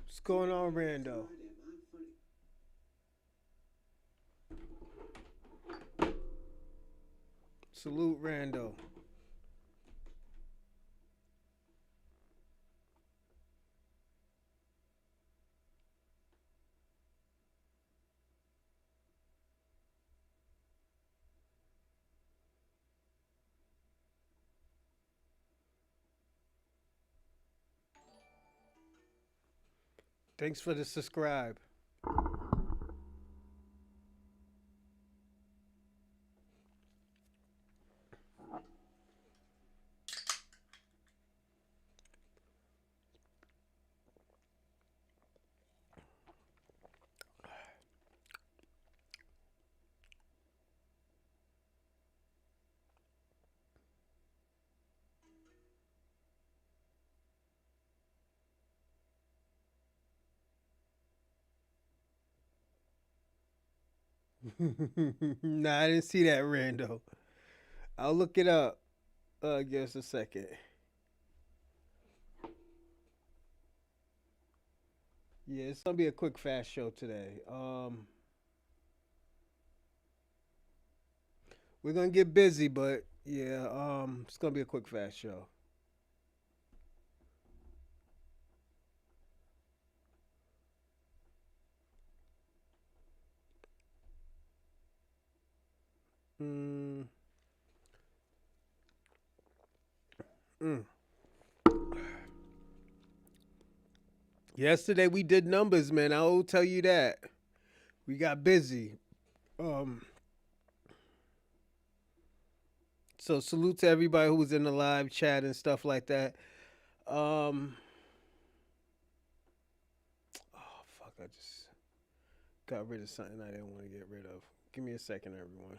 What's going on, Rando? Salute, Rando. Thanks for the subscribe. Nah, I didn't see that, Rando. I'll look it up. Give us a second. Yeah, it's gonna be a quick, fast show today. We're gonna get busy, but yeah, it's gonna be a quick, fast show. Mm, mm. Yesterday we did numbers, man. I will tell you that. We got busy. Um, so salute to everybody who was in the live chat and stuff like that. Um, oh fuck, I just got rid of something I didn't want to get rid of. Give me a second, everyone.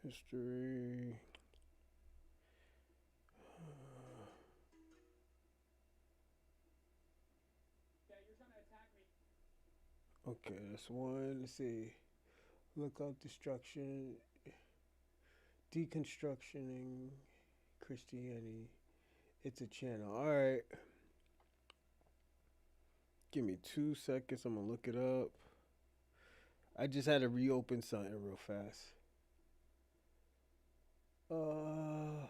History. Okay, that's one. Let's see. Look up destruction, deconstructioning Christianity. It's a channel. All right. Give me 2 seconds. I'm gonna look it up. I just had to reopen something real fast. Uh, all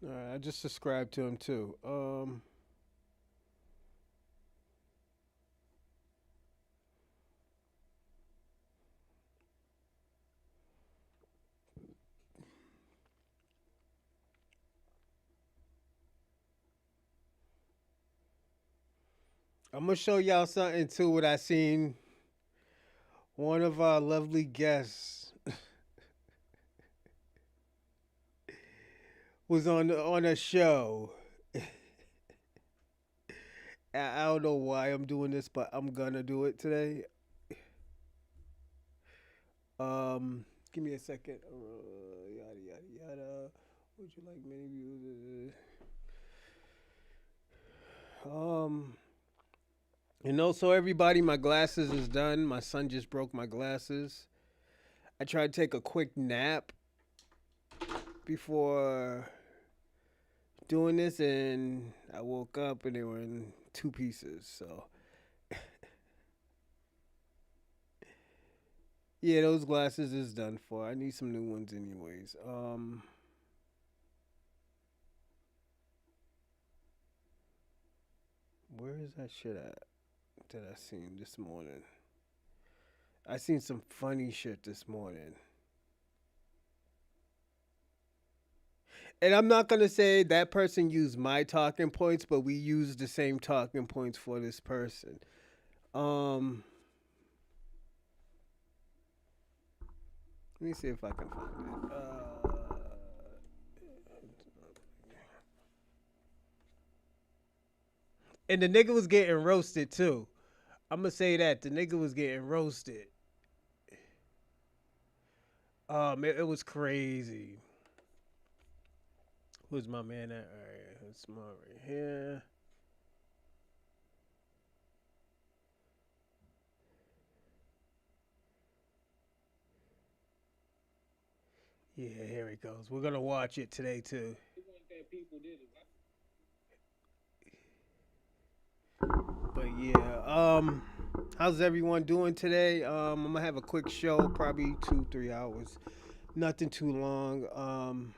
right. I just subscribed to him too. I'm gonna show y'all something too. What I seen. One of our lovely guests was on a show. I don't know why I'm doing this, but I'm gonna do it today. Give me a second. Yada yada yada. Would you like many views? Um, so everybody, my glasses is done. My son just broke my glasses. I tried to take a quick nap before doing this, and I woke up and they were in two pieces. So yeah, those glasses is done for. I need some new ones, anyways. Where is that shit at that I seen this morning? I seen some funny shit this morning. And I'm not gonna say that person used my talking points, but we used the same talking points for this person. Um, Let me see if I can find it. And the nigga was getting roasted too. I'm gonna say that the nigga was getting roasted. It was crazy. Who's my man at? All right, who's my right here? Yeah, here it goes. We're gonna watch it today too. But yeah, how's everyone doing today? I'm gonna have a quick show, probably 2 3 hours, nothing too long.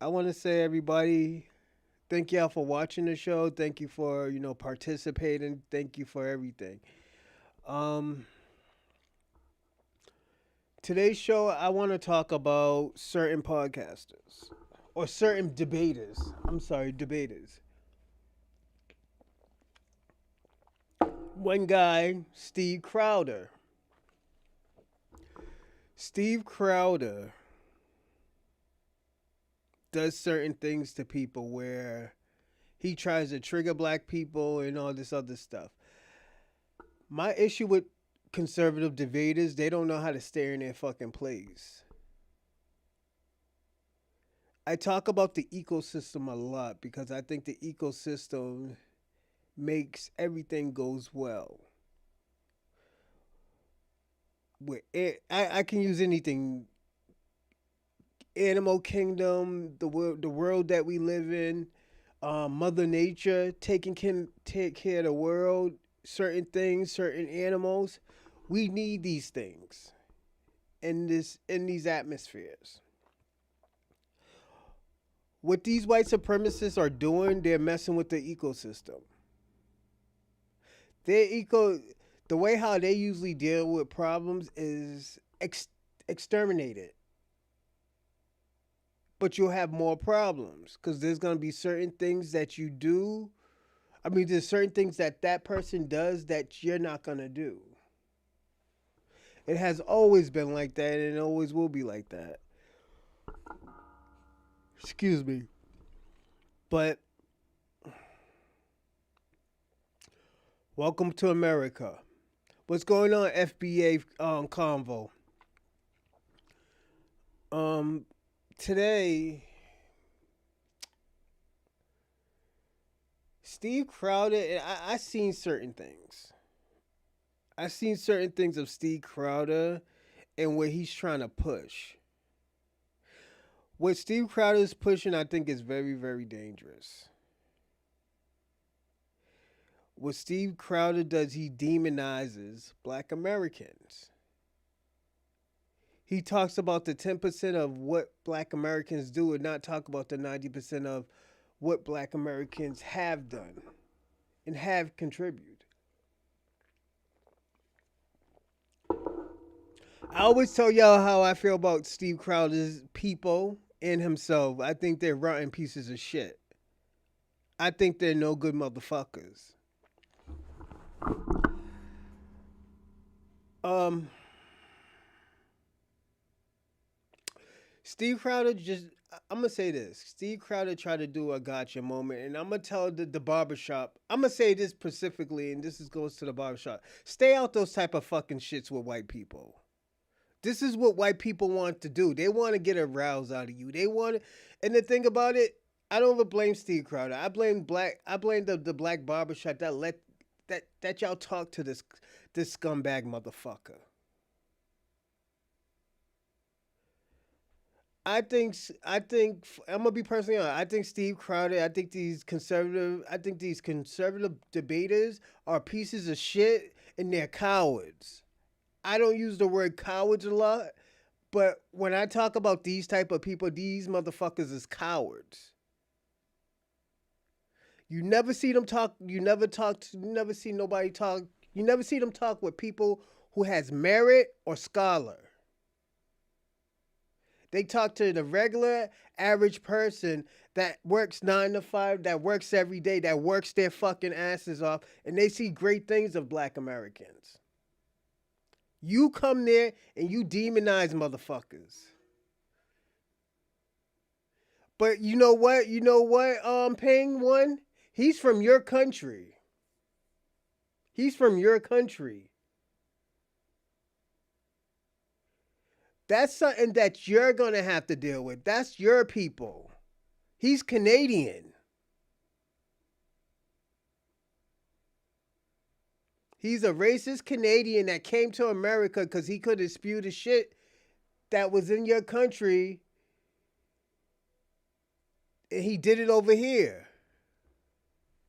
I want to say everybody, thank y'all for watching the show. Thank you for participating. Thank you for everything. Um, Today's show, I want to talk about certain podcasters or certain debaters. I'm sorry, debaters. One guy, Steve Crowder. Steve Crowder does certain things to people where he tries to trigger black people and all this other stuff. My issue with conservative debaters, they don't know how to stay in their fucking place. I talk about the ecosystem a lot because I think the ecosystem makes everything goes well. With it, I can use anything. Animal kingdom, the world that we live in, Mother Nature take care of the world. Certain things, certain animals, we need these things in these atmospheres. What these white supremacists are doing, they're messing with the ecosystem. Their eco, the way how they usually deal with problems is exterminate it, but you'll have more problems because there's gonna be certain things that you do. I mean, there's certain things that that person does that you're not gonna do. It has always been like that, and it always will be like that. Excuse me, but welcome to America. What's going on, FBA convo? Um, Today, Steve Crowder. I seen certain things. I seen certain things of Steve Crowder and what he's trying to push. What Steve Crowder is pushing, I think, is very, very dangerous. What Steve Crowder does, he demonizes black Americans. He talks about the 10% of what black Americans do and not talk about the 90% of what black Americans have done and have contributed. I always tell y'all how I feel about Steve Crowder's people and himself. I think they're rotten pieces of shit. I think they're no good motherfuckers. Um, Steve Crowder just. I'm gonna say this. Steve Crowder tried to do a gotcha moment, and I'm gonna tell the barbershop. I'm gonna say this specifically, and this is goes to the barbershop. Stay out those type of fucking shits with white people. This is what white people want to do. They want to get a rouse out of you. They want to, and the thing about it, I don't even blame Steve Crowder. I blame black. I blame the black barbershop that let that y'all talk to this scumbag motherfucker. I think I'm gonna be personally honest. I think Steve Crowder. I think these conservative debaters are pieces of shit and they're cowards. I don't use the word cowards a lot, but when I talk about these type of people, these motherfuckers is cowards. You never see them talk. You never talk. You never see nobody talk. You never see them talk with people who has merit or scholar. They talk to the regular average person that works 9 to 5, that works every day, that works their fucking asses off, and they see great things of black Americans. You come there and you demonize motherfuckers. But you know what? You know what, Ping one? He's from your country. He's from your country. That's something that you're gonna have to deal with. That's your people. He's Canadian. He's a racist Canadian that came to America because he could have spewed the shit that was in your country, and he did it over here.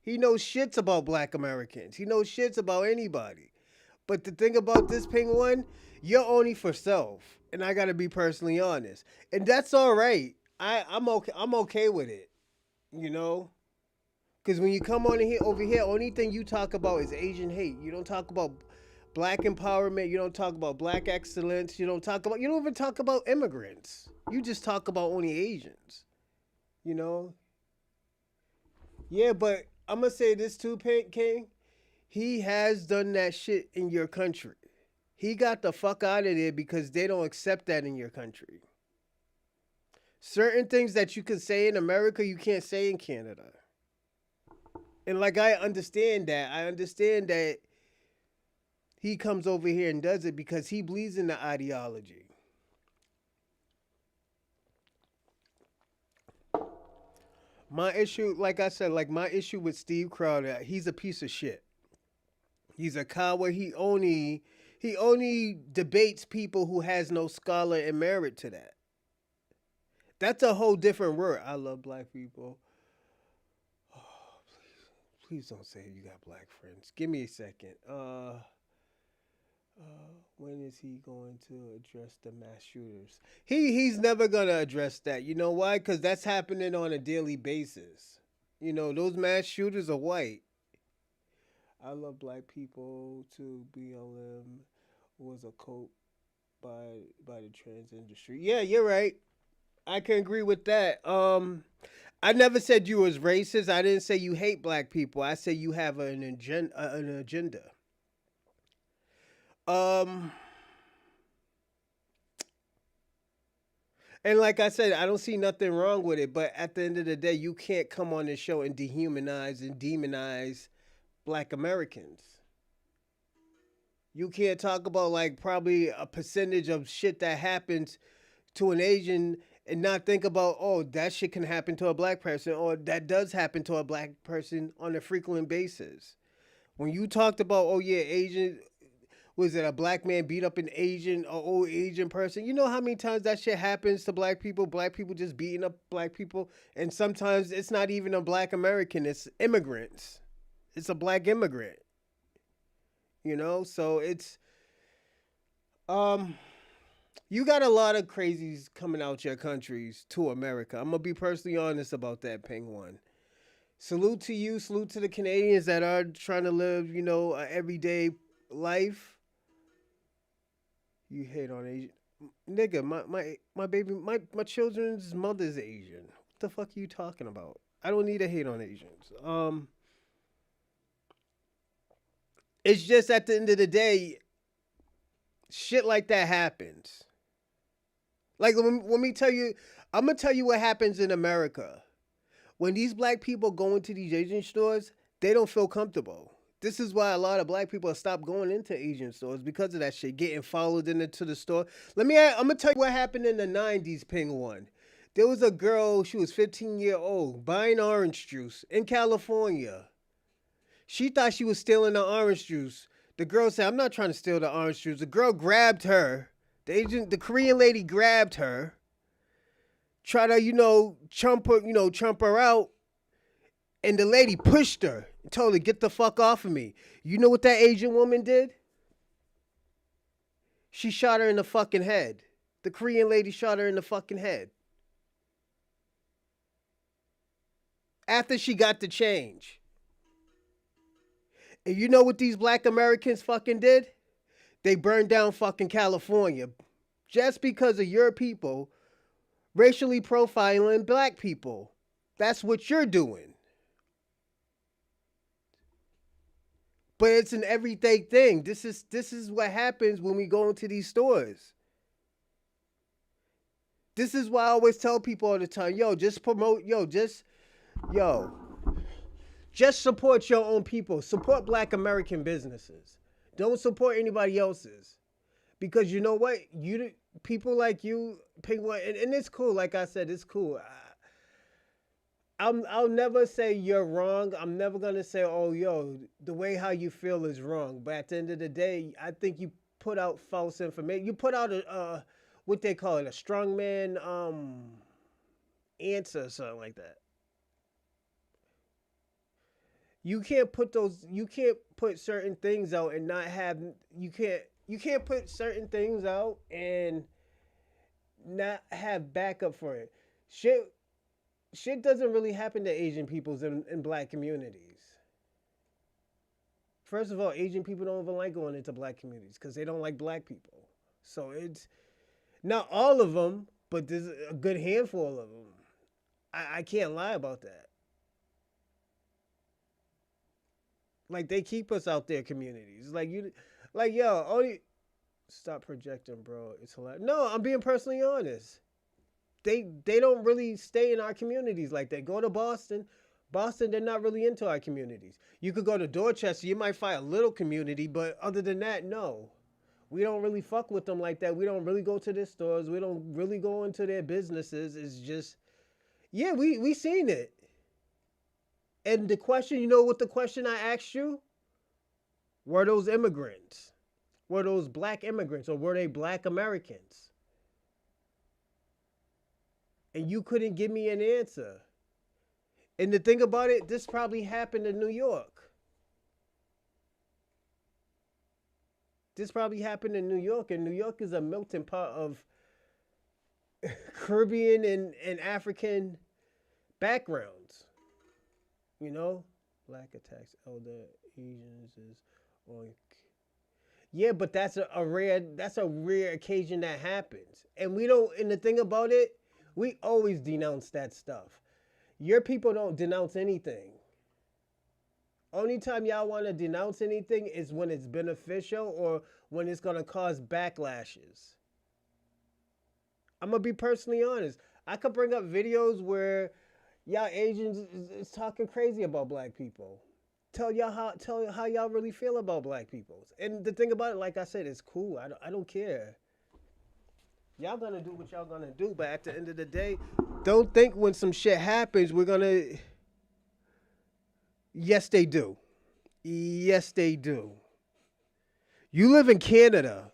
He knows shits about black Americans. He knows shits about anybody. But the thing about this Ping one, you're only for self. And I gotta be personally honest. And that's all right. I'm okay. I'm okay with it. You know? Because when you come on here over here, only thing you talk about is Asian hate. You don't talk about black empowerment. You don't talk about black excellence. You don't even talk about immigrants. You just talk about only Asians. You know? Yeah, but I'm gonna say this too, Pink King. He has done that shit in your country. He got the fuck out of there because they don't accept that in your country. Certain things that you can say in America, you can't say in Canada. And like I understand that. I understand that he comes over here and does it because he believes in the ideology. My issue, like I said, like my issue with Steve Crowder, he's a piece of shit. He's a coward. He only debates people who has no scholar and merit to that. That's a whole different word. I love black people. Oh, please don't say you got black friends. Give me a second. When is he going to address the mass shooters? He's never gonna address that. You know why? Because that's happening on a daily basis. You know those mass shooters are white. I love black people to BLM was a cope by the trans industry. Yeah, you're right. I can agree with that. I never said you was racist. I didn't say you hate black people. I say you have an agenda. Um, and like I said, I don't see nothing wrong with it. But at the end of the day, you can't come on this show and dehumanize and demonize black Americans. You can't talk about like probably a percentage of shit that happens to an Asian and not think about, oh, that shit can happen to a black person or that does happen to a black person on a frequent basis. When you talked about, oh yeah, Asian, was it a black man beat up an Asian, or old Asian person? You know how many times that shit happens to black people just beating up black people? And sometimes it's not even a black American, it's immigrants. It's a black immigrant. You know, so it's um you got a lot of crazies coming out your countries to America. I'm gonna be personally honest about that, Ping One. Salute to you, salute to the Canadians that are trying to live, you know, a everyday life. You hate on Asian nigga, my baby my children's mother's Asian. What the fuck are you talking about? I don't need to hate on Asians. It's just at the end of the day, shit like that happens. Like let me tell you, I'm gonna tell you what happens in America. When these black people go into these Asian stores, they don't feel comfortable. This is why a lot of black people stop going into Asian stores because of that shit, getting followed into the store. I'm gonna tell you what happened in the '90s. Ping One. There was a girl. She was 15 years old buying orange juice in California. She thought she was stealing the orange juice. The girl said, "I'm not trying to steal the orange juice." The girl grabbed her. The Korean lady grabbed her, try to, chump her out. And the lady pushed her and told her, "Get the fuck off of me." You know what that Asian woman did? She shot her in the fucking head. The Korean lady shot her in the fucking head. After she got the change. And you know what these black Americans fucking did? They burned down fucking California. Just because of your people racially profiling black people. That's what you're doing. But it's an everyday thing. This is what happens when we go into these stores. This is why I always tell people all the time, yo, just promote, yo, just support your own people. Support black American businesses. Don't support anybody else's. Because you know what? People like you, people, and it's cool. Like I said, it's cool. I'll never say you're wrong. I'm never gonna say, oh, yo, the way how you feel is wrong. But at the end of the day, I think you put out false information. You put out a what they call it, a strongman answer or something like that. You can't put certain things out and not have you can't put certain things out and not have backup for it. Shit doesn't really happen to Asian peoples in black communities. First of all, Asian people don't even like going into black communities because they don't like black people. So it's not all of them, but there's a good handful of them. I can't lie about that. Like they keep us out their communities. Like you, like yo, only stop projecting, bro. It's hilarious. No, I'm being personally honest. They don't really stay in our communities like that. Go to Boston. Boston, they're not really into our communities. You could go to Dorchester, you might find a little community, but other than that, no. We don't really fuck with them like that. We don't really go to their stores. We don't really go into their businesses. It's just, yeah, we seen it. And the question, you know what the question I asked you? Were those immigrants? Were those black immigrants or were they black Americans? And you couldn't give me an answer. And the thing about it, this probably happened in New York. This probably happened in New York, and New York is a melting pot of Caribbean and African backgrounds. You know, black attacks elder Asians is on. Yeah, but that's a rare occasion that happens, and we don't. And the thing about it, we always denounce that stuff. Your people don't denounce anything. Only time y'all want to denounce anything is when it's beneficial or when it's gonna cause backlashes. I'm gonna be personally honest. I could bring up videos where y'all Asians is talking crazy about black people. Tell y'all really feel about black people. And the thing about it, like I said, it's cool. I don't care. Y'all gonna do what y'all gonna do, but at the end of the day, don't think when some shit happens, we're gonna. Yes, they do. Yes, they do. You live in Canada.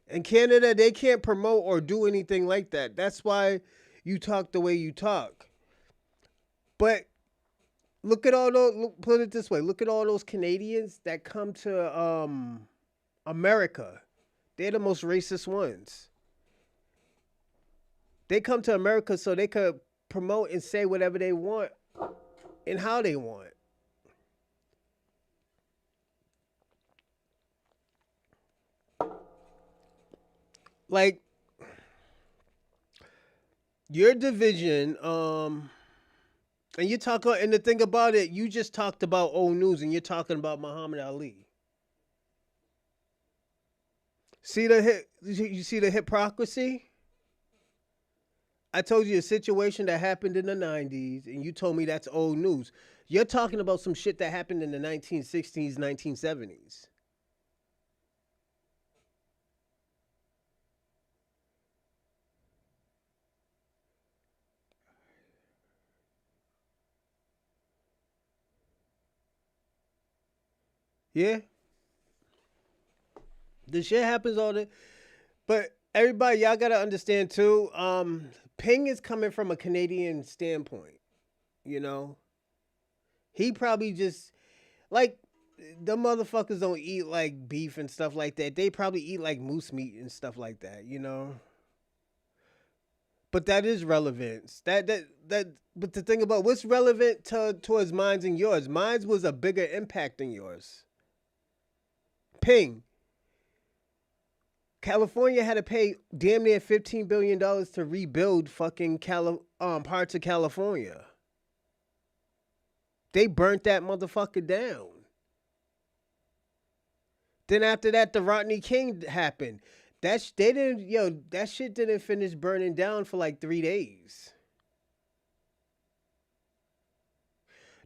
In Canada, they can't promote or do anything like that. That's why you talk the way you talk. But look at all those. Put it this way: look at all those Canadians that come to America. They're the most racist ones. They come to America so they could promote and say whatever they want and how they want. Like your division, and you talk and the thing about it, you just talked about old news and you're talking about Muhammad Ali. You see the hypocrisy? I told you a situation that happened in the 90s and you told me that's old news. You're talking about some shit that happened in the 1960s, 1970s. Yeah, the shit happens all the. But everybody, y'all gotta understand too. Ping is coming from a Canadian standpoint. You know, he probably just like the motherfuckers don't eat like beef and stuff like that. They probably eat like moose meat and stuff like that. You know, but that is relevance. That. But the thing about what's relevant towards mine's and yours, mine's was a bigger impact than yours. Ping. California had to pay damn near $15 billion to rebuild fucking parts of California. They burnt that motherfucker down. Then after that, the Rodney King happened. They didn't that shit didn't finish burning down for like 3 days.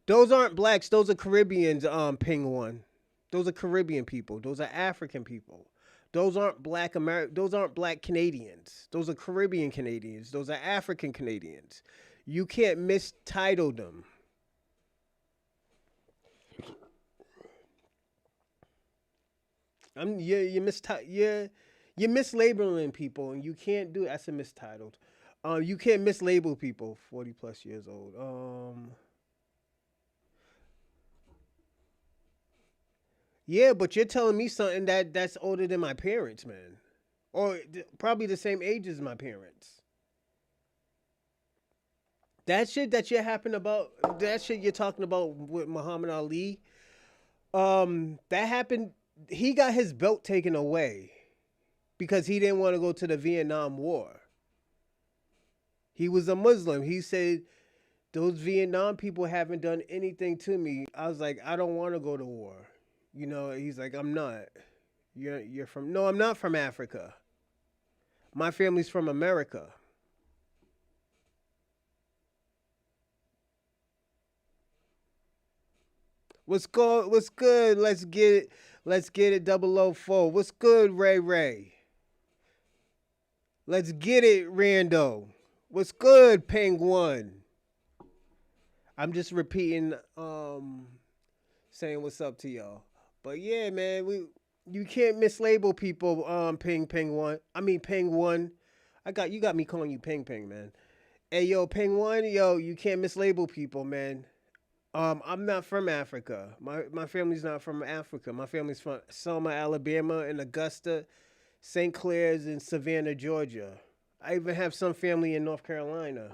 Those aren't blacks. Those are Caribbeans. Ping one. Those are Caribbean people. Those are African people. Those aren't black Those aren't black Canadians. Those are Caribbean Canadians. Those are African Canadians. You can't mistitle them. You're mislabeling people, and you can't do it. That's a mistitled. You can't mislabel people 40 plus years old. Yeah, but you're telling me something that's older than my parents, man, or probably the same age as my parents. That shit that you're happen about, that shit you're talking about with Muhammad Ali, that happened. He got his belt taken away because he didn't want to go to the Vietnam War. He was a Muslim. He said those Vietnam people haven't done anything to me. I was like, I don't want to go to war. He's like, I'm not. You're from No, I'm not from Africa. My family's from America. What's good? Let's get it. Let's get it 004. What's good, Ray Ray? Let's get it, Rando. What's good, Penguin? I'm just repeating, saying what's up to y'all. But yeah, man, you can't mislabel people. Ping one. I mean Ping one. You got me calling you Ping Ping, man. Hey yo, Ping one, yo, you can't mislabel people, man. I'm not from Africa. My family's not from Africa. My family's from Selma, Alabama, and Augusta, St. Clair's, and Savannah, Georgia. I even have some family in North Carolina.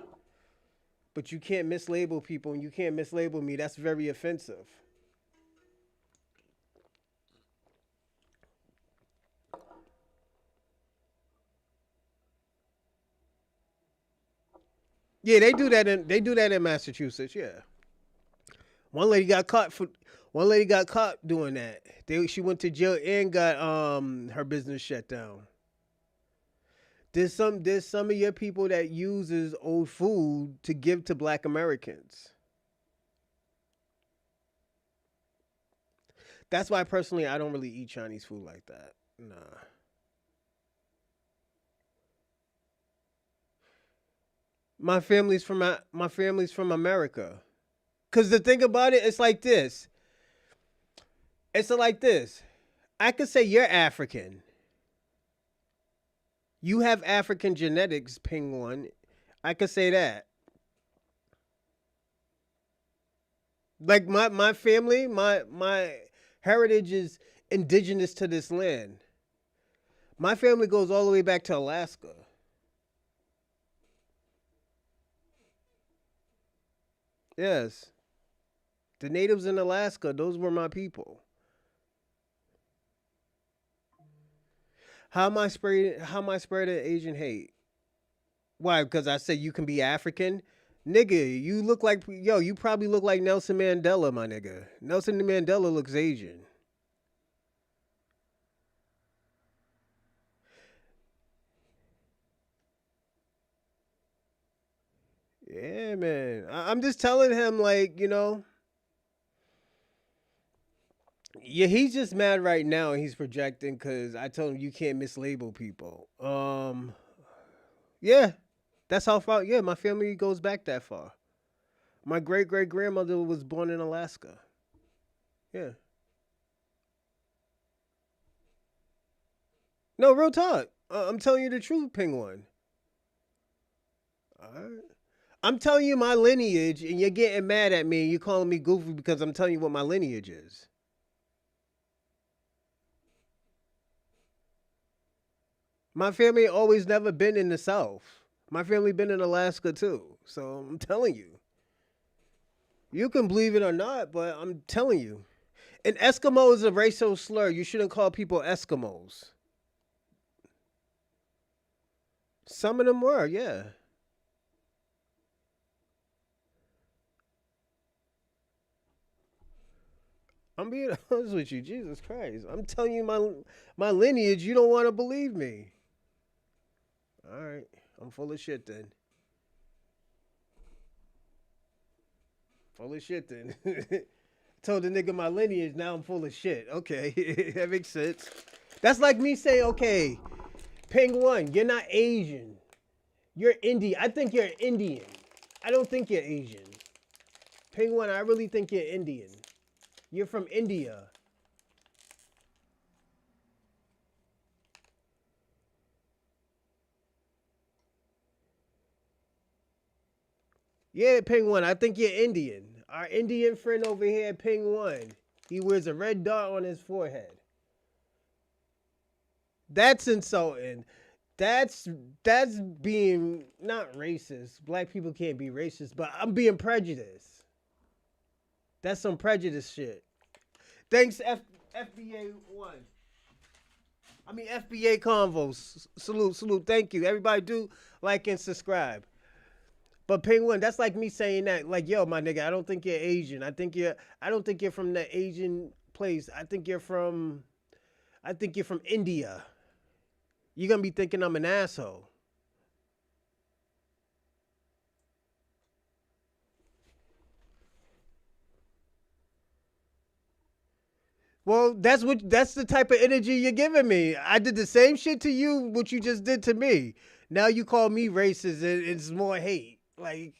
But you can't mislabel people, and you can't mislabel me. That's very offensive. Yeah, they do that in Massachusetts. Yeah, one lady got caught for one lady got caught doing that. She went to jail and got her business shut down. There's some of your people that uses old food to give to Black Americans. That's why personally I don't really eat Chinese food like that. Nah. My family's from America. Cause the thing about it, it's like this. It's like this. I could say you're African. You have African genetics, Ping One. I could say that. Like my family, my heritage is indigenous to this land. My family goes all the way back to Alaska. Yes. The natives in Alaska, those were my people. How am I spreading Asian hate? Why? Because I said you can be African? Nigga, you probably look like Nelson Mandela, my nigga. Nelson Mandela looks Asian. Yeah, man. I'm just telling him, like, yeah, he's just mad right now and he's projecting because I told him you can't mislabel people. Yeah, that's how far, yeah, my family goes back that far. My great great grandmother was born in Alaska. Yeah. No, real talk. I'm telling you the truth, Penguin. All right. I'm telling you my lineage, and you're getting mad at me. You're calling me goofy because I'm telling you what my lineage is. My family always never been in the South. My family been in Alaska too. So I'm telling you. You can believe it or not, but I'm telling you. An Eskimo is a racial slur. You shouldn't call people Eskimos. Some of them were, yeah. I'm being honest with you, Jesus Christ. I'm telling you my lineage. You don't want to believe me. All right, I'm full of shit then. Full of shit then. Told the nigga my lineage. Now I'm full of shit. Okay, that makes sense. That's like me saying, okay, Ping One, you're not Asian. You're Indian. I think you're Indian. I don't think you're Asian. Ping One, I really think you're Indian. You're from India. Yeah, Ping One, I think you're Indian. Our Indian friend over here, Ping One, he wears a red dot on his forehead. That's insulting. That's that's being not racist. Black people can't be racist, but I'm being prejudiced. That's some prejudice shit. Thanks, FBA one. I mean FBA convos. Salute, salute. Thank you. Everybody do like and subscribe. But Penguin, that's like me saying that, like, yo, my nigga, I don't think you're Asian. I don't think you're from the Asian place. I think you're from India. You're gonna be thinking I'm an asshole. Well, that's the type of energy you're giving me. I did the same shit to you, what you just did to me. Now you call me racist, and it's more hate. Like,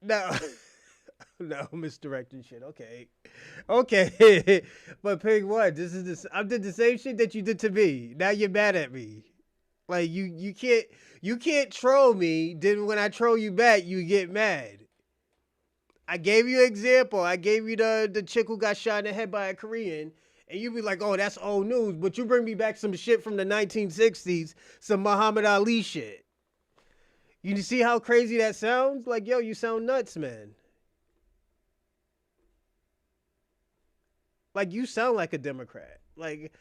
no, no, misdirecting shit. Okay, okay, but Pig, what? This is this. I did the same shit that you did to me. Now you're mad at me. Like you can't troll me. Then when I troll you back, you get mad. I gave you an example. I gave you the chick who got shot in the head by a Korean, and you be like, "Oh, that's old news." But you bring me back some shit from the 1960s, some Muhammad Ali shit. You see how crazy that sounds? Like, yo, you sound nuts, man. Like, you sound like a Democrat. Like,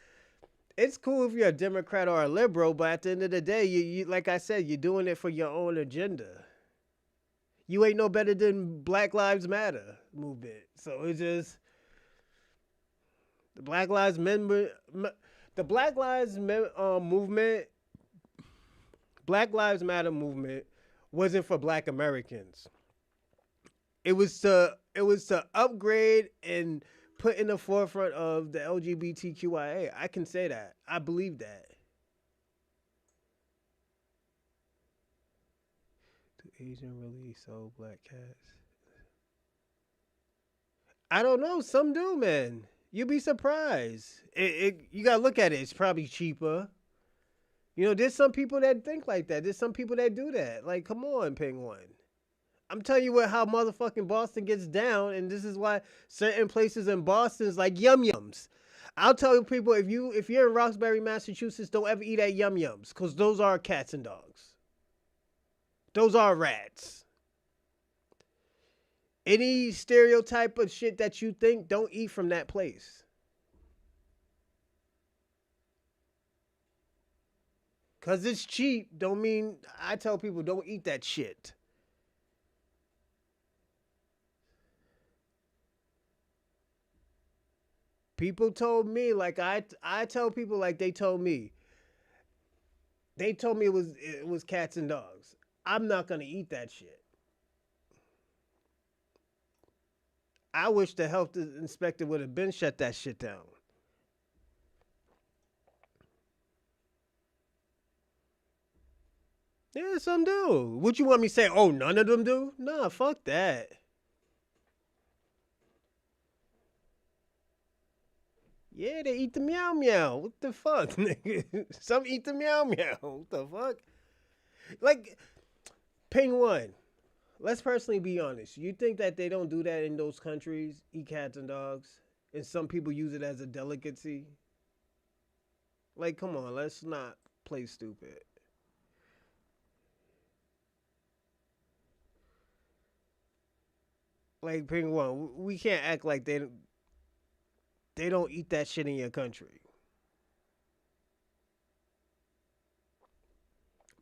it's cool if you're a Democrat or a liberal, but at the end of the day, you like I said, you're doing it for your own agenda. You ain't no better than Black Lives Matter movement. So it's just the Black Lives member, the movement, Black Lives Matter movement wasn't for Black Americans. It was to upgrade and put in the forefront of the LGBTQIA. I can say that. I believe that. Do Asian really sell black cats? I don't know. Some do, man. You'd be surprised. You gotta look at it. It's probably cheaper. You know, there's some people that think like that. There's some people that do that. Like, come on, Penguin. I'm telling you how motherfucking Boston gets down, and this is why certain places in Boston is like yum yums. I'll tell you people if you're in Roxbury, Massachusetts, don't ever eat at yum yums because those are cats and dogs. Those are rats. Any stereotype of shit that you think, don't eat from that place. Cause it's cheap, don't mean I tell people don't eat that shit. People told me like I tell people like they told me. They told me it was cats and dogs. I'm not gonna eat that shit. I wish the health inspector would have been shut that shit down. Yeah, some do. What you want me to say? Oh, none of them do? Nah, fuck that. Yeah, they eat the meow meow. What the fuck, nigga? Some eat the meow meow. What the fuck? Like, ping one. Let's personally be honest. You think that they don't do that in those countries, eat cats and dogs, and some people use it as a delicacy? Like, come on, let's not play stupid. Like, ping one. We can't act like they don't eat that shit in your country.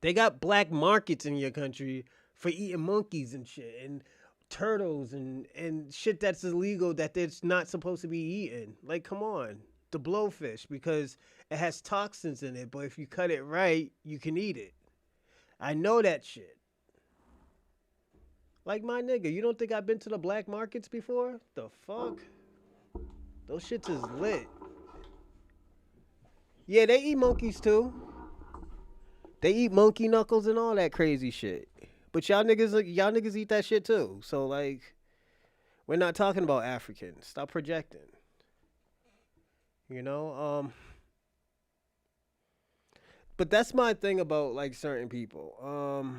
They got black markets in your country for eating monkeys and shit and turtles and shit that's illegal that it's not supposed to be eaten. Like, come on. The blowfish, because it has toxins in it, but if you cut it right, you can eat it. I know that shit. Like, my nigga, you don't think I've been to the black markets before? The fuck? Those shits is lit. Yeah, they eat monkeys too. They eat monkey knuckles and all that crazy shit. But y'all niggas eat that shit too. So like, we're not talking about Africans. Stop projecting. You know, but that's my thing about like certain people.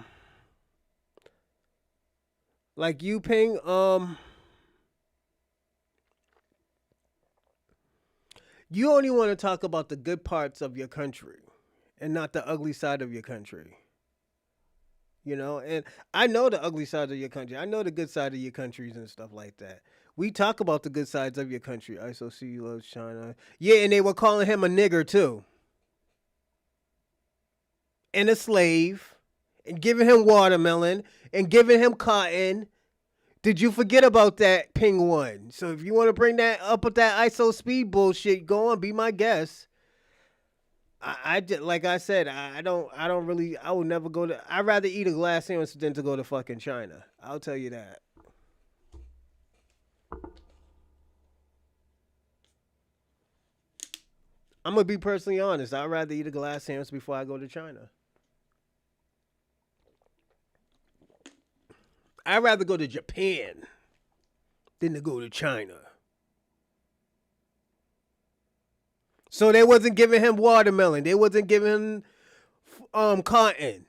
Like you, Ping. You only want to talk about the good parts of your country, and not the ugly side of your country. You know, and I know the ugly side of your country. I know the good side of your countries and stuff like that. We talk about the good sides of your country. ISOC loves China. Yeah, and they were calling him a nigger too. And a slave. And giving him watermelon. And giving him cotton. Did you forget about that, Ping One? So if you want to bring that up with that ISO speed bullshit, go on, be my guest. I just, like I said, I would never go to. I'd rather eat a glass sandwich than to go to fucking China. I'll tell you that. I'm gonna be personally honest. I'd rather eat a glass sandwich before I go to China. I'd rather go to Japan than to go to China. So they wasn't giving him watermelon. They wasn't giving him cotton.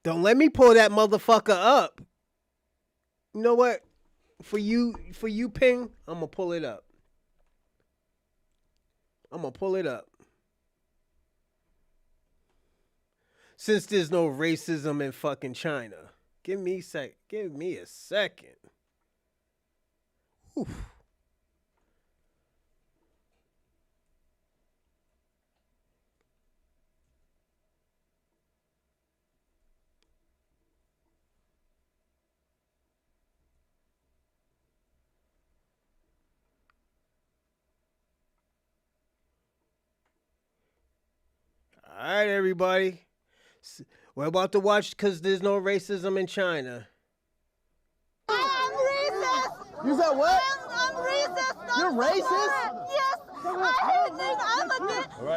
Don't let me pull that motherfucker up. You know what? For you, Ping, I'm gonna pull it up. I'm gonna pull it up. Since there's no racism in fucking China. Give me a second. Oof. All right, everybody. We're about to watch because there's no racism in China. I'm racist. You said what? I'm racist. You're racist? Yes. I hate nigger.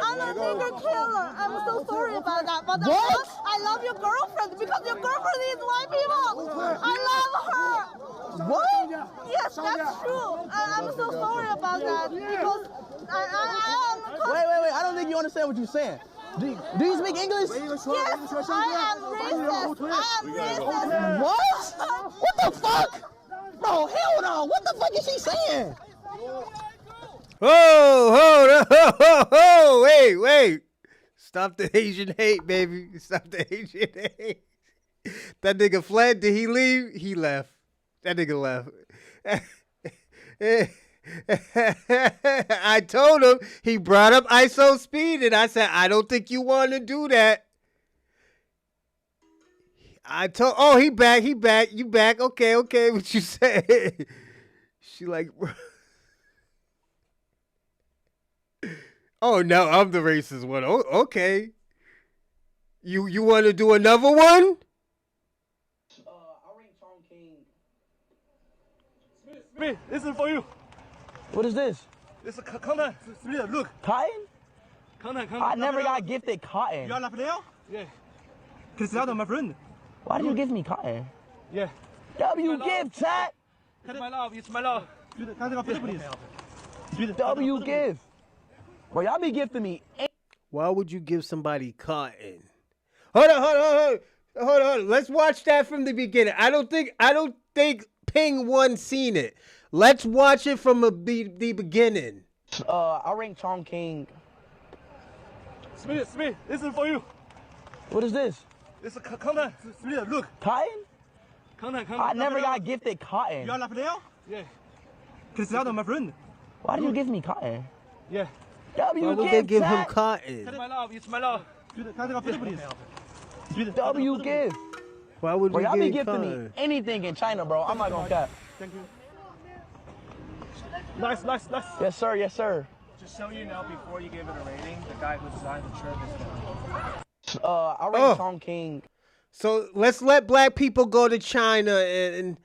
I'm a nigger killer. I'm so sorry about that. But What? I love your girlfriend because your girlfriend is white people. I love her. What? Yes, that's true. I'm so sorry about that because Wait. I don't think you understand what you're saying. Do you speak English? yes, I am racist. What? What the fuck? Bro, hell no. What the fuck is she saying? Oh, wait. Stop the Asian hate, baby. Stop the Asian hate. That nigga fled. Did he leave? He left. That nigga left. I told him, he brought up ISO speed, and I said, I don't think you want to do that. He back. You back. Okay, what you say? She like, oh, no, I'm the racist one. Oh, okay. You want to do another one? This is for you. What is this? This is cotton. Look. Cotton? Cotton. I never got gifted cotton. You are not player? Yeah. Cristiano, my friend. Why did you give me cotton? Yeah. W give, chat. It's my love. It's my love. W give. Bro, y'all be gifting me. Why would you give somebody cotton? Hold on. Let's watch that from the beginning. I don't think Ping One seen it. Let's watch it from the beginning. I rank Chong King. Smith, this is for you. What is this? This is cotton. Look. Cotton? Cotton. I never got gifted cotton. You are not player? Yeah. Cristiano, my friend. Why did you give me cotton? Yeah. W Why would give, they give him chat. cotton? It's my love. It's my love. W give. Why would Bro, you y'all be get gifting me caught? anything in China, bro. I'm not gonna cap. Thank you. Nice, nice, nice. Yes, sir. Yes, sir. Just so you know, before you give it a rating, the guy who designed the shirt is down. I rate Tom King. So let's let black people go to China and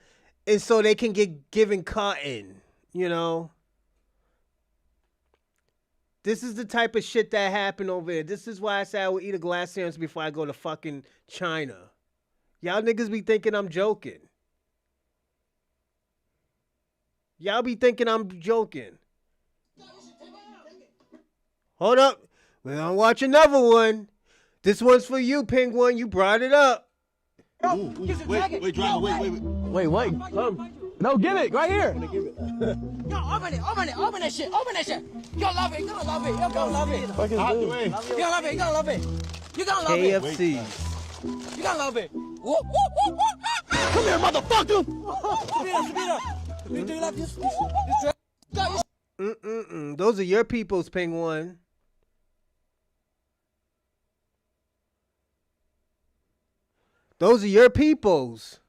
so they can get given cotton, you know? This is the type of shit that happened over there. This is why I say I will eat a glass sandwich before I go to fucking China. Y'all niggas be thinking I'm joking. Y'all be thinking I'm joking. Hold up. We're gonna watch another one. This one's for you, Penguin. You brought it up. Wait, driver, wait. Wait, what? No, give it right here. Yo, open that shit. You gonna love it. You're gonna love it. You're gonna love it. Fuck is Out the this? way. You're gonna love it. You're gonna love it. You're gonna love it. KFC. You're gonna love it. Woo, woo, woo, woo. Come here, motherfucker. Do you love this? Those are your people's, Penguin. Those are your people's.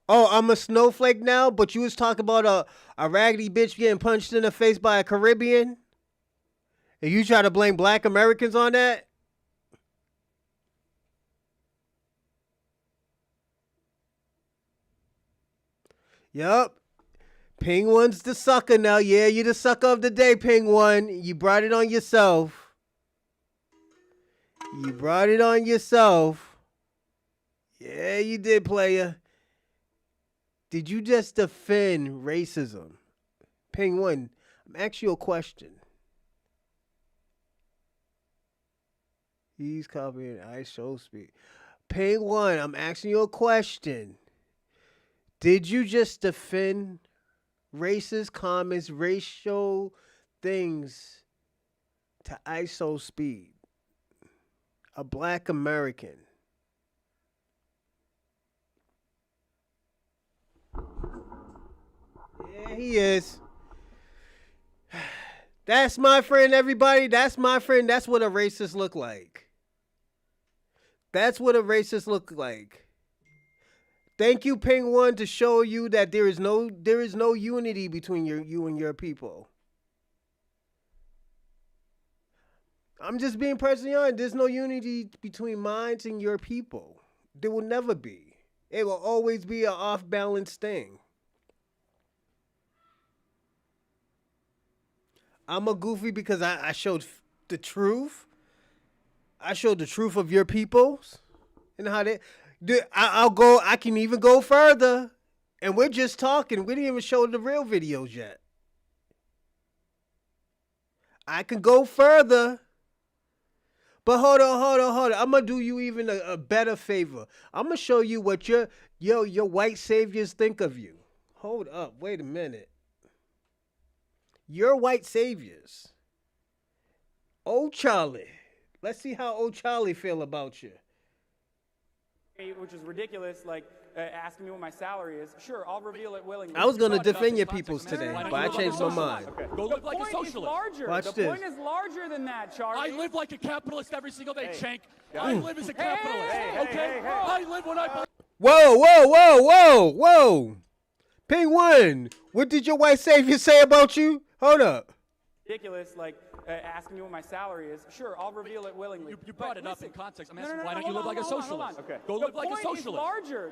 Oh, I'm a snowflake now, but you was talking about a raggedy bitch getting punched in the face by a Caribbean? And you try to blame black Americans on that? Yup. Penguin's the sucker now. Yeah, you the sucker of the day, Penguin. You brought it on yourself. You brought it on yourself. Yeah, you did, player. Did you just defend racism? Penguin, I'm asking you a question. He's copying I show speak. Penguin, I'm asking you a question. Did you just defend racist comments, racial things to ISO speed? A black American. Yeah, he is. That's my friend, everybody. That's my friend. That's what a racist look like. That's what a racist look like. Thank you, Penguin, to show you that there is no unity between you and your people. I'm just being personally honest. There's no unity between mine and your people. There will never be. It will always be an off-balance thing. I'm a goofy because I showed the truth. I showed the truth of your peoples and how they. I can even go further, and we're just talking. We didn't even show the real videos yet. I can go further, but hold on. I'm gonna do you even a better favor. I'm gonna show you what your white saviors think of you. Hold up, wait a minute. Your white saviors. Old Charlie. Let's see how old Charlie feel about you. Which is ridiculous, like asking me what my salary is. Sure, I'll reveal it willingly. I was going to defend your peoples today, but I changed my mind. Okay. Go live like a socialist. Watch the this. point is larger than that, Charlie. I live like a capitalist every single day, Hey. Chank. I live as a capitalist, okay? I live when I... Whoa. Penguin, what did your white savior say about you? Hold up. Ridiculous, like asking me what my salary is. Sure, I'll reveal it willingly. You brought it up in context. I'm asking, why don't you live like a socialist? Okay. Go live like a socialist.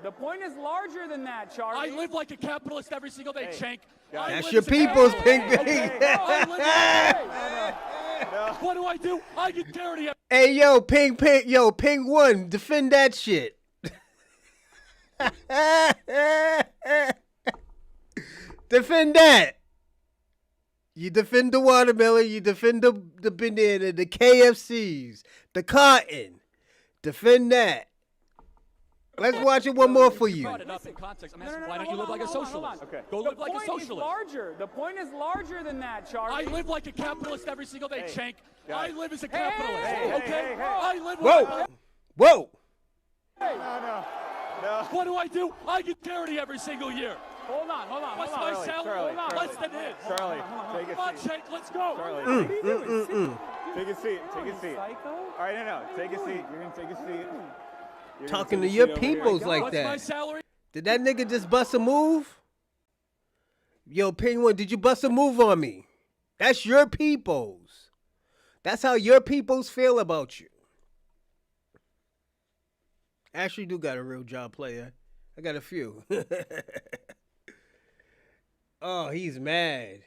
The point is larger than that, Charlie. I live like a capitalist every single day, Chank. That's your people's, Penguin. What do I do? I get charity. Hey, Penguin, defend that shit. Defend that. You defend the watermelon, you defend the banana, the KFCs, the cotton. Defend that. Let's watch it one more for you. Brought it up in context. I'm asking, why don't you live like a socialist? Okay. Go live like a socialist. The point is larger than that, Charlie. I live like a capitalist every single day, Chank. I live as a capitalist, okay? I live Whoa. No. What do I do? I get charity every single year. Hold on. What's my salary? Hold on. Less than his. Charlie, take Come on, Chank, let's go. What are you doing? Take a seat. Take a seat. Psycho? All right, no. Take a seat. You're gonna take a seat. Talking to your peoples like What's my that. salary? Did that nigga just bust a move? Yo, Penguin, did you bust a move on me? That's your peoples. That's how your peoples feel about you. Actually do got a real job player. I got a few. Oh, he's mad.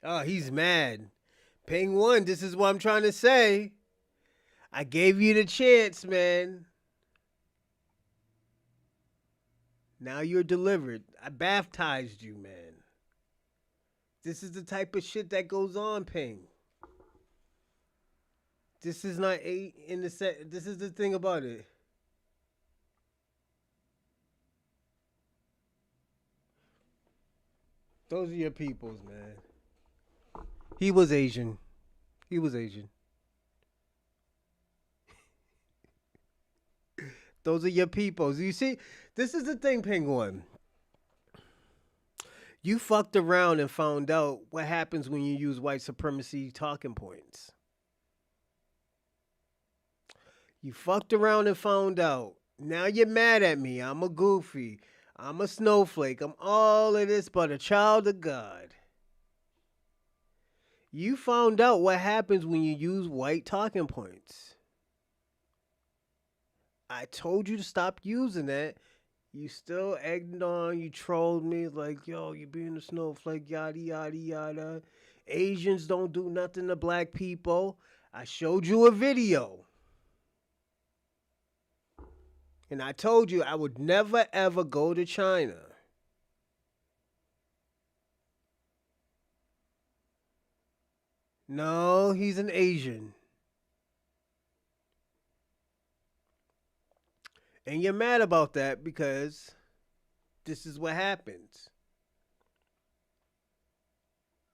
Oh, he's mad. Penguin, this is what I'm trying to say. I gave you the chance, man. Now you're delivered. I baptized you, man. This is the type of shit that goes on, Ping. This is not in the set. This is the thing about it. Those are your peoples, man. He was Asian. He was Asian. Those are your peoples. You see, this is the thing, Penguin. You fucked around and found out what happens when you use white supremacy talking points. You fucked around and found out. Now you're mad at me. I'm a goofy. I'm a snowflake. I'm all of this but a child of God. You found out what happens when you use white talking points. I told you to stop using that. You still egged on. You trolled me like, yo, you being a snowflake, yada, yada, yada. Asians don't do nothing to black people. I showed you a video. And I told you I would never, ever go to China. No, he's an Asian. And you're mad about that because this is what happens.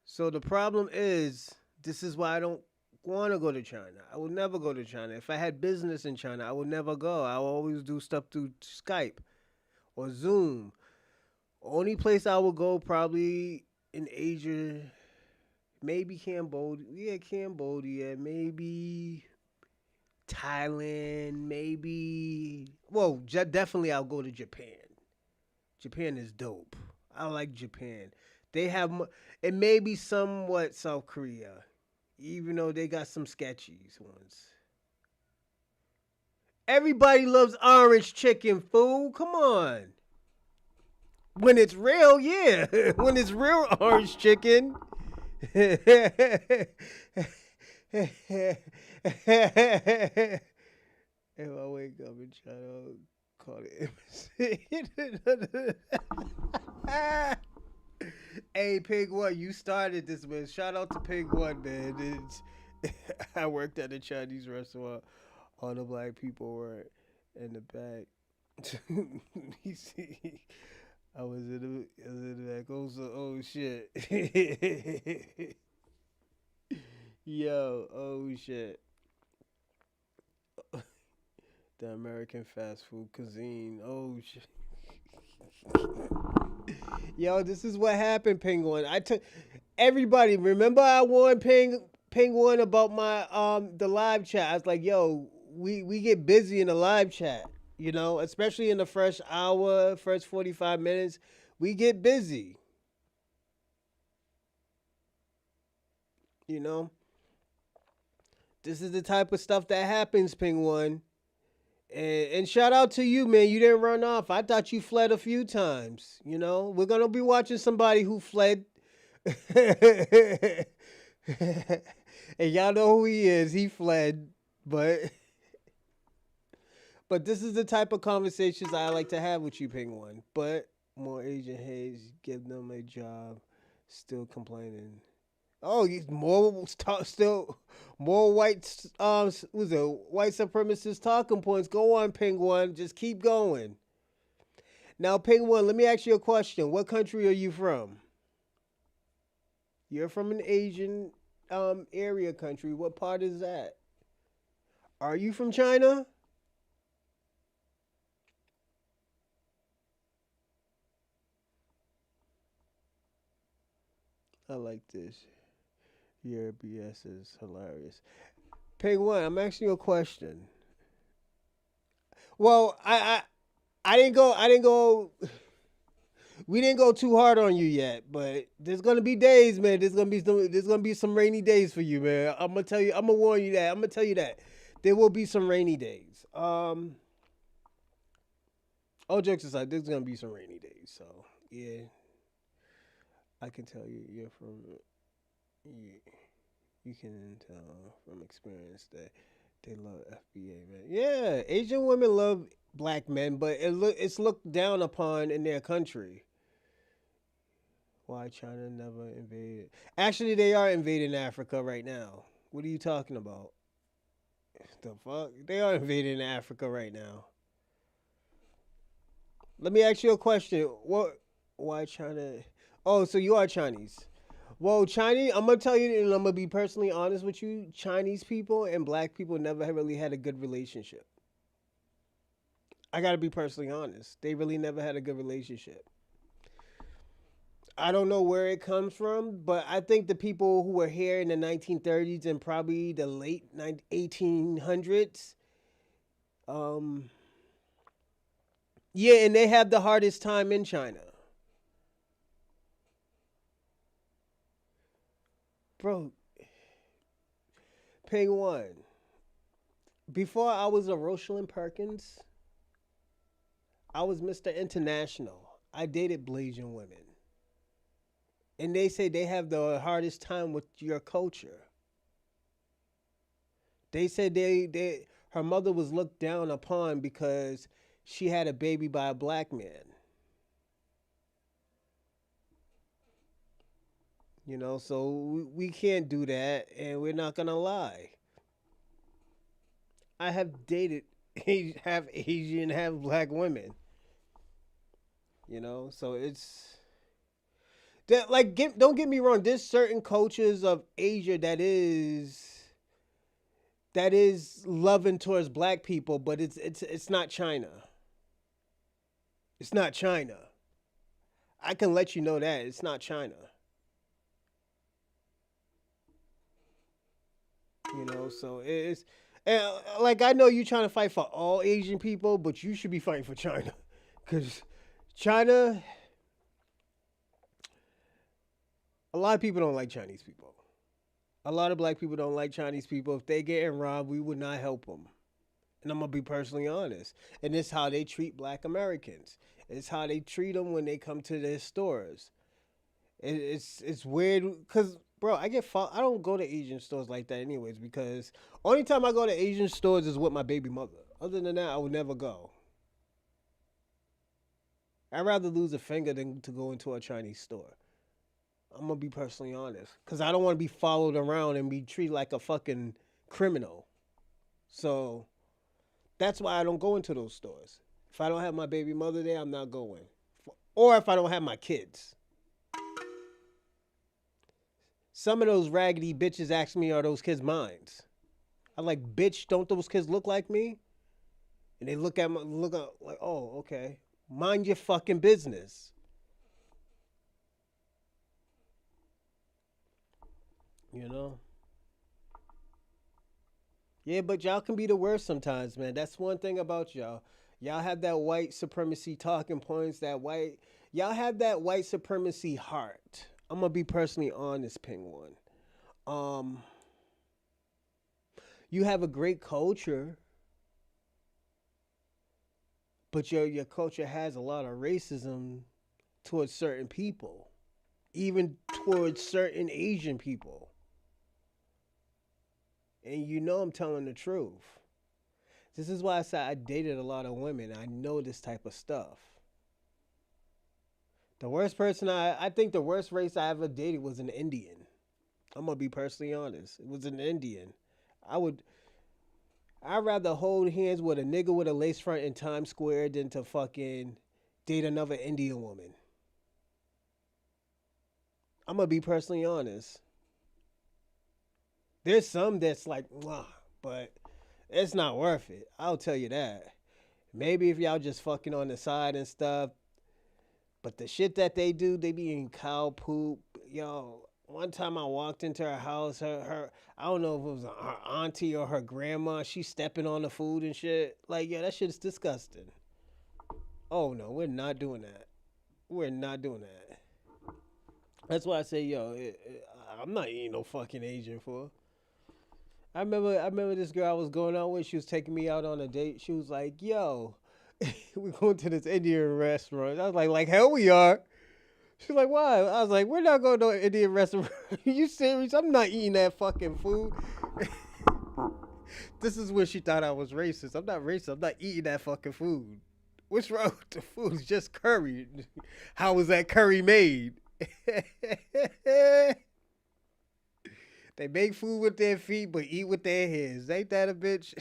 So the problem is, this is why I don't want to go to China. I would never go to China. If I had business in China, I would never go. I will always do stuff through Skype or Zoom. Only place I would go probably in Asia, maybe Cambodia. Yeah, Cambodia. Maybe Thailand. Maybe. Well, definitely I'll go to Japan. Japan is dope. I like Japan. They have, it may be somewhat South Korea, even though they got some sketchies ones. Everybody loves orange chicken, fool. Come on. When it's real, yeah. When it's real orange chicken. If I wake up and try to call it Hey, Pig One, you started this, man. Shout out to Pig One, man. I worked at a Chinese restaurant. All the black people were in the back. You see, I was in the back. Oh shit. Yo, oh shit. The American fast food cuisine. Oh shit. Yo, this is what happened, Penguin. I took everybody. Remember, I warned Penguin about my the live chat. I was like, yo, we get busy in the live chat, you know, especially in the first hour, first 45 minutes, we get busy. You know, this is the type of stuff that happens, Penguin. And shout out to you, man. You didn't run off. I thought you fled a few times. You know, we're going to be watching somebody who fled. And y'all know who he is. He fled. But this is the type of conversations I like to have with you, Penguin. But more Asian heads, give them a job, still complaining. Oh, still more white was it white supremacist talking points. Go on, Penguin. Just keep going. Now, Penguin, let me ask you a question. What country are you from? You're from an Asian area country. What part is that? Are you from China? I like this. Your BS is hilarious. Penguin, I'm asking you a question. Well, I didn't go. I didn't go. We didn't go too hard on you yet, but there's gonna be days, man. There's gonna be some rainy days for you, man. I'm gonna tell you. I'm gonna warn you that. I'm gonna tell you that there will be some rainy days. All jokes aside, there's gonna be some rainy days. So yeah, I can tell you. You're from. You can tell from experience that they love FBA, man. Yeah, Asian women love black men, but it's looked down upon in their country. Why China never invaded? Actually, they are invading Africa right now. What are you talking about? The fuck? They are invading Africa right now. Let me ask you a question. What? Why China? Oh, so you are Chinese. Well, Chinese, I'm gonna tell you, and I'm gonna be personally honest with you. Chinese people and black people never really had a good relationship. I gotta be personally honest. They really never had a good relationship. I don't know where it comes from, but I think the people who were here in the 1930s and probably the late 1800s, yeah, and they have the hardest time in China. Bro, Ping One. Before I was a Rosalind Perkins, I was Mr. International. I dated Blasian women. And they say they have the hardest time with your culture. They said her mother was looked down upon because she had a baby by a black man. You know, so we can't do that, and we're not gonna lie. I have dated half Asian, half black women. You know, so it's that like don't get me wrong. There's certain cultures of Asia that is loving towards black people, but it's not China. It's not China. I can let you know that it's not China. You know, so it's and like I know you trying to fight for all Asian people, but you should be fighting for China, because China, a lot of people don't like Chinese people. A lot of black people don't like Chinese people. If they getting robbed, we would not help them. And I'm gonna be personally honest. And it's how they treat black Americans. It's how they treat them when they come to their stores. It's weird because bro, I don't go to Asian stores like that anyways, because only time I go to Asian stores is with my baby mother. Other than that, I would never go. I'd rather lose a finger than to go into a Chinese store. I'm gonna be personally honest, because I don't want to be followed around and be treated like a fucking criminal. So that's why I don't go into those stores. If I don't have my baby mother there, I'm not going. Or if I don't have my kids. Some of those raggedy bitches ask me, are those kids mine? I'm like, bitch, don't those kids look like me? And they look at like, oh, okay. Mind your fucking business. You know? Yeah, but y'all can be the worst sometimes, man. That's one thing about y'all. Y'all have that white supremacy talking points, y'all have that white supremacy heart. I'm gonna be personally honest, Penguin. Um, you have a great culture, but your culture has a lot of racism towards certain people, even towards certain Asian people. And you know I'm telling the truth. This is why I said I dated a lot of women. I know this type of stuff. The worst person I think the worst race I ever dated was an Indian. I'm gonna be personally honest. It was an Indian. I'd rather hold hands with a nigga with a lace front in Times Square than to fucking date another Indian woman. I'm gonna be personally honest. There's some that's like, mwah, but it's not worth it. I'll tell you that. Maybe if y'all just fucking on the side and stuff, but the shit that they do, they be in cow poop. Yo, One time I walked into her house, her I don't know if it was her auntie or her grandma. She stepping on the food and shit. Like, yeah, that shit's disgusting. Oh no, we're not doing that. We're not doing that. That's why I say, yo, I'm not eating no fucking Asian food. I remember this girl I was going out with. She was taking me out on a date. She was like, "Yo, we're going to this Indian restaurant." I was like hell we are. She's like, "Why?" I was like, "We're not going to an Indian restaurant." Are you serious? I'm not eating that fucking food. This is when she thought I was racist. I'm not racist. I'm not eating that fucking food. What's wrong with the food? It's just curry. How was that curry made? They make food with their feet, but eat with their hands. Ain't that a bitch?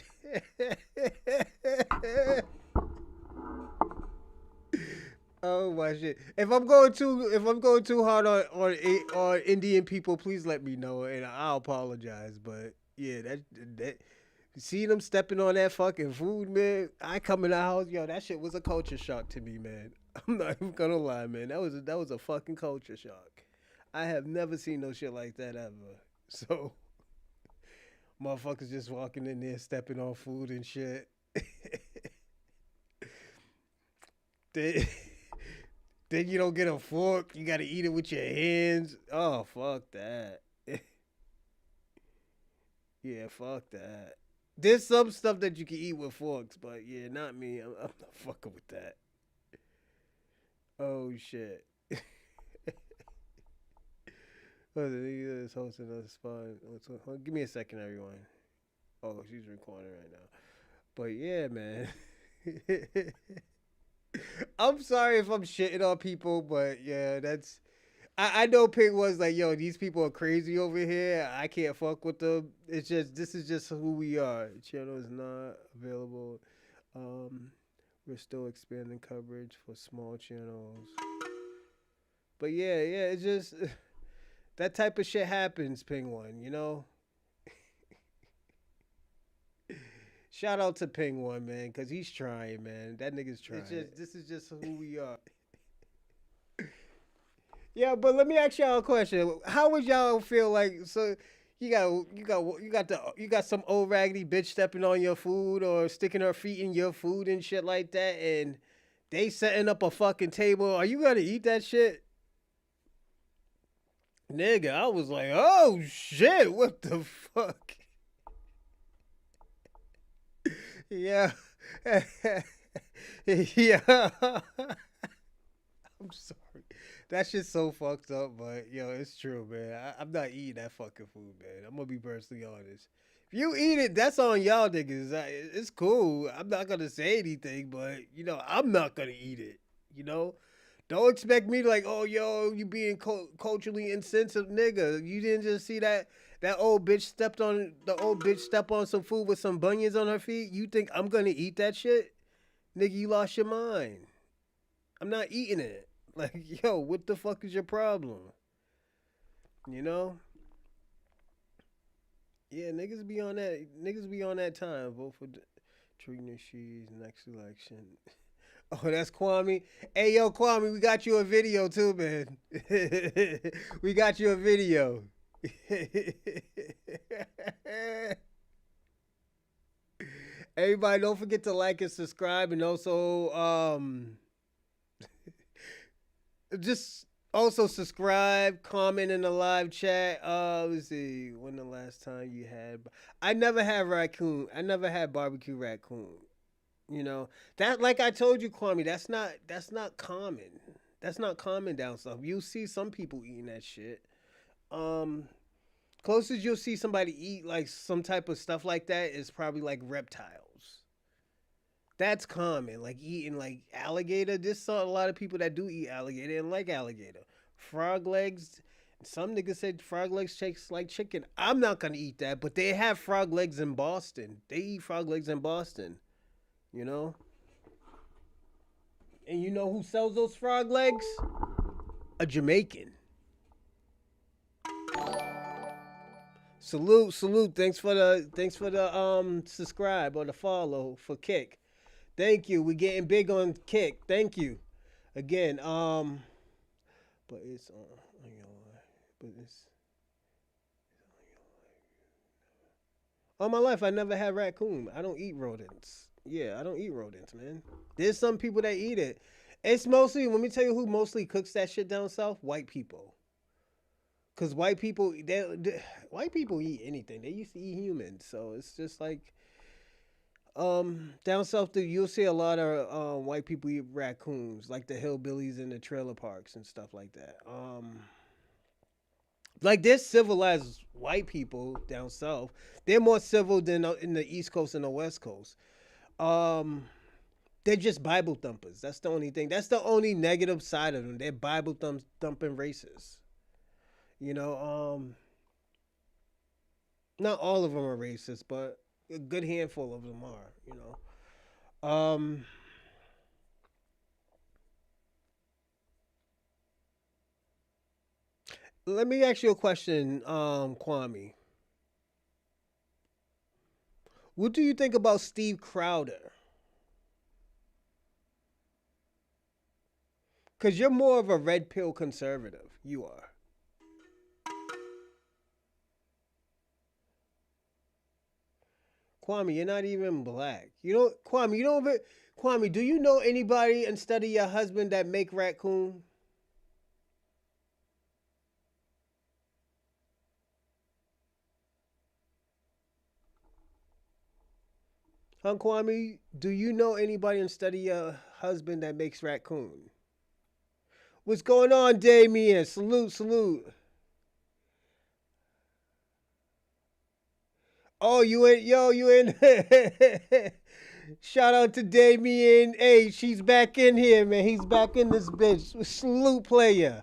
Oh my shit! If I'm going too hard on Indian people, please let me know, and I'll apologize. But yeah, that see them stepping on that fucking food, man. I come in the house, yo, that shit was a culture shock to me, man. I'm not even gonna lie, man. That was a fucking culture shock. I have never seen no shit like that ever. So, motherfuckers just walking in there, stepping on food and shit. then, then you don't get a fork. You gotta eat it with your hands. Oh, fuck that. Yeah, fuck that. There's some stuff that you can eat with forks, but yeah, not me. I'm not fucking with that. Oh, shit. What's it? He is hosting on the spot. Give me a second, everyone. Oh, she's recording right now. But yeah, man. I'm sorry if I'm shitting on people, but yeah, that's. I know Pig was like, yo, these people are crazy over here. I can't fuck with them. It's just, this is just who we are. The channel is not available. We're still expanding coverage for small channels. But yeah, it's just. That type of shit happens, Ping1, you know? Shout out to Ping1, man, because he's trying, man. That nigga's trying. This is just who we are. Yeah, but let me ask y'all a question. How would y'all feel like, so you got some old raggedy bitch stepping on your food or sticking her feet in your food and shit like that, and they setting up a fucking table. Are you gonna eat that shit? Nigga, I was like, oh shit, what the fuck? Yeah. Yeah. I'm sorry. That shit's so fucked up, but yo, it's true, man. I'm not eating that fucking food, man. I'm gonna be personally honest. If you eat it, that's on y'all niggas. It's cool. I'm not gonna say anything, but you know, I'm not gonna eat it. You know? Don't expect me to like, oh, yo, you being culturally insensitive, nigga. You didn't just see that old bitch step on some food with some bunions on her feet? You think I'm gonna eat that shit? Nigga, you lost your mind. I'm not eating it. Like, yo, what the fuck is your problem? You know? Yeah, niggas be on that time. Vote for Trina Shee's next election. Oh, that's Kwame. Hey, yo, Kwame, we got you a video too, man. We got you a video. Everybody, don't forget to like and subscribe, and also, just also subscribe, comment in the live chat. Let's see, when the last time you had? I never had raccoon. I never had barbecue raccoon. You know, that, like I told you, Kwame, that's not common. That's not common down south. You'll see some people eating that shit. Closest you'll see somebody eat like some type of stuff like that is probably like reptiles. That's common, like eating like alligator. There's a lot of people that do eat alligator and like alligator. Frog legs. Some niggas said frog legs taste like chicken. I'm not gonna eat that, but they have frog legs in Boston. They eat frog legs in Boston. You know? And you know who sells those frog legs? A Jamaican. Salute. Thanks for the subscribe or the follow for Kick. Thank you. We're getting big on Kick. Thank you. Again, but it's but it's All my life, I never had raccoon. I don't eat rodents. Yeah, I don't eat rodents, man. There's some people that eat it. It's mostly, let me tell you who mostly cooks that shit down south. White people. Cause white people, white people eat anything. They used to eat humans, so it's just like, down south, you'll see a lot of white people eat raccoons, like the hillbillies in the trailer parks and stuff like that. Like there's civilized white people down south. They're more civil than in the East Coast and the West Coast. They're just Bible thumpers. That's the only thing. That's the only negative side of them. They're Bible thumping racists. You know, not all of them are racist, but a good handful of them are. You know, let me ask you a question, Kwame. What do you think about Steve Crowder? Because you're more of a red pill conservative. You are. Kwame, you're not even black. You don't, Kwame, you don't even, Kwame, do you know anybody instead of your husband that make raccoon? Huh, Kwame, do you know anybody instead of your husband that makes raccoon? What's going on, Damien? Salute, salute. Oh, you in? Yo, you in? Shout out to Damien. Hey, she's back in here, man. He's back in this bitch. Salute, player.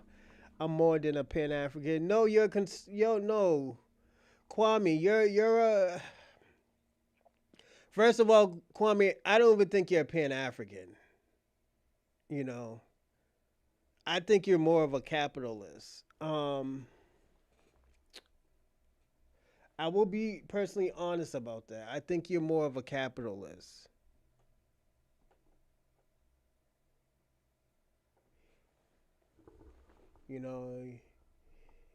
I'm more than a Pan African. No, you're no, Kwame. You're a. First of all, Kwame, I don't even think you're a Pan African. You know, I think you're more of a capitalist. I will be personally honest about that. I think you're more of a capitalist. You know,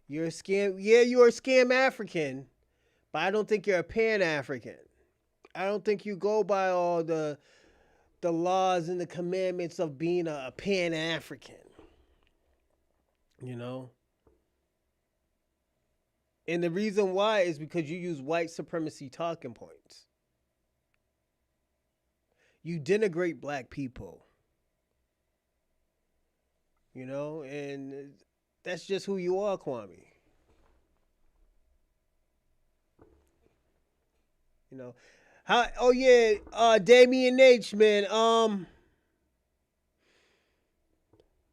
you're a scam. Yeah, you're a scam African, but I don't think you're a Pan African. I don't think you go by all the laws and the commandments of being a Pan African. You know? And the reason why is because you use white supremacy talking points. You denigrate black people. You know, and that's just who you are, Kwame. You know. Oh yeah, Damien H, man.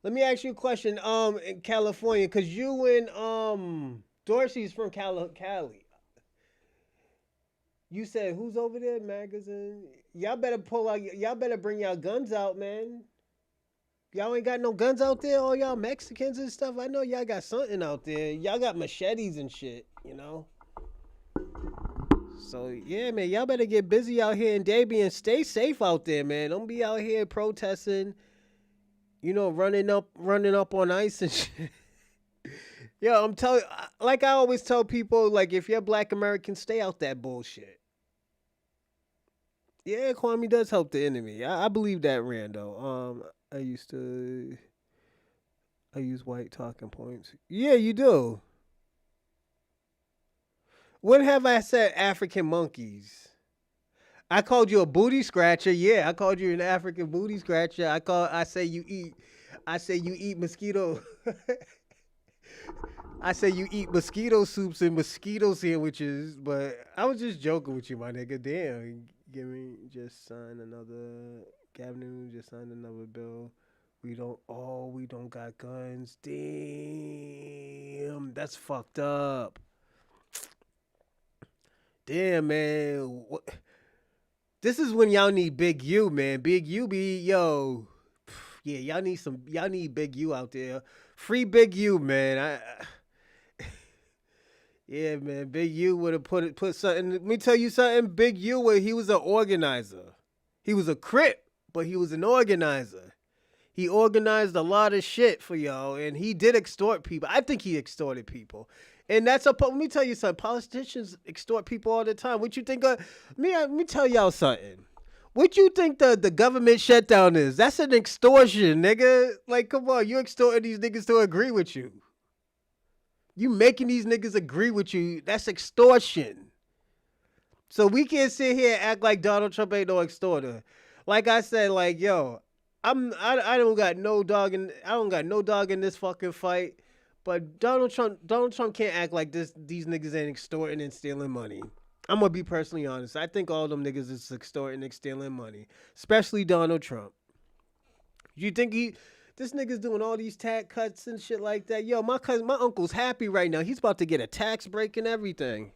Let me ask you a question. In California, cause you and Dorsey's from Cali. You said who's over there? Magazine. Y'all better pull out. Y'all better bring y'all guns out, man. Y'all ain't got no guns out there. All y'all Mexicans and stuff. I know y'all got something out there. Y'all got machetes and shit. You know. So yeah, man. Y'all better get busy out here in Davie and stay safe out there, man. Don't be out here protesting. You know, running up on ice and shit. Yo, I'm telling, like I always tell people, like if you're Black American, stay out that bullshit. Yeah, Kwame does help the enemy. I believe that, Rando. I use white talking points. Yeah, you do. When have I said African monkeys? I called you a booty scratcher. Yeah, I called you an African booty scratcher. I say you eat mosquito. I say you eat mosquito soups and mosquito sandwiches, but I was just joking with you, my nigga. Damn, Gavin just signed another bill. We don't got guns. Damn, that's fucked up. Damn, man. This is when y'all need Big U, man. Big U be, yo. Yeah, y'all need Big U out there. Free Big U, man. Yeah, man. Big U would have put something. Let me tell you something. Big U, he was an organizer. He was a Crip, but he was an organizer. He organized a lot of shit for y'all, and he did extort people. I think he extorted people. And that's let me tell you something. Politicians extort people all the time. What you think of let me tell y'all something. What you think the government shutdown is? That's an extortion, nigga. Like, come on, you extorting these niggas to agree with you. You making these niggas agree with you. That's extortion. So we can't sit here and act like Donald Trump ain't no extorter. Like I said, like, yo, I don't got no dog in this fucking fight. But Donald Trump can't act like these niggas ain't extorting and stealing money. I'm gonna be personally honest. I think all them niggas is extorting and stealing money, especially Donald Trump. You think this nigga's doing all these tax cuts and shit like that? Yo, my uncle's happy right now. He's about to get a tax break and everything.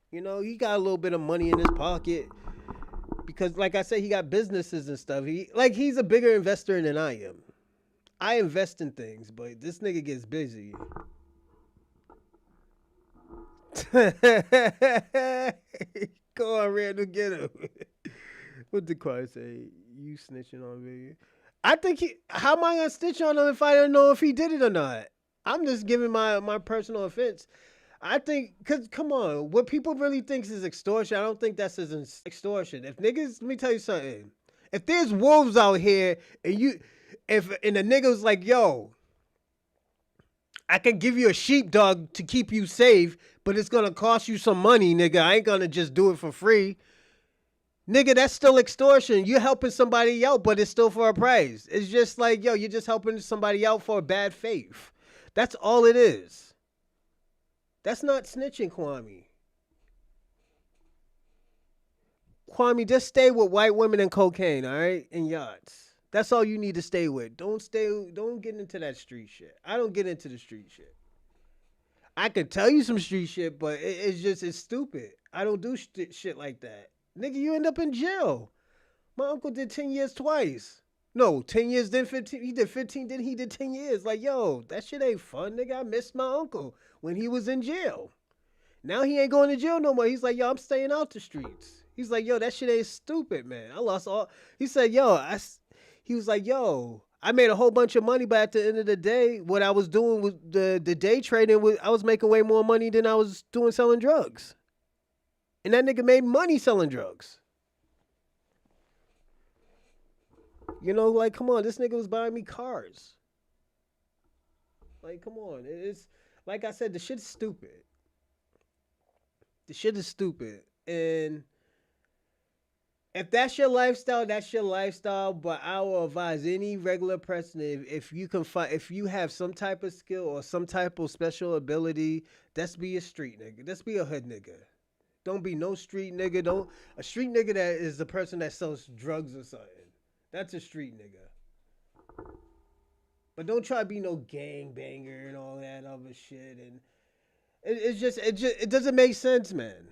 You know, he got a little bit of money in his pocket because, like I said, he got businesses and stuff. He's a bigger investor than I am. I invest in things, but this nigga gets busy. Go on, Randall, get him. What did Quiet say? You snitching on me? I think how am I gonna snitch on him if I don't know if he did it or not? I'm just giving my personal offense. I think, cause come on, what people really think is extortion, I don't think that's as extortion. If niggas, let me tell you something. If there's wolves out here and the nigga was like, yo, I can give you a sheepdog to keep you safe, but it's gonna cost you some money, nigga. I ain't gonna just do it for free. Nigga, that's still extortion. You're helping somebody out, but it's still for a price. It's just like, yo, you're just helping somebody out for a bad faith. That's all it is. That's not snitching, Kwame. Kwame, just stay with white women and cocaine, all right? And yachts. That's all you need to stay with. Don't get into that street shit. I don't get into the street shit. I could tell you some street shit, but it's stupid. I don't do shit like that. Nigga, you end up in jail. My uncle did 10 years twice. No, 10 years, then 15. He did 15, then he did 10 years. Like, yo, that shit ain't fun, nigga. I missed my uncle when he was in jail. Now he ain't going to jail no more. He's like, yo, I'm staying out the streets. He's like, yo, that shit ain't stupid, man. I lost all. He said, he was like, yo, I made a whole bunch of money, but at the end of the day, what I was doing with the day trading, I was making way more money than I was doing selling drugs. And that nigga made money selling drugs. You know, like, come on, this nigga was buying me cars. Like, come on. It's, like I said, the shit's stupid. The shit is stupid. And if that's your lifestyle, that's your lifestyle. But I will advise any regular person, if you have some type of skill or some type of special ability, that's be a street nigga. That's be a hood nigga. Don't be no street nigga. A street nigga that is the person that sells drugs or something. That's a street nigga. But don't try to be no gang banger and all that other shit. And it doesn't make sense, man.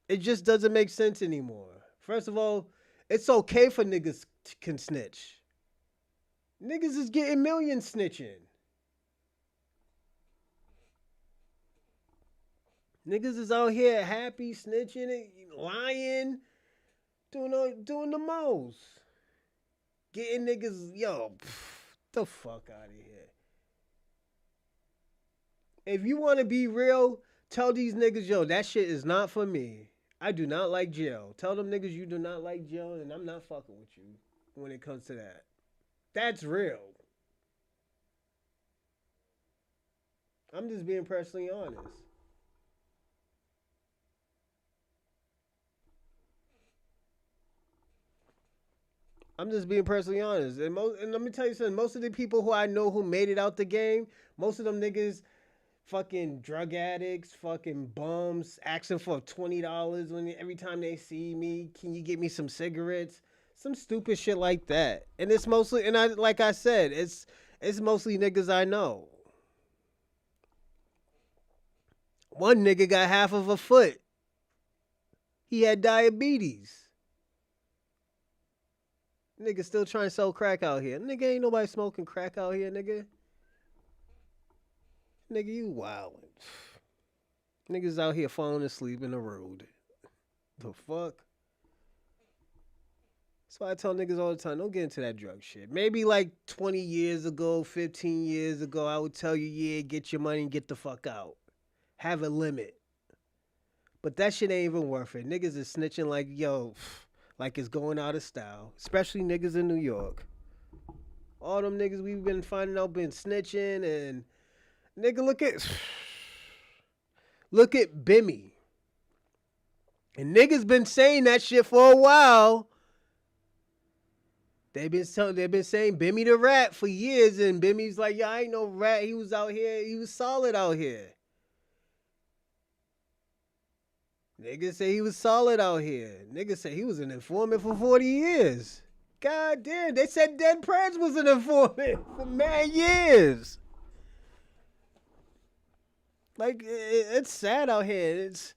It just doesn't make sense anymore. First of all, it's okay for niggas can snitch. Niggas is getting millions snitching. Niggas is out here happy, snitching, lying, doing the most. Getting niggas, yo, the fuck out of here. If you want to be real, tell these niggas, yo, that shit is not for me. I do not like jail. Tell them niggas you do not like jail, and I'm not fucking with you when it comes to that. That's real. I'm just being personally honest. I'm just being personally honest. And let me tell you something. Most of the people who I know who made it out the game, most of them niggas fucking drug addicts, fucking bums, asking for $20 every time they see me. Can you get me some cigarettes? Some stupid shit like that. And it's mostly, like I said, it's mostly niggas I know. One nigga got half of a foot. He had diabetes. Nigga still trying to sell crack out here. Nigga, ain't nobody smoking crack out here, nigga. Nigga, you wildin'. Niggas out here falling asleep in the road. The fuck? That's why I tell niggas all the time, don't get into that drug shit. Maybe like 20 years ago, 15 years ago, I would tell you, yeah, get your money and get the fuck out. Have a limit. But that shit ain't even worth it. Niggas is snitching like, yo, like it's going out of style. Especially niggas in New York. All them niggas we've been finding out been snitching and nigga look at Bimmy. And niggas been saying that shit for a while. They've been saying Bimmy the rat for years, and Bimmy's like, yo, I ain't no rat. He was out here. He was solid out here. Niggas say he was solid out here. Niggas say he was an informant for 40 years. God damn, they said Dead Preds was an informant for mad years. Like, it's sad out here. It's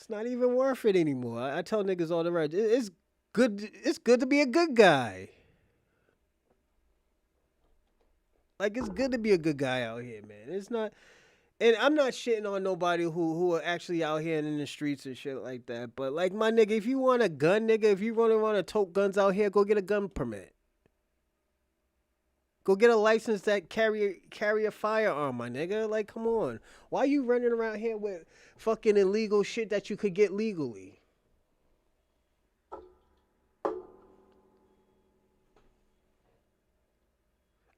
not even worth it anymore. I tell niggas all the right. It's good to be a good guy. Like, it's good to be a good guy out here, man. It's not, and I'm not shitting on nobody who are actually out here in the streets and shit like that. But like, my nigga, if you want a gun, nigga, if you really want to tote guns out here, go get a gun permit. Go get a license that carry a firearm, my nigga. Like, come on. Why you running around here with fucking illegal shit that you could get legally?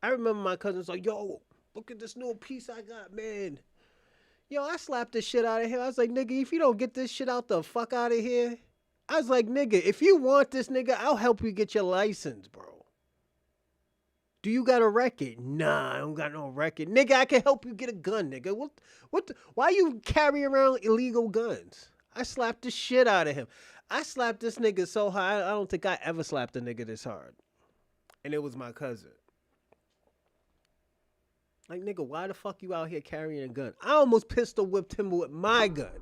I remember my cousin's like, yo, look at this new piece I got, man. Yo, I slapped this shit out of here. I was like, nigga, if you don't get this shit out the fuck out of here. I was like, nigga, if you want this, nigga, I'll help you get your license, bro. Do you got a record? Nah, I don't got no record. Nigga, I can help you get a gun, nigga. Why you carry around illegal guns? I slapped the shit out of him. I slapped this nigga so hard, I don't think I ever slapped a nigga this hard. And it was my cousin. Like, nigga, why the fuck you out here carrying a gun? I almost pistol whipped him with my gun.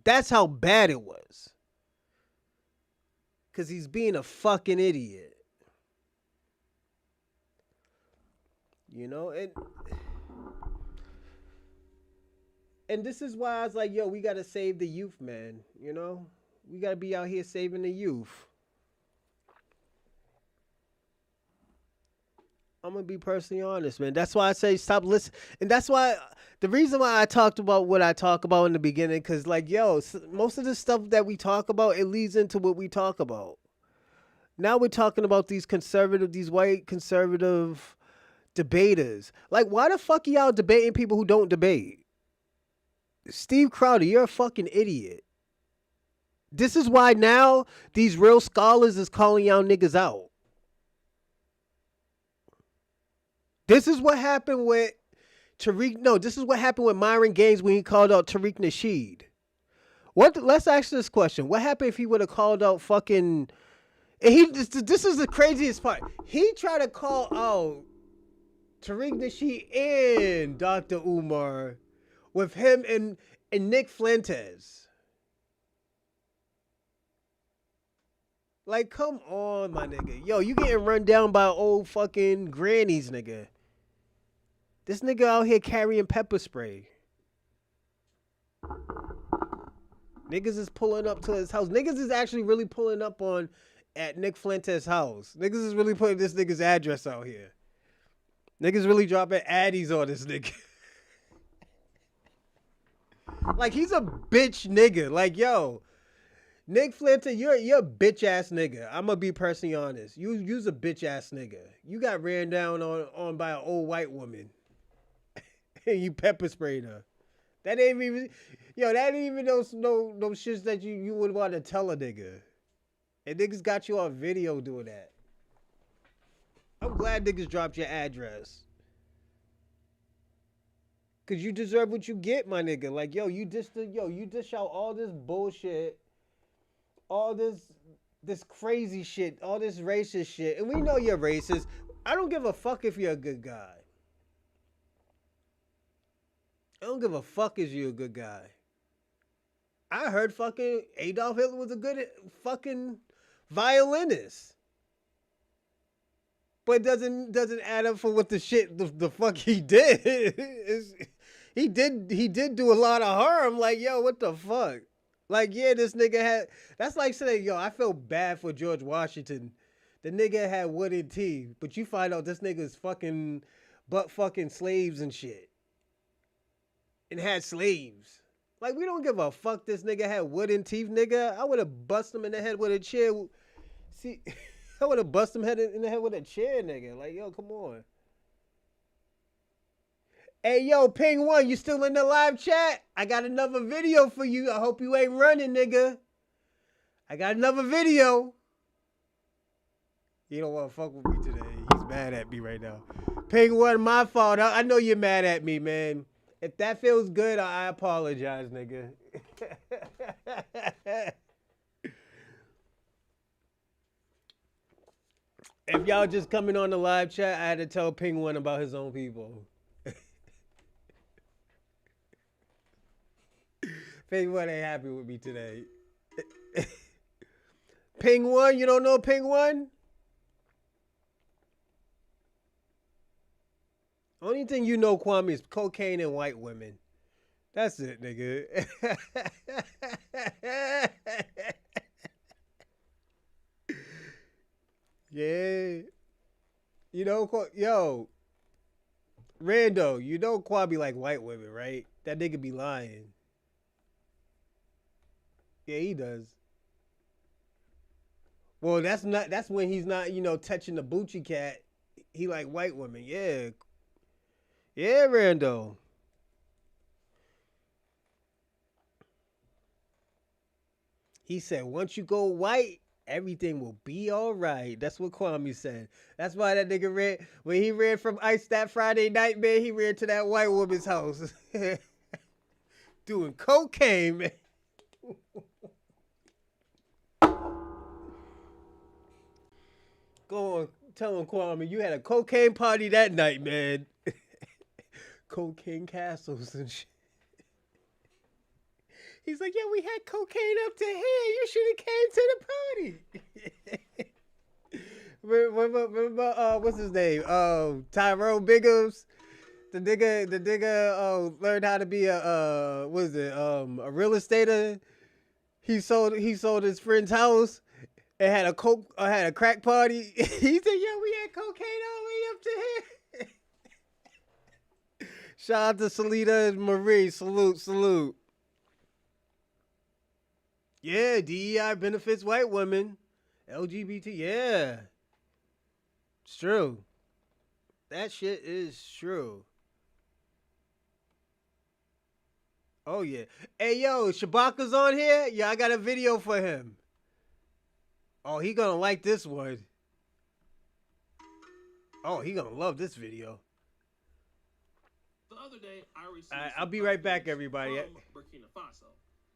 That's how bad it was. Because he's being a fucking idiot. You know? And this is why I was like, yo, we got to save the youth, man. You know? We got to be out here saving the youth. I'm going to be personally honest, man. That's why I say stop listening. And that's why, the reason why I talked about what I talk about in the beginning, because, like, yo, most of the stuff that we talk about, it leads into what we talk about. Now we're talking about these white conservative debaters. Like, why the fuck are y'all debating people who don't debate? Steve Crowder, you're a fucking idiot. This is why now these real scholars is calling y'all niggas out. This is what happened with this is what happened with Myron Gaines when he called out Tariq Nasheed. Let's ask this question. What happened if he would have called out fucking... And this is the craziest part. He tried to call out Tariq Nasheed and Dr. Umar with him and Nick Fuentes. Like, come on, my nigga. Yo, you getting run down by old fucking grannies, nigga. This nigga out here carrying pepper spray. Niggas is pulling up to his house. Niggas is actually really pulling up at Nick Fuentes' house. Niggas is really putting this nigga's address out here. Niggas really dropping addies on this nigga. Like, he's a bitch nigga. Like, yo, Nick Fuentes, you're a bitch ass nigga. I'm gonna be personally honest. You's a bitch ass nigga. You got ran down on by an old white woman. And you pepper sprayed her. That ain't even those shits that you would want to tell a nigga. And niggas got you on video doing that. I'm glad niggas dropped your address. Cause you deserve what you get, my nigga. Like, yo, you dish out all this bullshit, all this crazy shit, all this racist shit. And we know you're racist. I don't give a fuck if you're a good guy. I don't give a fuck if you're a good guy. I heard fucking Adolf Hitler was a good fucking violinist. But it doesn't add up for what the fuck he did. He did do a lot of harm. Like, yo, what the fuck? Like, yeah, this nigga had. That's like saying, yo, I feel bad for George Washington. The nigga had wooden teeth, but you find out this nigga's fucking butt fucking slaves and shit, and had slaves. Like, we don't give a fuck. This nigga had wooden teeth, nigga. I would have bust him in the head with a chair. See, I would have bust him in the head with a chair, nigga. Like, yo, come on. Hey, yo, Ping One, you still in the live chat? I got another video for you. I hope you ain't running, nigga. I got another video. You don't want to fuck with me today. He's mad at me right now. Ping One, my fault. I know you're mad at me, man. If that feels good, I apologize, nigga. If y'all just coming on the live chat, I had to tell Ping One about his own people. Ping One ain't happy with me today. Ping One, you don't know Ping One? Only thing you know, Kwame, is cocaine and white women. That's it, nigga. Yeah. You know, yo, Rando, you know Kwame like white women, right? That nigga be lying. Yeah, he does. Well, that's when he's not, touching the Bucci cat. He like white women. Yeah. Yeah, Rando. He said, once you go white, everything will be all right. That's what Kwame said. That's why that nigga ran. When he ran from ICE that Friday night, man, he ran to that white woman's house. Doing cocaine, man. Go on, tell him, Kwame, you had a cocaine party that night, man. Cocaine castles and shit. He's like, yeah, we had cocaine up to here. You should have came to the party. remember what's his name? Tyrone Biggums. The nigga learned how to be a real estater. He sold his friend's house and had a crack party. He said, yeah, we had cocaine all the way up to here. Shout out to Salita and Marie. Salute. Yeah, DEI benefits white women. LGBT, yeah. It's true. That shit is true. Oh, yeah. Hey, yo, Shabaka's on here? Yeah, I got a video for him. Oh, he gonna like this one. Oh, he gonna love this video. The other day, I received I'll be right back, everybody. From Burkina Faso.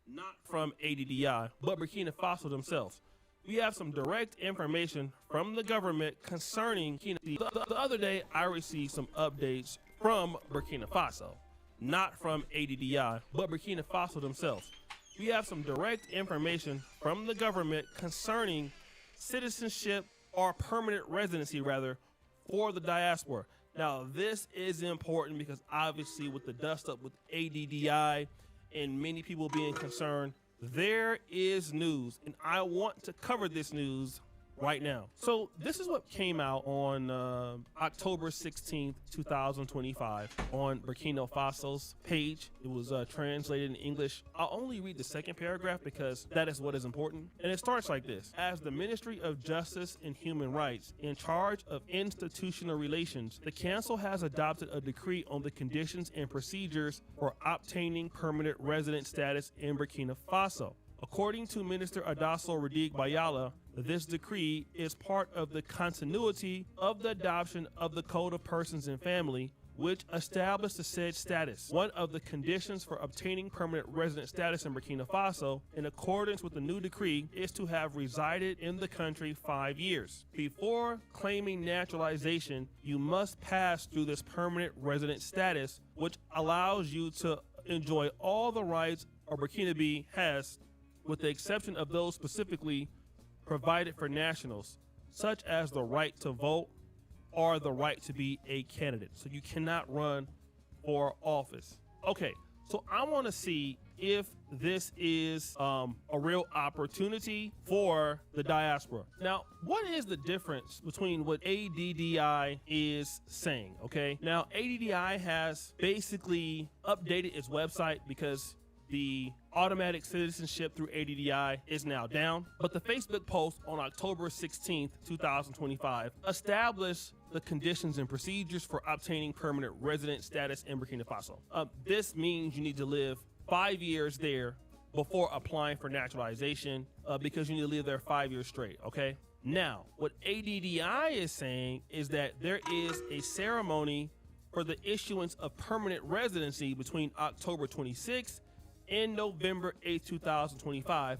Not from ADDI, but Burkina Faso themselves. We have some direct information from the government concerning Burkina. The other day, I received some updates from Burkina Faso. Not from ADDI, but Burkina Faso themselves. We have some direct information from the government concerning citizenship or permanent residency, rather, for the diaspora. Now, this is important because obviously with the dust up with ADDI and many people being concerned, there is news, and I want to cover this news right now. So this is what came out on October 16th, 2025 on Burkina Faso's page. It was translated in English. I'll only read the second paragraph because that is what is important. And it starts like this. As the Ministry of Justice and Human Rights in charge of institutional relations, the Council has adopted a decree on the conditions and procedures for obtaining permanent resident status in Burkina Faso. According to Minister Adasso Radiq Bayala, this decree is part of the continuity of the adoption of the Code of Persons and Family, which established the said status. One of the conditions for obtaining permanent resident status in Burkina Faso, in accordance with the new decree, is to have resided in the country 5 years. Before claiming naturalization, you must pass through this permanent resident status, which allows you to enjoy all the rights a Burkinabe has, with the exception of those specifically provided for nationals, such as the right to vote or the right to be a candidate. So you cannot run for office. Okay, So I want to see if this is a real opportunity for the diaspora. Now, what is the difference between what ADDI is saying? Okay, now ADDI has basically updated its website because the automatic citizenship through ADDI is now down, but the Facebook post on October 16th, 2025 established the conditions and procedures for obtaining permanent resident status in Burkina Faso. This means you need to live 5 years there before applying for naturalization, because you need to live there 5 years straight, okay? Now, what ADDI is saying is that there is a ceremony for the issuance of permanent residency between October 26th and November 8th, 2025,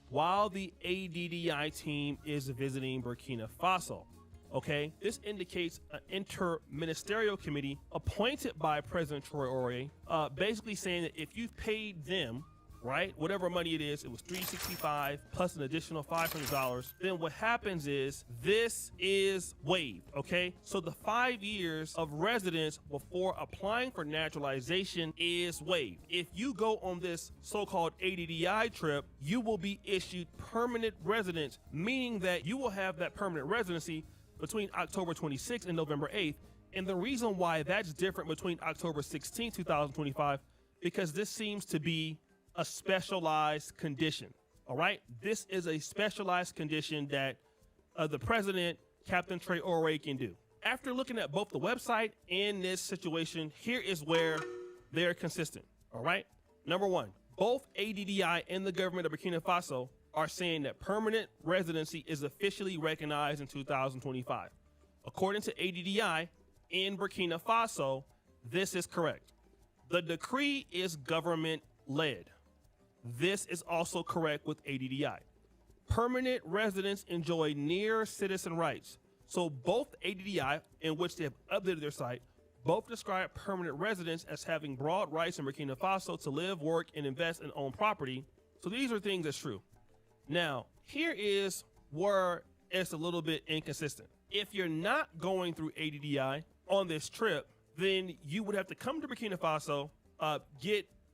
while the ADDI team is visiting Burkina Faso. Okay, this indicates an interministerial committee appointed by President Traoré, basically saying that if you've paid them, right, whatever money it was $365 plus an additional $500, then what happens is this is waived. Okay, so the 5 years of residence before applying for naturalization is waived. If you go on this so-called ADDI trip, you will be issued permanent residence, meaning that you will have that permanent residency between October 26th and November 8th. And the reason why that's different between October 16th, 2025, because this seems to be a specialized condition. All right, this is a specialized condition that the president, Captain Traoré, can do. After looking at both the website and this situation, here is where they're consistent. All right, number one, both ADDI and the government of Burkina Faso are saying that permanent residency is officially recognized in 2025. According to ADDI, in Burkina Faso, this is correct. The decree is government-led. This is also correct with ADDI. Permanent residents enjoy near citizen rights. So both ADDI, in which they have updated their site, both describe permanent residents as having broad rights in Burkina Faso to live, work, and invest and own property. So these are things that's true. Now, here is where it's a little bit inconsistent. If you're not going through ADDI on this trip, then you would have to come to Burkina Faso,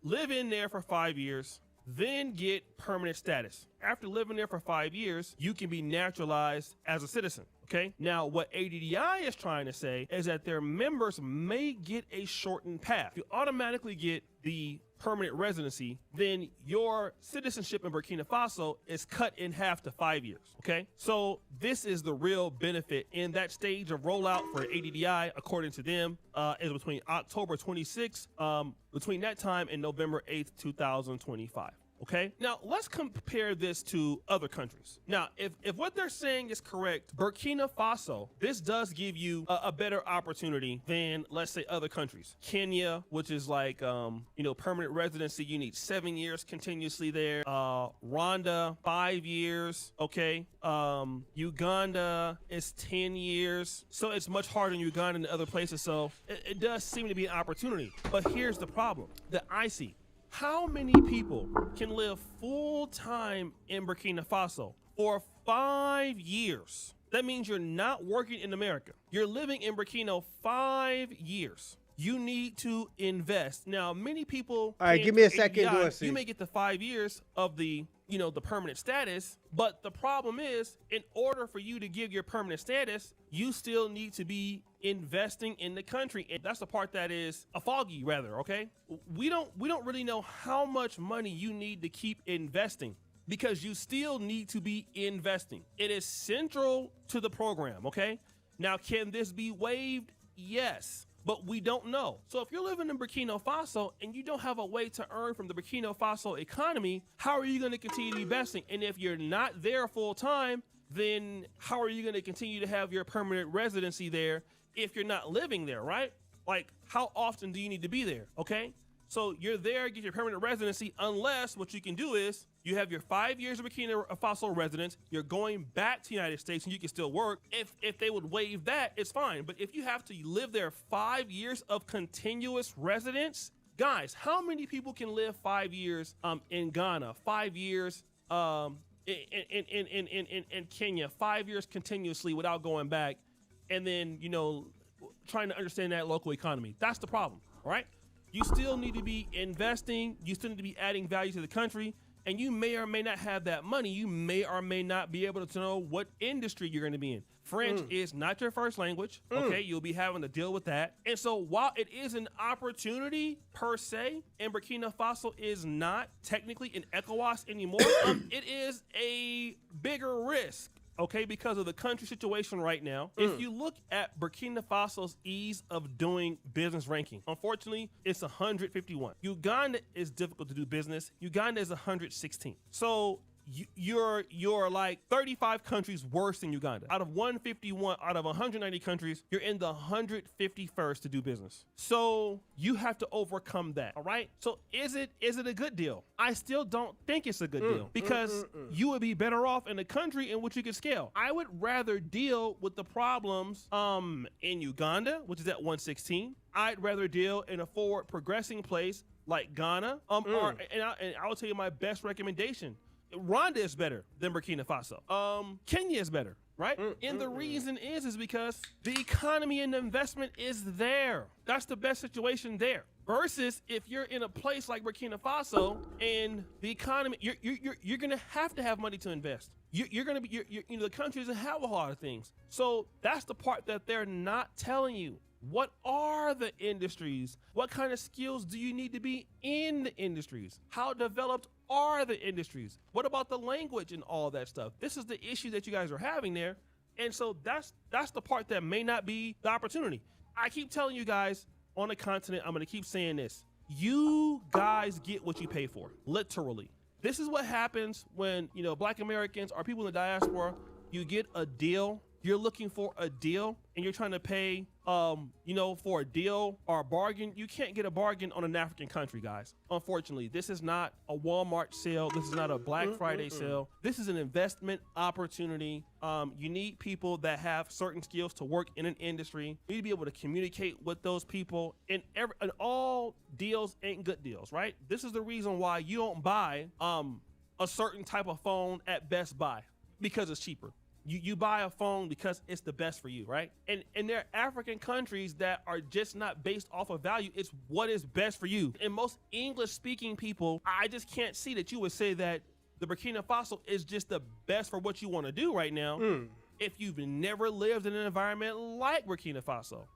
live in there for 5 years, then get permanent status. After living there for 5 years, you can be naturalized as a citizen. Okay. Now, what ADDI is trying to say is that their members may get a shortened path. If you automatically get the permanent residency, then your citizenship in Burkina Faso is cut in half to 5 years. Okay. So this is the real benefit in that stage of rollout for ADDI, according to them, is between October 26th, between that time and November 8th, 2025. Okay, now let's compare this to other countries. Now, if what they're saying is correct, Burkina Faso, this does give you a better opportunity than, let's say, other countries. Kenya, which is like, permanent residency, you need 7 years continuously there. Rwanda, 5 years. Okay, Uganda is 10 years. So it's much harder in Uganda than other places. So it does seem to be an opportunity. But here's the problem that I see. How many people can live full-time in Burkina Faso for 5 years? That means you're not working in America. You're living in Burkina 5 years. You need to invest. Now, many people... All right, give me a second, Dorsey. You may get the 5 years of the permanent status, but the problem is, in order for you to give your permanent status, you still need to be investing in the country. And that's the part that is a foggy, rather, okay? We don't really know how much money you need to keep investing, because you still need to be investing. It is central to the program, okay? Now, can this be waived? Yes, but we don't know. So if you're living in Burkina Faso and you don't have a way to earn from the Burkina Faso economy, how are you going to continue to be investing? And if you're not there full time, then how are you going to continue to have your permanent residency there if you're not living there, right? Like, how often do you need to be there? Okay, so you're there, get your permanent residency, unless what you can do is you have your 5 years of Burkina Faso residence, you're going back to the United States and you can still work. If they would waive that, it's fine. But if you have to live there 5 years of continuous residence, guys, how many people can live 5 years in Ghana, 5 years in Kenya, 5 years continuously without going back, and then, trying to understand that local economy? That's the problem, all right? You still need to be investing. You still need to be adding value to the country. And you may or may not have that money. You may or may not be able to know what industry you're going to be in. French is not your first language. Okay, you'll be having to deal with that. And so while it is an opportunity per se, and Burkina Faso is not technically in ECOWAS anymore, it is a bigger risk. Okay, because of the country situation right now. If you look at Burkina Faso's ease of doing business ranking, unfortunately, it's 151. Uganda is difficult to do business. Uganda is 116. So you're like 35 countries worse than Uganda. Out of 151, out of 190 countries, you're in the 151st to do business. So you have to overcome that, all right? So is it a good deal? I still don't think it's a good deal because you would be better off in a country in which you can scale. I would rather deal with the problems in Uganda, which is at 116. I'd rather deal in a forward progressing place like Ghana. And I'll tell you my best recommendation. Rwanda is better than Burkina Faso. Kenya is better, right? And the reason is because the economy and the investment is there. That's the best situation there. Versus if you're in a place like Burkina Faso and the economy, you're gonna have to have money to invest. You're gonna be, the country doesn't have a lot of things. So that's the part that they're not telling you. What are the industries? What kind of skills do you need to be in the industries? How developed are the industries? What about the language and all that stuff? This is the issue that you guys are having there. And so that's the part that may not be the opportunity. I keep telling you guys on the continent, I'm going to keep saying this. You guys get what you pay for, literally. This is what happens when, Black Americans or people in the diaspora, you get a deal. You're looking for a deal and you're trying to pay, for a deal or a bargain. You can't get a bargain on an African country, guys. Unfortunately, this is not a Walmart sale. This is not a Black Friday sale. This is an investment opportunity. You need people that have certain skills to work in an industry. You need to be able to communicate with those people, and all deals ain't good deals, right? This is the reason why you don't buy a certain type of phone at Best Buy, because it's cheaper. You buy a phone because it's the best for you, right? And there are African countries that are just not based off of value. It's what is best for you. And most English-speaking people, I just can't see that you would say that the Burkina Faso is just the best for what you want to do right now if you've never lived in an environment like Burkina Faso.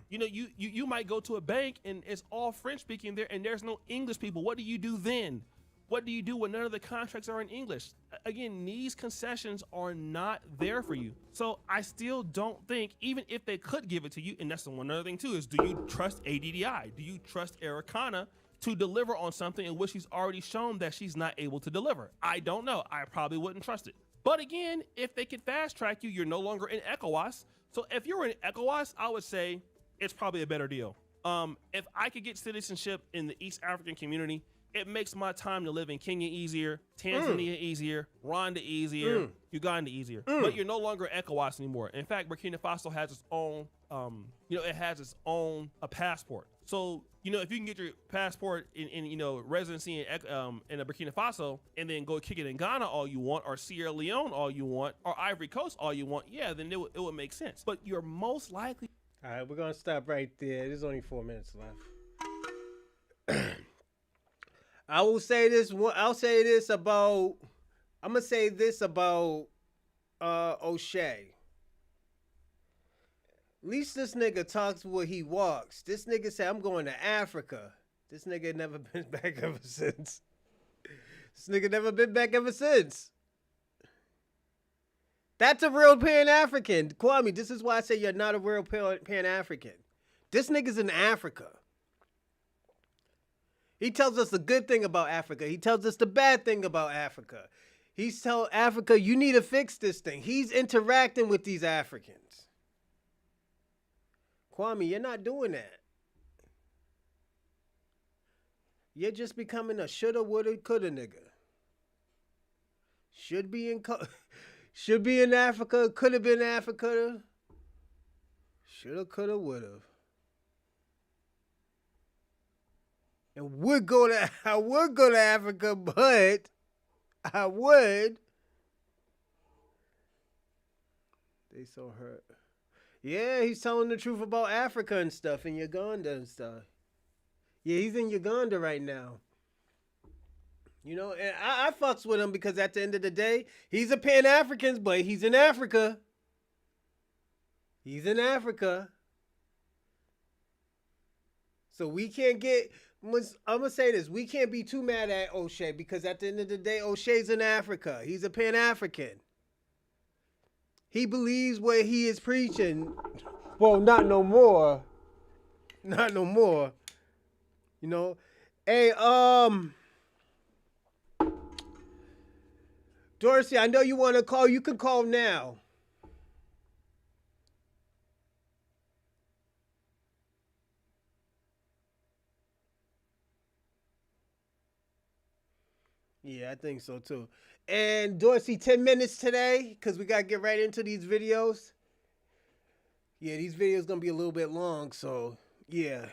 You might go to a bank and it's all French-speaking there and there's no English people. What do you do then? What do you do when none of the contracts are in English? Again, these concessions are not there for you. So I still don't think, even if they could give it to you, and that's the one other thing too, is do you trust ADDI? Do you trust Ericana to deliver on something in which she's already shown that she's not able to deliver? I don't know. I probably wouldn't trust it. But again, if they could fast track you, you're no longer in ECOWAS. So if you're in ECOWAS, I would say it's probably a better deal. If I could get citizenship in the East African community, it makes my time to live in Kenya easier, Tanzania easier, Rwanda easier, Uganda easier. But you're no longer ECOWAS anymore. In fact, Burkina Faso has its own, a passport. So, if you can get your passport in residency in Burkina Faso and then go kick it in Ghana all you want, or Sierra Leone all you want, or Ivory Coast all you want, yeah, then it would make sense. But you're most likely. All right, we're going to stop right there. There's only 4 minutes left. I will say this. I'm gonna say this about O'Shea. At least this nigga talks what he walks. This nigga said, I'm going to Africa. This nigga never been back ever since. That's a real Pan-African. Kwame, this is why I say you're not a real Pan-African. This nigga's in Africa. He tells us the good thing about Africa. He tells us the bad thing about Africa. He's telling Africa, you need to fix this thing. He's interacting with these Africans. Kwame, you're not doing that. You're just becoming a shoulda, woulda, coulda nigga. Should be in Africa, could have been Africa. Shoulda, coulda, woulda. And I would go to Africa, but I would. They so hurt. Yeah, he's telling the truth about Africa and stuff, and Uganda and stuff. Yeah, he's in Uganda right now. You know, and I fucks with him because at the end of the day, he's a Pan-African, but he's in Africa. He's in Africa. So we can't get, I'm going to say this, we can't be too mad at O'Shea because at the end of the day, O'Shea's in Africa. He's a Pan-African. He believes what he is preaching. Well, not no more. Not no more. You know? Hey, Dorsey, I know you want to call. You can call now. Yeah, I think so too. And Dorsey, 10 minutes today because we got to get right into these videos. Yeah, these videos going to be a little bit long, so yeah.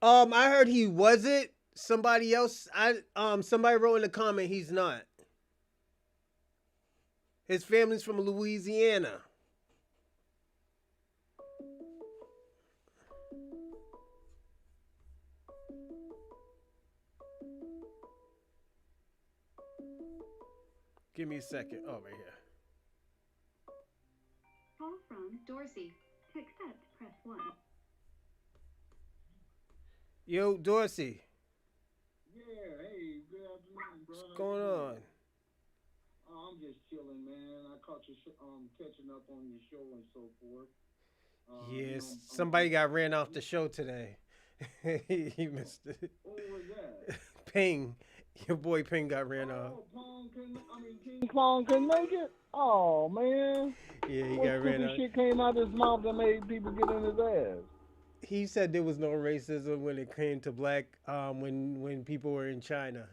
I heard he wasn't. Somebody else, somebody wrote in the comment he's not. His family's from Louisiana. Give me a second. Oh, right here. Call from Dorsey. To accept, press 1. Yo, Dorsey. Yeah, hey, good afternoon, bro. What's going on? I'm just chilling, man. I caught you catching up on your show and so forth. Yes, somebody got ran off the show today. He missed it. Who was that? Ping. Your boy Ping got ran off. King Kong couldn't make it? Oh, man. Yeah, he what got ran off. Shit came out of his mouth that made people get in his ass. He said there was no racism when it came to black, when people were in China.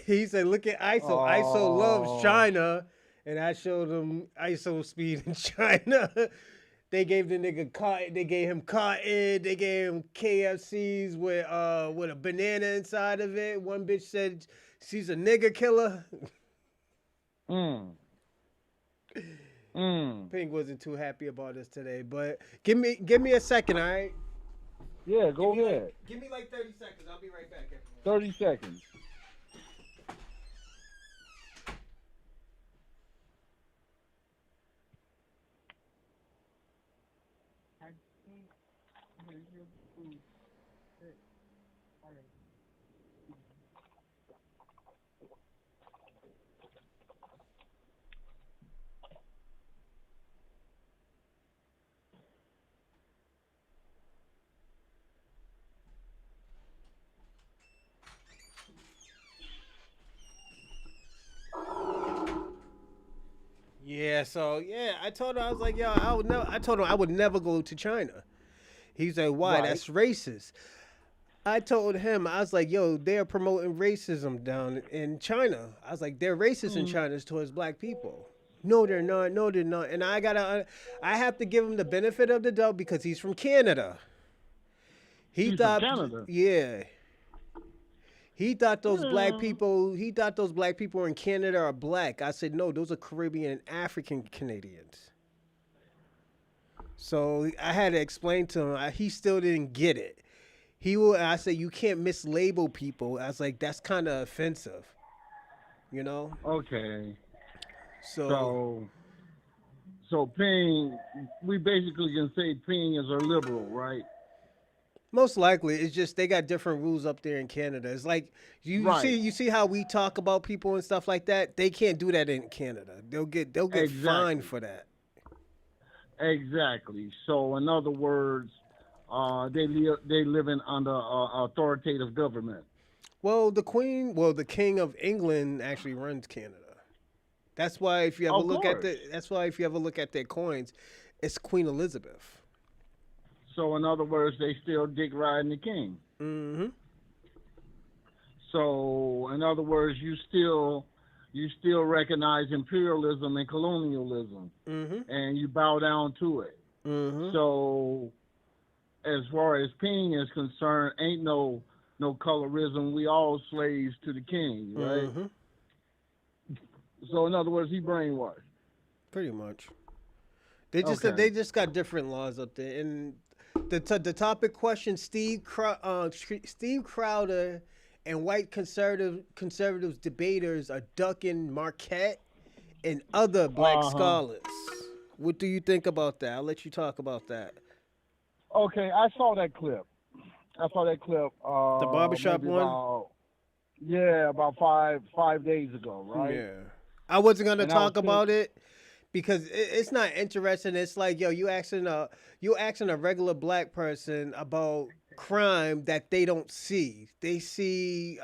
He said, look at ISO. Oh. ISO loves China. And I showed him ISO speed in China. They gave the nigga cotton. They gave him cotton. They gave him KFCs with a banana inside of it. One bitch said she's a nigger killer. Pink wasn't too happy about this today, but give me a second, all right? Yeah, go ahead. Give me like 30 seconds. I'll be right back. 30 seconds. Yeah, so yeah, I told him I was like, yo, I told him I would never go to China. He's like, why? Right. That's racist. I told him, I was like, yo, they're promoting racism down in China. I was like, they're racist in China towards black people. No, they're not. No, they're not. And I have to give him the benefit of the doubt because he's from Canada. He's from Canada? Yeah. He thought those black people in Canada are black. I said, no, those are Caribbean and African Canadians. So I had to explain to him. He still didn't get it. I said, you can't mislabel people. I was like, that's kind of offensive. You know? Okay. So Ping, we basically can say Ping is a liberal, right? Most likely, it's just they got different rules up there in Canada. It's like you see how we talk about people and stuff like that. They can't do that in Canada. They'll get fined for that. Exactly. So in other words, they living under authoritative government. Well, the King of England actually runs Canada. That's why if you ever look at their coins, it's Queen Elizabeth. So in other words, they still dick riding the king. Mm-hmm. So in other words, you still recognize imperialism and colonialism, and you bow down to it. Mm-hmm. So as far as Ping is concerned, ain't no colorism. We all slaves to the king, right? Mm-hmm. So in other words, he brainwashed. Pretty much. They just got different laws up there. And the topic question: Steve Crowder and white conservatives debaters are ducking Marquette and other black scholars. What do you think about that? I'll let you talk about that. Okay, I saw that clip. The barbershop one? About 5 days ago, right? Yeah. I wasn't gonna talk about it because it's not interesting. It's like, yo, you asking a regular black person about crime that they don't see. They see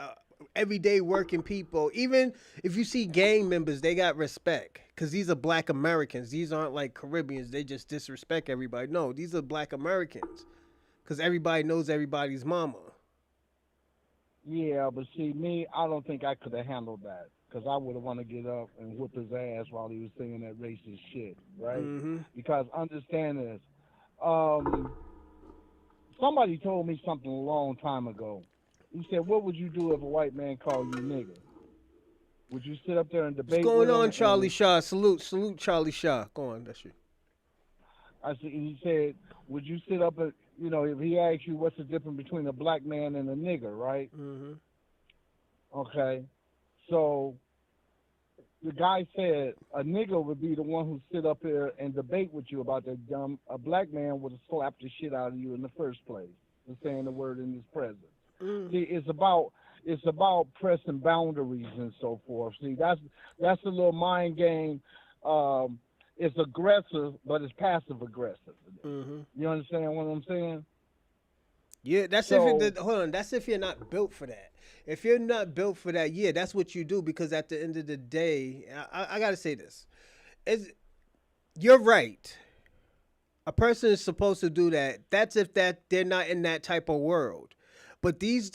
everyday working people. Even if you see gang members, they got respect because these are black Americans. These aren't like Caribbeans. They just disrespect everybody. No, these are black Americans because everybody knows everybody's mama. Yeah, but see, me, I don't think I could have handled that because I would have wanted to get up and whoop his ass while he was saying that racist shit, right? Mm-hmm. Because understand this, somebody told me something a long time ago. He said, "What would you do if a white man called you nigger? Would you sit up there and debate?" What's going with on, him Charlie Shaw? Salute, Charlie Shaw. Go on, that's you. He said, "Would you sit up and if he asked you what's the difference between a black man and a nigger, right?" Mm-hmm. Okay, so the guy said a nigger would be the one who sit up here and debate with you about that dumb. A black man would have slapped the shit out of you in the first place for saying the word in his presence. See, it's about pressing boundaries and so forth. See, that's a little mind game. It's aggressive, but it's passive aggressive. Mm-hmm. You understand what I'm saying? Yeah, that's That's if you're not built for that. If you're not built for that, yeah, that's what you do. Because at the end of the day, I gotta say this: you're right. A person is supposed to do that. That's if they're not in that type of world. But these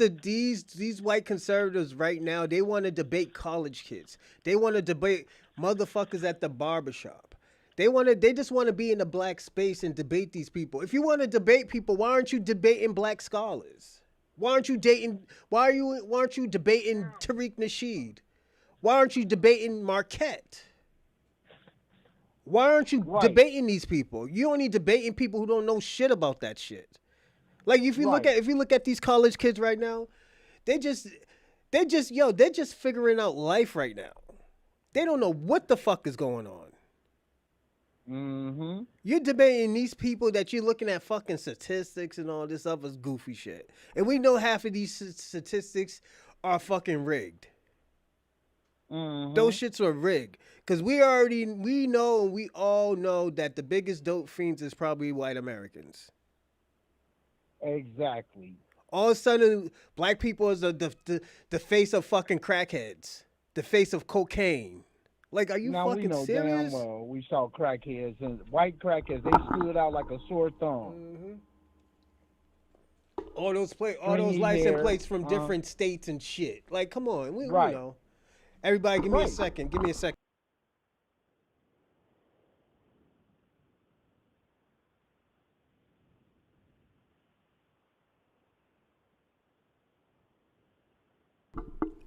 white conservatives right now, they want to debate college kids. They want to debate motherfuckers at the barbershop. They just want to be in the black space and debate these people. If you want to debate people, why aren't you debating black scholars? Why aren't you debating Tariq Nasheed? Why aren't you debating Marquette? Why aren't you debating these people? You only debating people who don't know shit about that shit. Like if you look at these college kids right now, they're just figuring out life right now. They don't know what the fuck is going on. Mm-hmm. You're debating these people that you're looking at fucking statistics and all this other goofy shit. And we know half of these statistics are fucking rigged. Mm-hmm. Those shits are rigged. Because we all know that the biggest dope fiends is probably white Americans. Exactly. All of a sudden, black people is the face of fucking crackheads. The face of cocaine. Like, are you fucking we know serious? Damn well we saw crackheads and white crackheads. They stood out like a sore thumb. Mm-hmm. All those license plates from different states and shit. Like, come on, we know. Everybody, give me a second. Give me a second.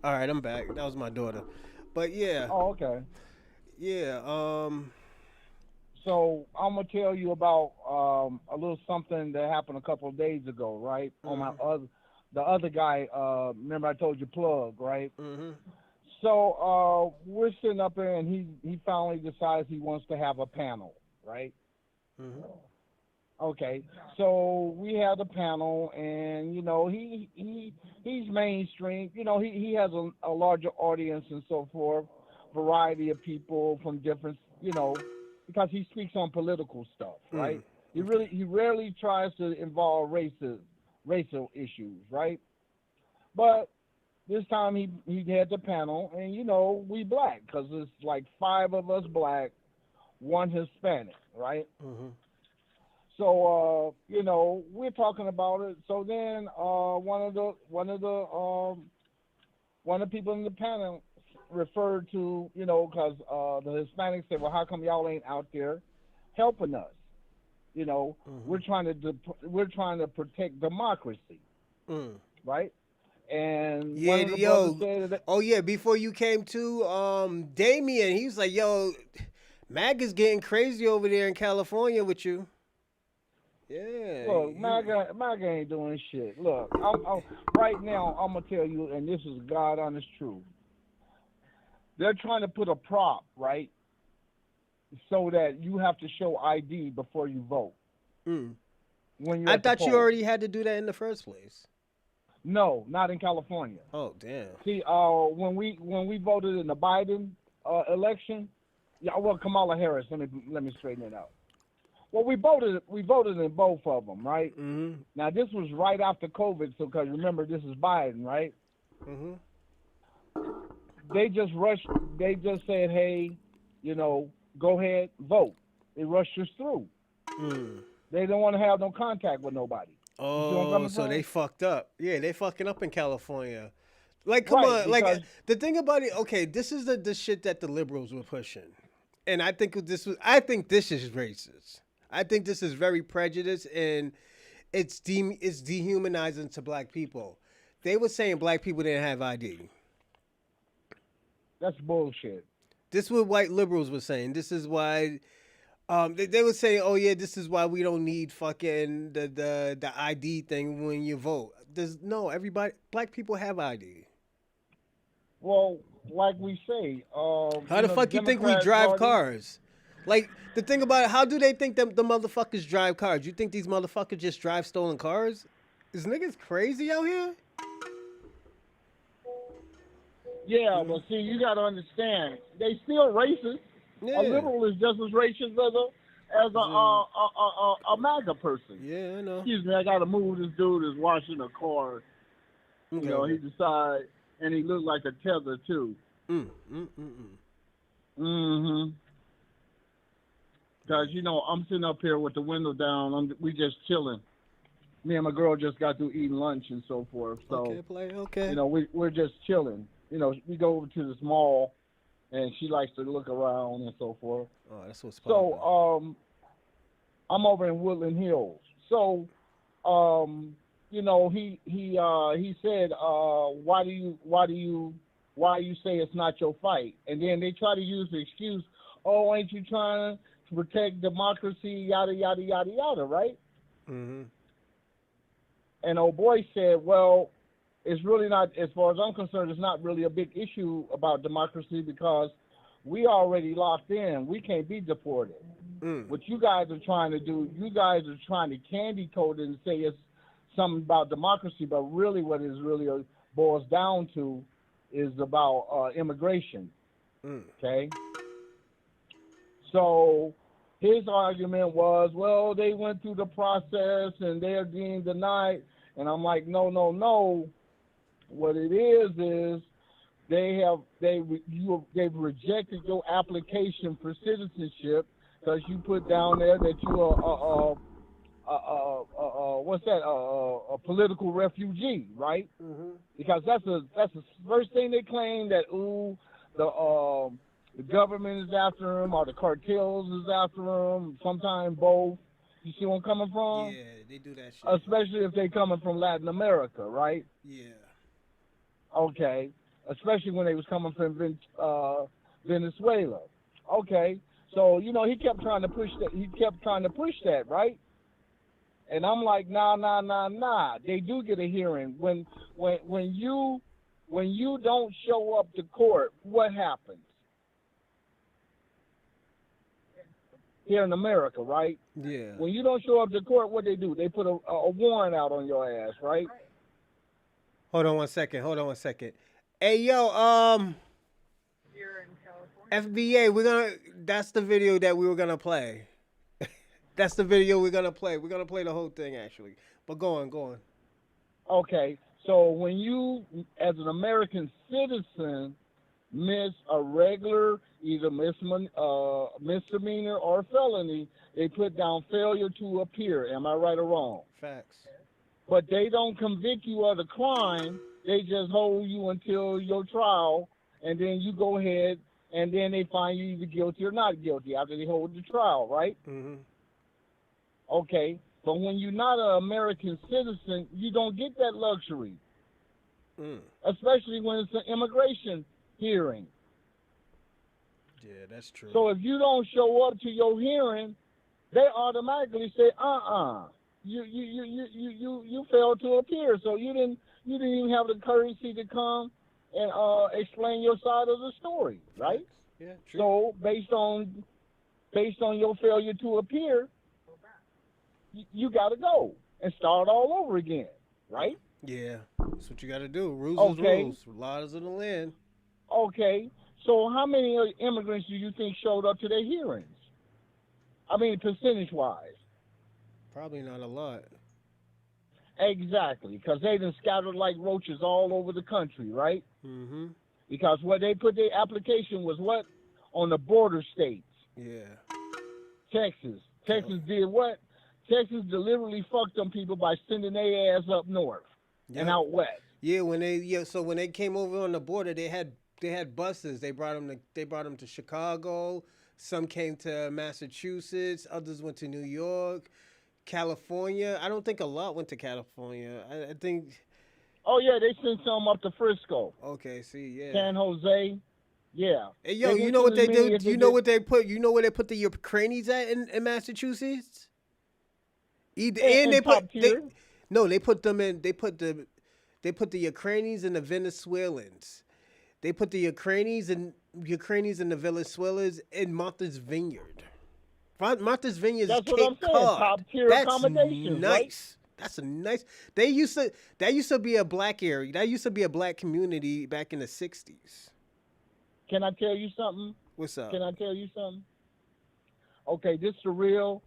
All right, I'm back. That was my daughter. But yeah. Oh, okay. Yeah. So I'm gonna tell you about a little something that happened a couple of days ago, right? Mm-hmm. On the other guy. Remember I told you Plug, right? Mm-hmm. So we're sitting up there, and he finally decides he wants to have a panel, right? Mm-hmm. Okay, so we have the panel, and he's mainstream. He has a larger audience and so forth, variety of people from different, because he speaks on political stuff, right? He rarely tries to involve racial issues, right? But this time he had the panel, and we black because it's like 5 of us black, 1 Hispanic, right? Mm-hmm. So we're talking about it. So then one of the people in the panel referred to because the Hispanics said, well, how come y'all ain't out there helping us? Mm-hmm. We're trying to protect democracy, right? And before you came to Damien, he was like, yo, Mag is getting crazy over there in California with you. Yeah. Look, MAGA ain't doing shit. Look, right now, I'm going to tell you, and this is God honest truth. They're trying to put a prop, right, so that you have to show ID before you vote. Mm. When you're I at the thought you polls. already had to do that in the first place. No, not in California. Oh, damn. See, when we voted in the Biden election, Kamala Harris. Let me straighten it out. Well, we voted in both of them, right? Mm-hmm. Now this was right after COVID, so because remember this is Biden, right? Mm-hmm. They just rushed. They just said, hey, go ahead, vote. They rushed us through. Mm. They don't want to have no contact with nobody. Oh, so they fucked up. Yeah, they fucking up in California. Like, come Right, on. Like, because- the thing about it, okay, this is the shit that the liberals were pushing. And I think this is racist. I think this is very prejudiced, and it's dehumanizing to black people. They were saying black people didn't have ID. That's bullshit. This is what white liberals were saying. This is why they were saying, oh yeah, this is why we don't need fucking the ID thing when you vote. Black people have ID. Well, like we say, how the fuck you think we drive cars? Like, the thing about it, how do they think that the motherfuckers drive cars? You think these motherfuckers just drive stolen cars? Is niggas crazy out here? Yeah, but see, you got to understand, they still racist. Yeah. A liberal is just as racist as a MAGA person. Yeah, I know. Excuse me, I got to move. This dude is washing a car. Okay. He decided, and he looked like a tether too. Because, I'm sitting up here with the window down. We just chilling. Me and my girl just got through eating lunch and so forth. So, okay. We're just chilling. We go over to this mall, and she likes to look around and so forth. Oh, that's what's poppin'. So, I'm over in Woodland Hills. So, he said, why you say it's not your fight? And then they try to use the excuse, oh, ain't you trying to protect democracy, yada, yada, yada, yada, right? Mm-hmm. And old boy said, well, it's really not, as far as I'm concerned, it's not really a big issue about democracy because we already locked in. We can't be deported. What you guys are trying to do, you guys are trying to candy coat it and say it's something about democracy, but really what it really boils down to is about immigration. Okay? So his argument was, well, they went through the process and they're being denied. And I'm like, no. What it is they've rejected your application for citizenship because you put down there that you're a political refugee, right? Mm-hmm. Because that's the first thing they claim, that the government is after them or the cartels is after them. Sometimes both. You see where I'm coming from? Yeah, they do that shit. Especially if they coming from Latin America, right? Yeah. Okay. Especially when they was coming from Venezuela. Okay. So, he kept trying to push that. He kept trying to push that, right? And I'm like, nah. They do get a hearing. When you don't show up to court, what happens? Here in America, right? Yeah. When you don't show up to court, what they do? They put a warrant out on your ass, right? Hold on one second. Hey, yo, You're in California? FBA, that's the video that we were gonna play. That's the video we're gonna play. We're gonna play the whole thing, actually. But go on. Okay, so when you, as an American citizen, miss a regular either misdemeanor or felony, they put down failure to appear. Am I right or wrong? Facts. But they don't convict you of the crime. They just hold you until your trial, and then you go ahead, and then they find you either guilty or not guilty after they hold the trial, right? Mm-hmm. Okay, but when you're not an American citizen, you don't get that luxury, especially when it's an immigration hearing. Yeah, that's true. So if you don't show up to your hearing, they automatically say, you failed to appear. So you didn't even have the courtesy to come and explain your side of the story, right? Yeah, true. So based on your failure to appear, you got to go and start all over again, right? Yeah, that's what you got to do. Rules is rules. Laws of the land. Okay. So how many immigrants do you think showed up to their hearings? I mean, percentage-wise. Probably not a lot. Exactly, because they done scattered like roaches all over the country, right? Mm-hmm. Because what they put their application was what? On the border states. Yeah. Texas. Texas did what? Texas deliberately fucked them people by sending their ass up north and out west. Yeah, so when they came over on the border, they had buses. They brought them to Chicago. Some came to Massachusetts. Others went to New York, California. I don't think a lot went to California. I think. Oh yeah, they sent some up to Frisco. Okay, see, yeah. San Jose. Yeah. Hey, yo, you know what they do? You know what they put? You know where they put the Ukrainians at in Massachusetts? They put the Ukrainians and the Venezuelans. They put the Ukrainians and the Venezuelans in Martha's Vineyard. Martha's Vineyard is That's what I'm saying. Top tier accommodations, nice. Right? That's a nice. That used to be a black area. That used to be a black community back in the '60s. Can I tell you something? What's up? Can I tell you something? Okay, this the real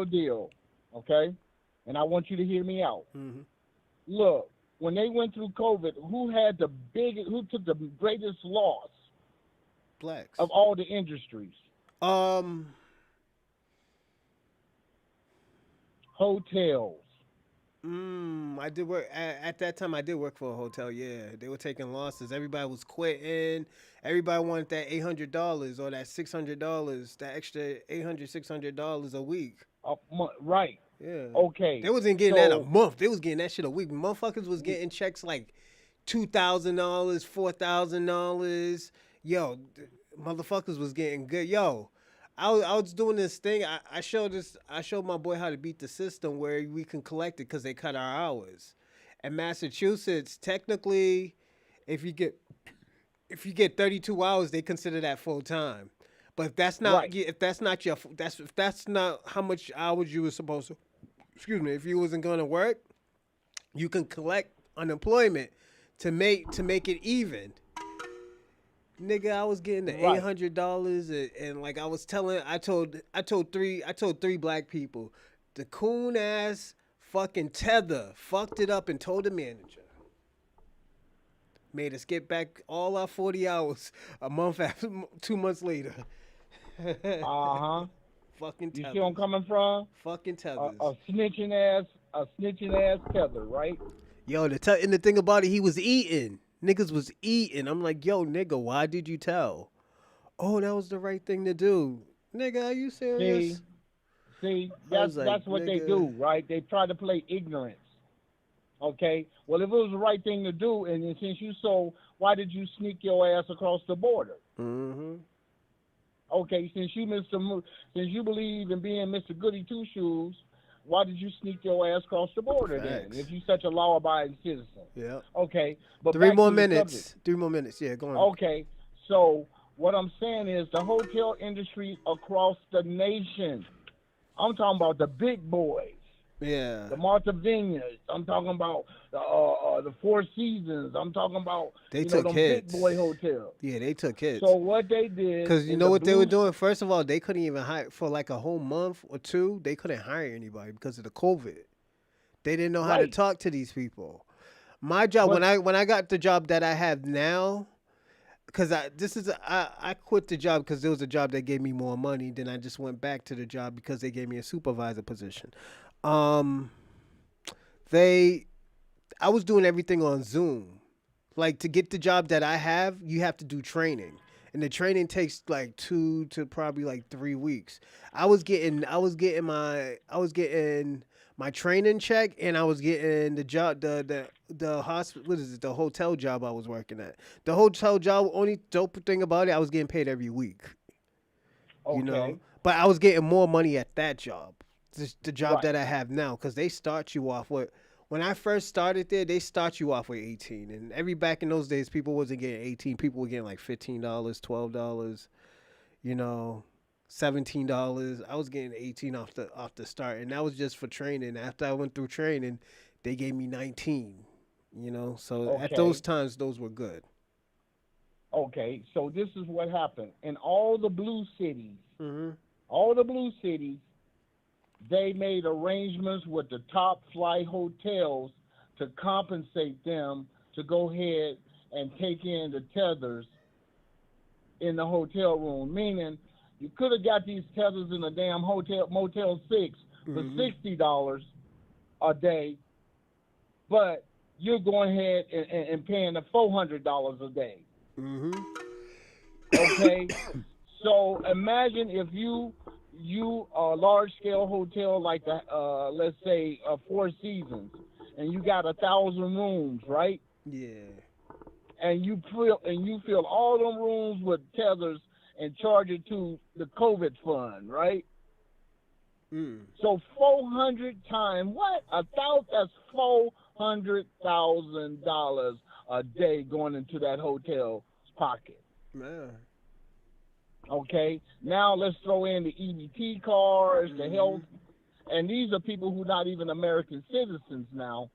deal. Okay, and I want you to hear me out. Mm-hmm. Look, when they went through COVID, who took the greatest loss? Blacks. Of all the industries. Hotels. I did work at that time. I did work for a hotel. Yeah, they were taking losses. Everybody was quitting. Everybody wanted that $800 or that $600, that extra $600 a week. Right. Yeah. Okay. They wasn't getting that a month. They was getting that shit a week. Motherfuckers was getting checks like $2,000, $4,000. Yo, motherfuckers was getting good. Yo, I was doing this thing. I showed my boy how to beat the system where we can collect it because they cut our hours. In Massachusetts, technically, if you get 32 hours, they consider that full time. But if that's not if that's not how much hours you were supposed to, if you wasn't going to work, you can collect unemployment to make it even. Nigga, I was getting the $800 and like I told three black people, the coon ass fucking tether fucked it up and told the manager. Made us get back all our 40 hours a month after 2 months later. Fucking tether. You see where I'm coming from? Fucking tethers. A snitching ass tether, right? Yo, and the thing about it, he was eating. Niggas was eating. I'm like, yo, nigga, why did you tell? Oh, that was the right thing to do. Nigga, are you serious? See, that's what they do, right? They try to play ignorance. Okay? Well, if it was the right thing to do, and since you so, why did you sneak your ass across the border? Mm-hmm. Okay, since you believe in being Mr. Goody Two Shoes, why did you sneak your ass across the border then? If you're such a law-abiding citizen. Yeah. Okay, but 3 more minutes. 3 more minutes. Yeah, go on. Okay, so what I'm saying is the hotel industry across the nation. I'm talking about the big boys. Yeah. The Martha Vineyards. I'm talking about the Four Seasons. I'm talking about them big boy hotels. Yeah, they took hits. So what they did, because you know what they were doing. First of all, they couldn't even hire for like a whole month or two. They couldn't hire anybody because of the COVID. They didn't know how to talk to these people. My job when I got the job that I have now, because I quit the job because there was a job that gave me more money. Then I just went back to the job because they gave me a supervisor position. I was doing everything on Zoom. Like to get the job that I have, you have to do training. And the training takes like 2 to probably like 3 weeks. I was getting my training check, and I was getting the job, the hospital. What is it? The hotel job I was working at. The hotel job. Only dope thing about it, I was getting paid every week. Okay. You know, but I was getting more money at that job, the job Right. that I have now, because they start you off with. When I first started there, they start you off with 18, and back in those days, people wasn't getting 18. People were getting like $15, $12. You know. $17. I was getting 18 off the start, and that was just for training. After I went through training, they gave me 19. You know, so at those times, those were good. Okay, so this is what happened in all the blue cities. Mm-hmm. All the blue cities, they made arrangements with the top flight hotels to compensate them to go ahead and take in the tethers in the hotel room, meaning you could have got these tethers in a damn Motel 6 for $60 a day, but you're going ahead and paying the $400 a day. Mm-hmm. Okay? So imagine if you a large-scale hotel like the, let's say, Four Seasons, and you got 1,000 rooms, right? Yeah. And you fill all them rooms with tethers and charge it to the COVID fund, right? So 400 times what? That's $400,000 a day going into that hotel's pocket. Man. Okay. Now let's throw in the EBT cards, the health, and these are people who are not even American citizens now.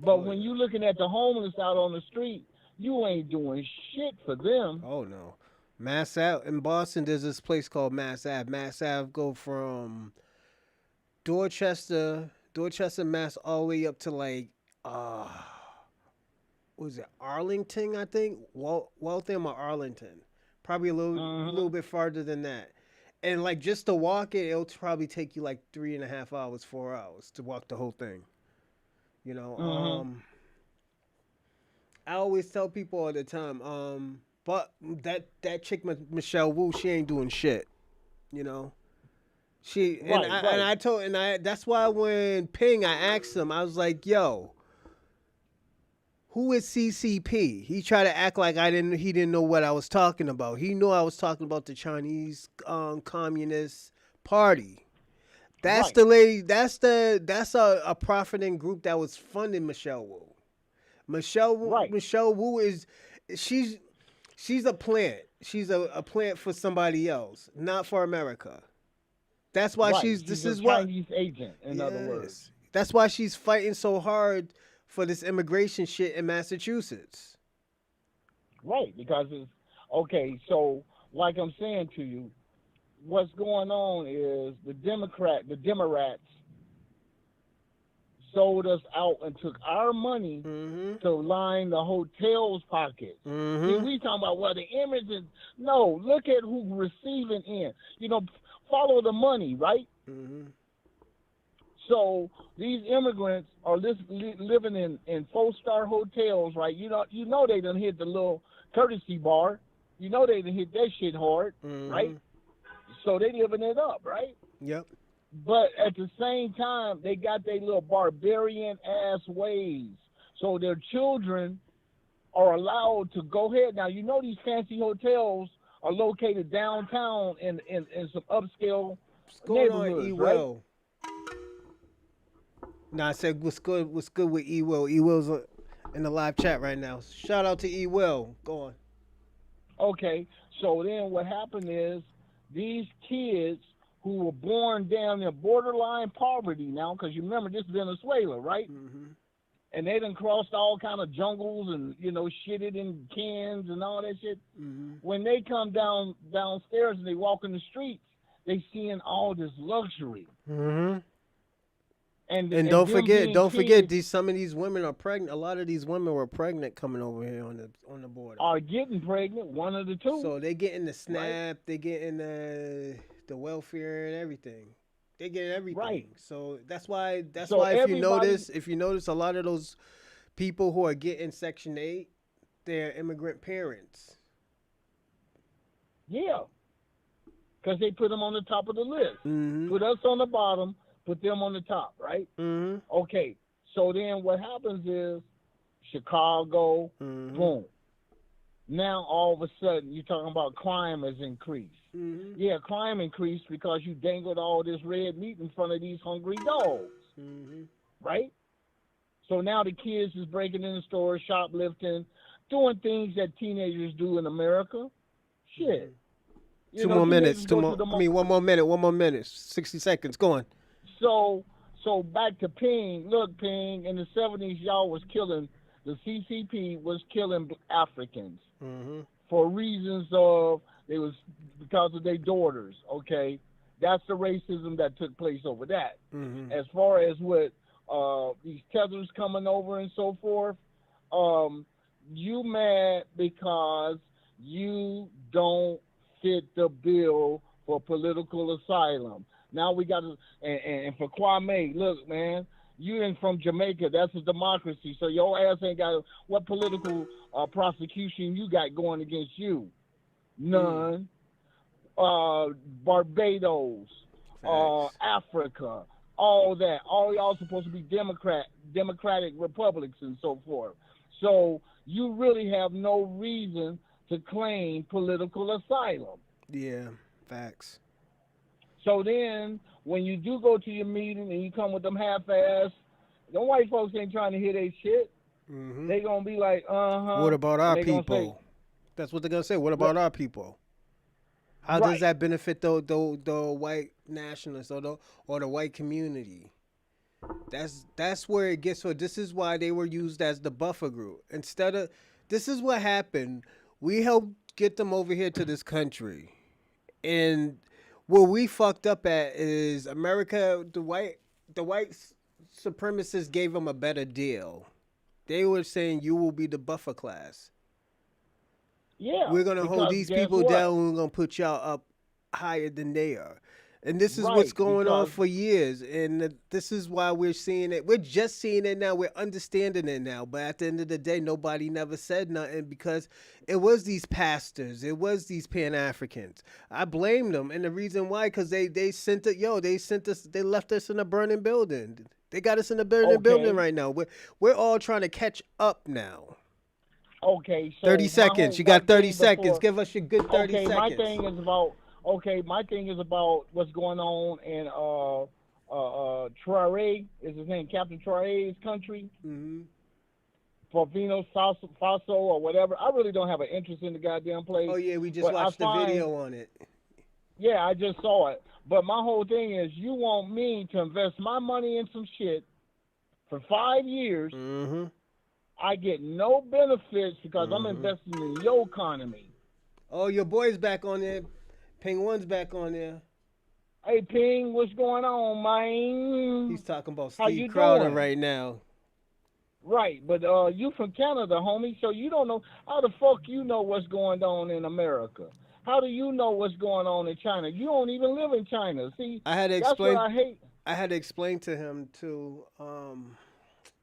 But when you're looking at the homeless out on the street, you ain't doing shit for them. Oh no. Mass Ave in Boston, there's this place called Mass Ave. Mass Ave go from Dorchester, Mass, all the way up to like what was it, Arlington, I think? Waltham or Arlington. Probably a little bit farther than that. And like just to walk it, it'll probably take you like 3.5 hours, 4 hours to walk the whole thing. You know, I always tell people all the time, but that chick Michelle Wu, she ain't doing shit. You know, that's why when Ping, I asked him, I was like, yo, who is CCP? He tried to act like he didn't know what I was talking about. He knew I was talking about the Chinese Communist Party. That's the lady. That's a profiting group that was funding Michelle Wu. Michelle Wu is she's a plant. She's a plant for somebody else, not for America. That's why she's a Chinese agent. In other words, that's why she's fighting so hard for this immigration shit in Massachusetts. Right, because it's okay. So, like I'm saying to you, what's going on is the Democrats sold us out and took our money to line the hotel's pockets. See, we talking about the immigrants. No, look at who's receiving in. You know, follow the money, right? So these immigrants are living in 4-star hotels, right? You know they done hit the little courtesy bar. You know they done hit that shit hard, right? So they living it up, right? Yep. But at the same time, they got their little barbarian ass ways. So their children are allowed to go ahead. Now, you know these fancy hotels are located downtown in some upscale neighborhoods, right? Nah, I said what's good with E Will. E Will's in the live chat right now. Shout out to E Will. Go on. Okay, so then what happened is these kids who were born down in borderline poverty now, because you remember this is Venezuela, right? And they done crossed all kind of jungles and, you know, shitted in cans and all that shit. When they come downstairs and they walk in the streets, they seeing all this luxury. And don't forget, some of these women are pregnant. A lot of these women were pregnant coming over here on the border. Are getting pregnant, one of the two. So they getting the SNAP, right? They getting the welfare and everything. They get everything. Right. So that's why if you notice a lot of those people who are getting Section 8, they're immigrant parents. Yeah. Because they put them on the top of the list. Put us on the bottom. put them on the top, right? Mm-hmm. Okay, so then what happens is Chicago, boom. Now all of a sudden you're talking about crime has increased. Yeah, crime increased because you dangled all this red meat in front of these hungry dogs, right? So now the kids is breaking in the stores, shoplifting, doing things that teenagers do in America. Shit. You Two know, more minutes. teenagers go to the One more minute. 1 more minute. 60 seconds. Go on. So back to Ping. Look, Ping, in the 70s, y'all was killing, the CCP was killing Africans for reasons of, because of their daughters, okay? That's the racism that took place over that. As far as with these tethers coming over and so forth, you mad because you don't fit the bill for political asylum. Now we got to, and for Kwame, look, man, you ain't from Jamaica. That's a democracy. So your ass ain't got, what political prosecution you got going against you? None. Barbados, Africa, all that. All y'all supposed to be democratic republics and so forth. So you really have no reason to claim political asylum. Yeah, facts. So then, when you do go to your meeting and you come with them half-ass, them white folks ain't trying to hear they shit. They gonna be like, What about our people? That's what they're gonna say. What about our people? How does that benefit the white nationalists or the white community? That's where it gets. So this is why they were used as the buffer group. This is what happened. We helped get them over here to this country, and what we fucked up at is America. The white supremacists gave them a better deal. They were saying you will be the buffer class. Yeah, we're gonna hold these people down. And we're gonna put y'all up higher than they are. And this is what's going on for years. And this is why we're seeing it. We're just seeing it now. We're understanding it now. But at the end of the day, nobody never said nothing because it was these pastors. It was these Pan-Africans. I blame them. And the reason why, because they left us in a burning building. They got us in a burning building right now. We're all trying to catch up now. Okay. So 30 seconds. You got 30 seconds. Give us your good 30 seconds. My thing is about what's going on in Traoré, is his name, Captain Traoré's country, Burkina Faso or whatever. I really don't have an interest in the goddamn place. Oh yeah, we just watched the video on it. Yeah, I just saw it. But my whole thing is, you want me to invest my money in some shit for 5 years. I get no benefits because I'm investing in your economy. Oh, your boy's back on there. Ping One's back on there. Hey, Ping, what's going on, man? He's talking about Steve Crowder right now. Right, but you from Canada, homie, so you don't know. How the fuck you know what's going on in America? How do you know what's going on in China? You don't even live in China. See, that's what I hate. I had to explain to him, too.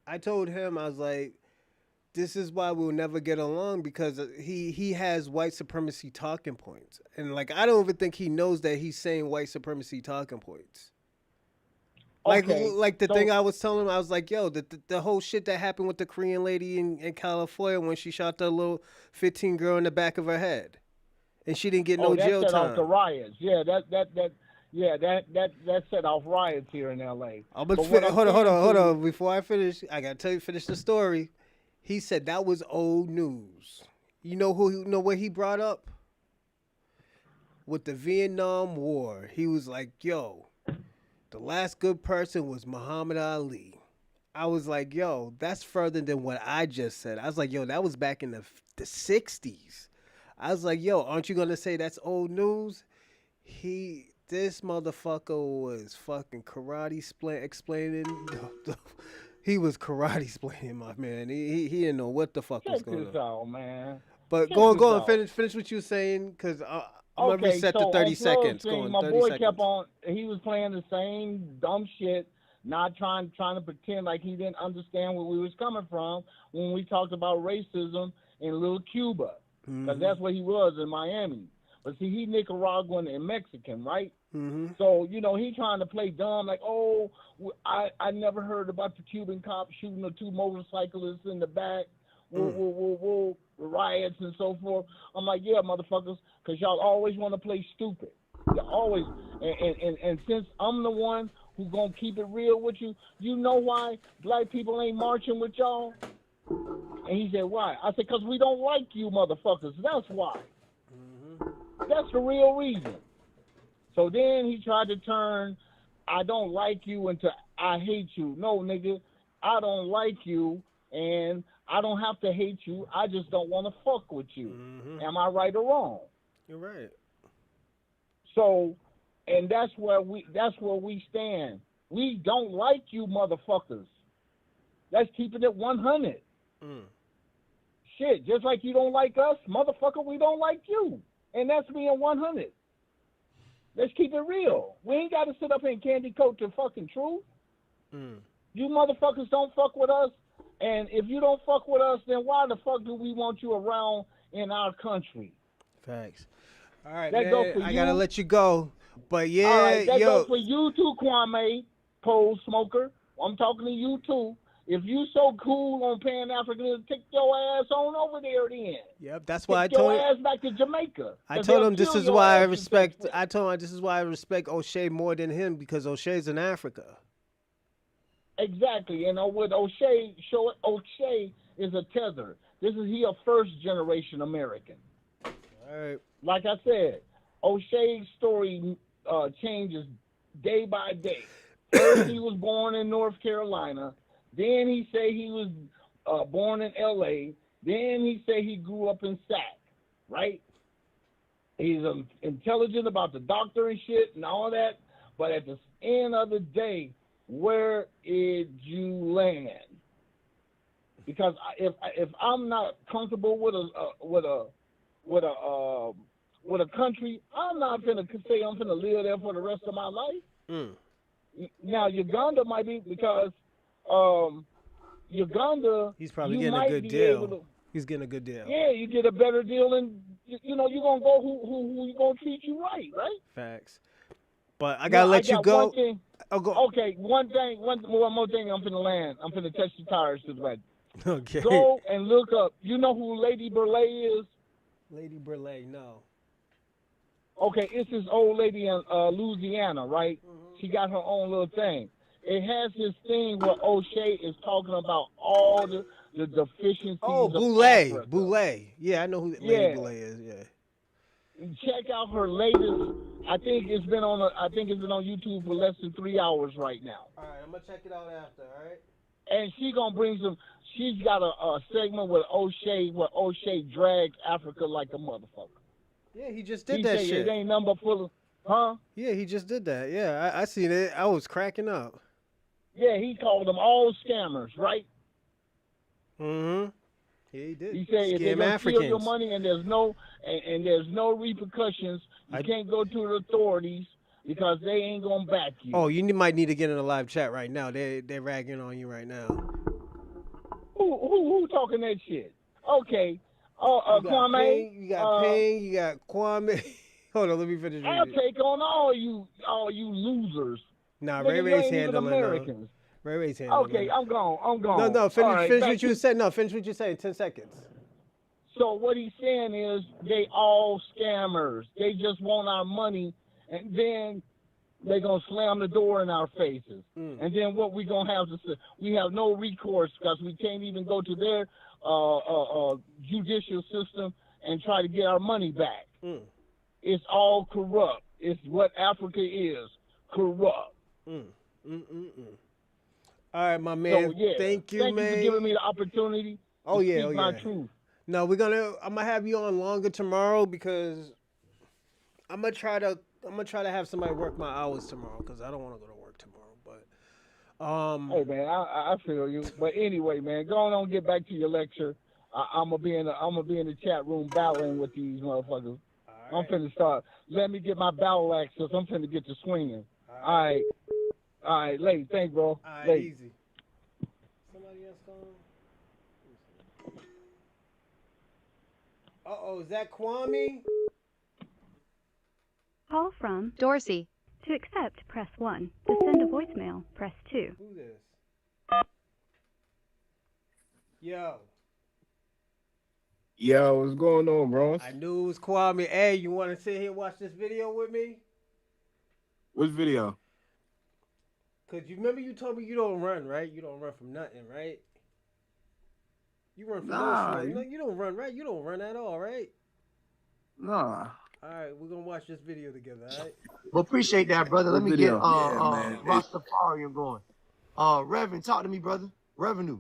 I told him, I was like, this is why we'll never get along, because he has white supremacy talking points. And, like, I don't even think he knows that he's saying white supremacy talking points. Like the thing I was telling him, I was like, yo, the whole shit that happened with the Korean lady in California when she shot the little 15 girl in the back of her head. And she didn't get no jail that set time. Off the riots. Yeah, that set off riots here in L.A. Hold on. Before I finish, I got to finish the story. He said that was old news. You know what he brought up? With the Vietnam War. He was like, yo, the last good person was Muhammad Ali. I was like, yo, that's further than what I just said. I was like, yo, that was back in the 60s. I was like, yo, aren't you going to say that's old news? This motherfucker was fucking karate explaining. He was karate explaining, my man. He didn't know what the fuck was going on. Check this out, man. But go on, finish what you were saying, because I'm going to reset the 30 seconds. My boy kept on, he was playing the same dumb shit, not trying to pretend like he didn't understand where we was coming from when we talked about racism in Little Cuba, because that's where he was in Miami. But see, he Nicaraguan and Mexican, right? Mm-hmm. So, you know, he trying to play dumb, like, oh, I never heard about the Cuban cops shooting the 2 motorcyclists in the back, riots and so forth. I'm like, yeah, motherfuckers, because y'all always want to play stupid. You always, and since I'm the one who's going to keep it real with you, you know why black people ain't marching with y'all? And he said, why? I said, because we don't like you motherfuckers. That's why. That's the real reason. So then he tried to turn I don't like you into I hate you. No, nigga, I don't like you, and I don't have to hate you. I just don't want to fuck with you. Am I right or wrong? You're right. So, and that's where we stand. We don't like you motherfuckers. Let's keep it at 100. Shit, just like you don't like us, motherfucker, we don't like you. And that's being 100. Let's keep it real. We ain't got to sit up here and candy coat the fucking truth. You motherfuckers don't fuck with us. And if you don't fuck with us, then why the fuck do we want you around in our country? Facts. All right, that man, go for I you. got to let you go. But yeah, all right, that yo. goes for you too, Kwame, pole smoker. I'm talking to you too. If you so cool on Pan-Africanism, take your ass on over there then. Yep, that's why take I told your him. ass back to Jamaica. I told him this is why I respect. I told him this is why I respect O'Shea more than him, because O'Shea's in Africa. Exactly, and with O'Shea is a tether. He a first generation American. All right. Like I said, O'Shea's story changes day by day. First, he was born in North Carolina. Then he say he was born in L.A. Then he say he grew up in Sac, right? He's intelligent about the doctor and shit and all that. But at the end of the day, where did you land? Because if I'm not comfortable with a country, I'm not gonna say I'm gonna live there for the rest of my life. Now Uganda might be, because Uganda, he's probably getting a good deal. He's getting a good deal. Yeah, you get a better deal, and you're gonna go who you gonna treat you right? Facts. But I gotta let you go. One thing. Okay, one more thing. I'm finna land. I'm finna touch the tires to the right. Okay. Go and look up. You know who Lady Burleigh is? Lady Burleigh, no. Okay, it's this old lady in Louisiana, right? She got her own little thing. It has this thing where O'Shea is talking about all the deficiencies of Africa. Boulay. Yeah, I know who Lady Boulay is. Yeah. Check out her latest. I think it's been on YouTube for less than 3 hours right now. All right, I'm gonna check it out after. All right. And she gonna bring some. She's got a segment with O'Shea where O'Shea drags Africa like a motherfucker. Yeah, he just did that shit. It ain't number full of, huh? Yeah, he just did that. Yeah, I seen it. I was cracking up. Yeah, he called them all scammers, right? Yeah, he did. He said if they're gonna steal your money and there's no repercussions, you can't go to the authorities because they ain't gonna back you. Oh, you might need to get in a live chat right now. They're ragging on you right now. Who talking that shit? Okay. Kwame. You got Payne. You got Kwame. Hold on, let me finish. I'll take on all you losers. Nah, Ray Ray's handling Americans. Ray Ray's handling. Okay, I'm gone. No, finish what you said. No, finish what you said in 10 seconds. So what he's saying is they all scammers. They just want our money, and then they're going to slam the door in our faces. And then what we going to have to say, we have no recourse because we can't even go to their judicial system and try to get our money back. It's all corrupt. It's what Africa is, corrupt. All right, my man. So, yeah. Thank you, man. Thank you for giving me the opportunity to speak my truth. No, I'm gonna have you on longer tomorrow because I'm gonna try to have somebody work my hours tomorrow because I don't want to go to work tomorrow. But hey man, I feel you. But anyway, man, go on and get back to your lecture. I'm gonna be in the chat room battling with these motherfuckers. Right. I'm finna start. Let me get my battle axe because I'm finna get to swinging. All right, late. Thanks, bro. All right, late. Easy. Somebody else going? Uh-oh, is that Kwame? call from Dorsey. To accept, press 1. To send a voicemail, press 2. Who this? Yo. Yo, what's going on, bro? I knew it was Kwame. Hey, you want to sit here and watch this video with me? What video? Because you remember you told me you don't run, right? You don't run from nothing, right? You run from no shit. No, you don't run, right? You don't run at all, right? Nah. All right, we're going to watch this video together, all right? Well, appreciate that, brother. Let me get video? Rastafarian going. Reverend, talk to me, brother. Revenue.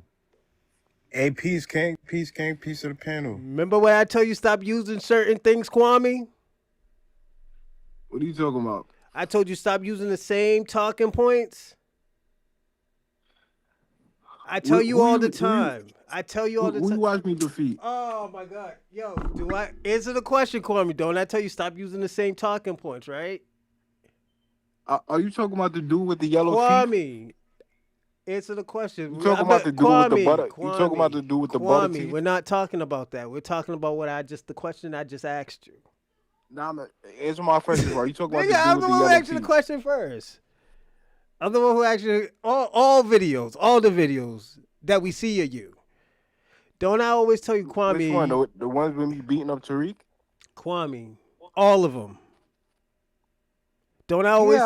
Hey, peace, King. Peace, King. Peace of the panel. Remember when I tell you stop using certain things, Kwame? What are you talking about? I told you stop using the same talking points. I tell you all the time. I tell you all the time. Who you watch me defeat? Oh my God. Yo, do I answer the question, Kwame? Don't I tell you stop using the same talking points, right? Are you talking about the dude with the yellow teeth? Kwame, answer the question. You talking about the dude with the butter? You talking about the dude with the butter teeth? We're not talking about that. We're talking about the question I just asked you. Nah, answer my question. Are you talking about the dude I'm with the the one who yellow asked you teeth? the question first. I'm the one who actually all the videos that we see of you. Don't I always tell you, Kwame? Which one? The ones with me beating up Tariq? Kwame, all of them. Don't I always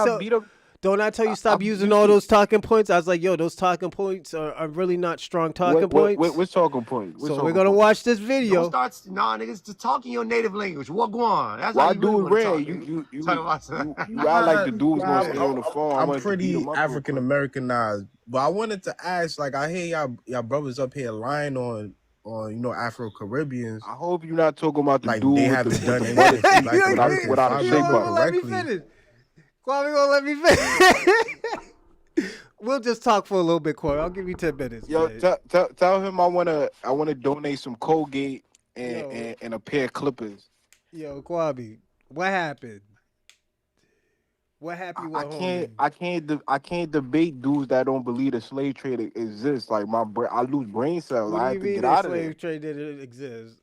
Don't I tell you stop using all those talking points? I was like, yo, those talking points are really not strong talking points. What's talking point? So we're gonna watch this video. Don't start, niggas, to talk in your native language. What go on? That's Why how you really want to talk. You act like the dude was gonna stay on the phone. I'm pretty African Americanized, but I wanted to ask, like, I hear y'all brothers up here lying on Afro Caribbeans. I hope you're not talking about the like dude they with haven't the done anything without a shape up. Let me finish. Kwame gonna let me finish. We'll just talk for a little bit, Kwame. I'll give you 10 minutes. Yo, tell him I wanna donate some Colgate and a pair of clippers. Yo, Kwame, what happened? What happened with homie? I can't debate dudes that don't believe the slave trade exists. Like I lose brain cells. What I do you have to mean get the out of there. slave trade didn't exist?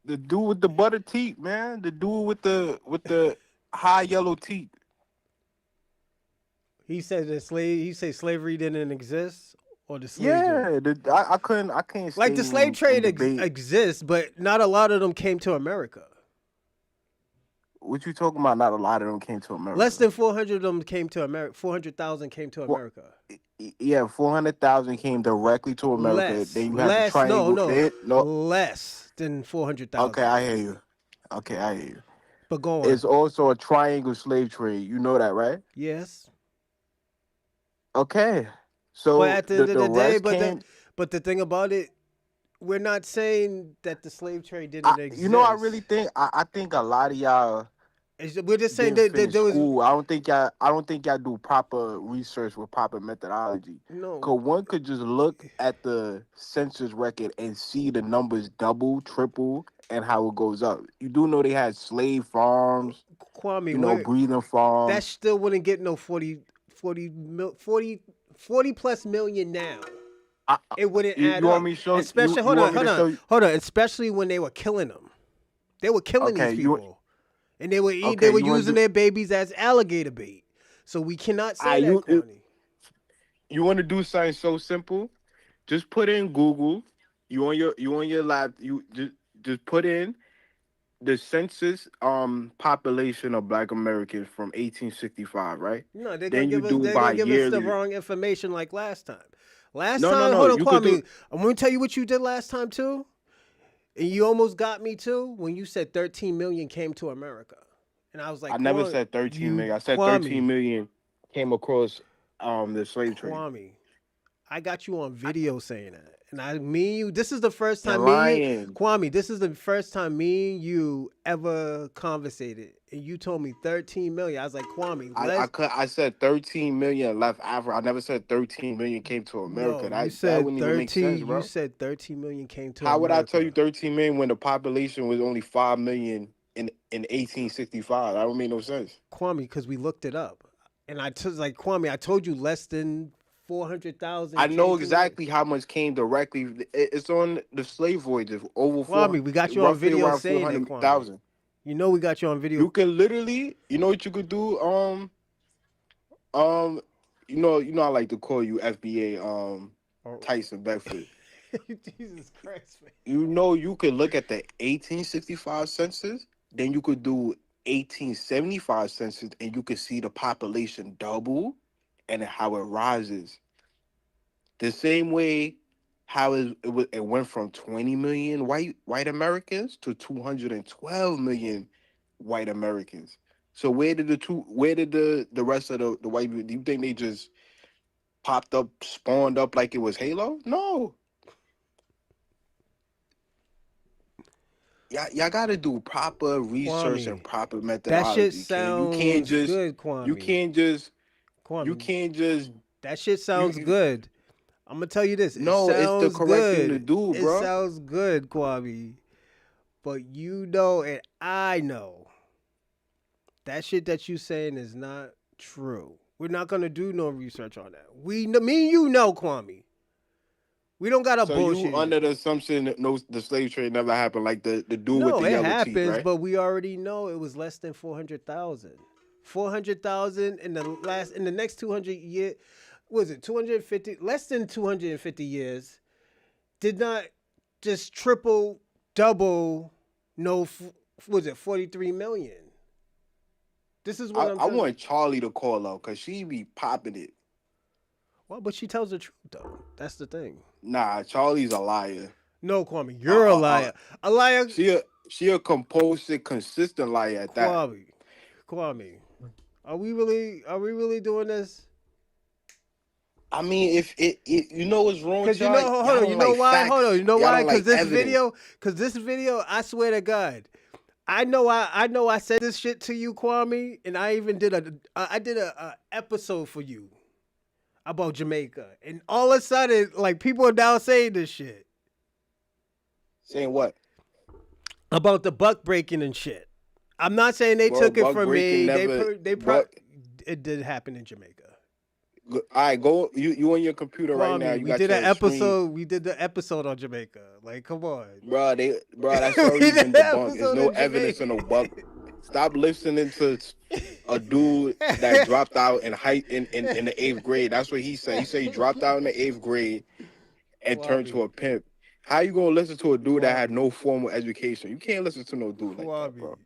The dude with the butter teeth, man. The dude with the high yellow teeth. He said slavery didn't exist, or the slave trade? Yeah, I can't. Like the slave trade exists, but not a lot of them came to America. What you talking about? Not a lot of them came to America. Less than 400 of them came to America. 400,000 came to America. Yeah, 400,000 came directly to America. Then you have less, to triangle. No, less than 400,000. Okay, I hear you. But go on. It's also a triangle slave trade. You know that, right? Yes. Okay. So but at the end of the day, but the thing about it, we're not saying that the slave trade didn't exist. You know, I really think I think a lot of y'all. We're just saying that there was. School. I don't think y'all do proper research with proper methodology. No. Cause one could just look at the census record and see the numbers double, triple, and how it goes up. You do know they had slave farms. Kwame, breeding farms. That still wouldn't get no 40 plus million now. It wouldn't add up. Especially, hold on. Especially when they were killing them. They were killing these people. And they were using their babies as alligator bait. So we cannot say that, Connie. You want to do something so simple? Just put in Google. You on your lap. You just put in the census population of Black Americans from 1865, right? No, they're gonna give us the wrong information like last time. Hold on, Kwame. I'm gonna tell you what you did last time too. And you almost got me too when you said 13 million came to America. And I was like, I never said 13 million. I said 13 million came across the slave trade. Kwame, I got you on video saying that. And this is the first time Kwame, this is the first time me and you ever conversated. And you told me 13 million. I was like, Kwame, I said 13 million left Africa. I never said 13 million came to America. No, that wouldn't even make sense, bro. You said 13 million came to America. How would I tell you 13 million when the population was only 5 million in 1865? That don't make no sense. Kwame, because we looked it up. And I told you less than 400,000. I know exactly how much came directly. It's on the slave voyages. Over Kwame, we got you on video saying it, Kwame. You know we got you on video. You can literally, you know what you could do? You know, I like to call you FBA, Tyson Bedford. Jesus Christ, man. You know, you could look at the 1865 census, then you could do 1875 census, and you could see the population double and how it rises. The same way how it went from 20 million white Americans to 212 million white Americans. So where did the rest of the white people, do you think they just popped up, spawned up like it was Halo? No. Y'all got to do proper research Kwame, and proper that shit methodology, King. sounds good, Kwame. You can't just. That shit sounds good. I'm gonna tell you this. No, it's the correct thing to do, bro. It sounds good, Kwame. But you know, and I know that shit that you saying is not true. We're not gonna do no research on that. Me and you know, Kwame. We don't got a bullshit. So you under the assumption that the slave trade never happened, like the dude with the it yellow happens, teeth, right? but we already know it was less than 400,000. 400,000 in the next 200 years. Was it 250? Less than 250 years. Did not just triple, double. No, was it 43 million? This is what I want Charlie to call out because she be popping it. Well, but she tells the truth though. That's the thing. Nah, Charlie's a liar. No, Kwame, you're a liar. A liar. She a composed, consistent liar at that. Kwame, are we really doing this? I mean, if you know what's wrong with y'all, hold on, you know why? Facts. Hold on, you know why? Because evidence. this video, I swear to God, I know I said this shit to you, Kwame, and I even did a episode for you about Jamaica, and all of a sudden, like, people are now saying this shit. Saying what? About the buck breaking and shit. I'm not saying they took it from me. It did happen in Jamaica. All right, go. You on your computer right now. You we did an episode. We did the episode on Jamaica. Like, come on, bro. That's already been debunked. There's no evidence of no buck. Stop listening to a dude that dropped out in the 8th grade. That's what he said. He said he dropped out in the 8th grade and turned to a pimp. How you gonna listen to a dude that had no formal education? You can't listen to no dude like that, bro.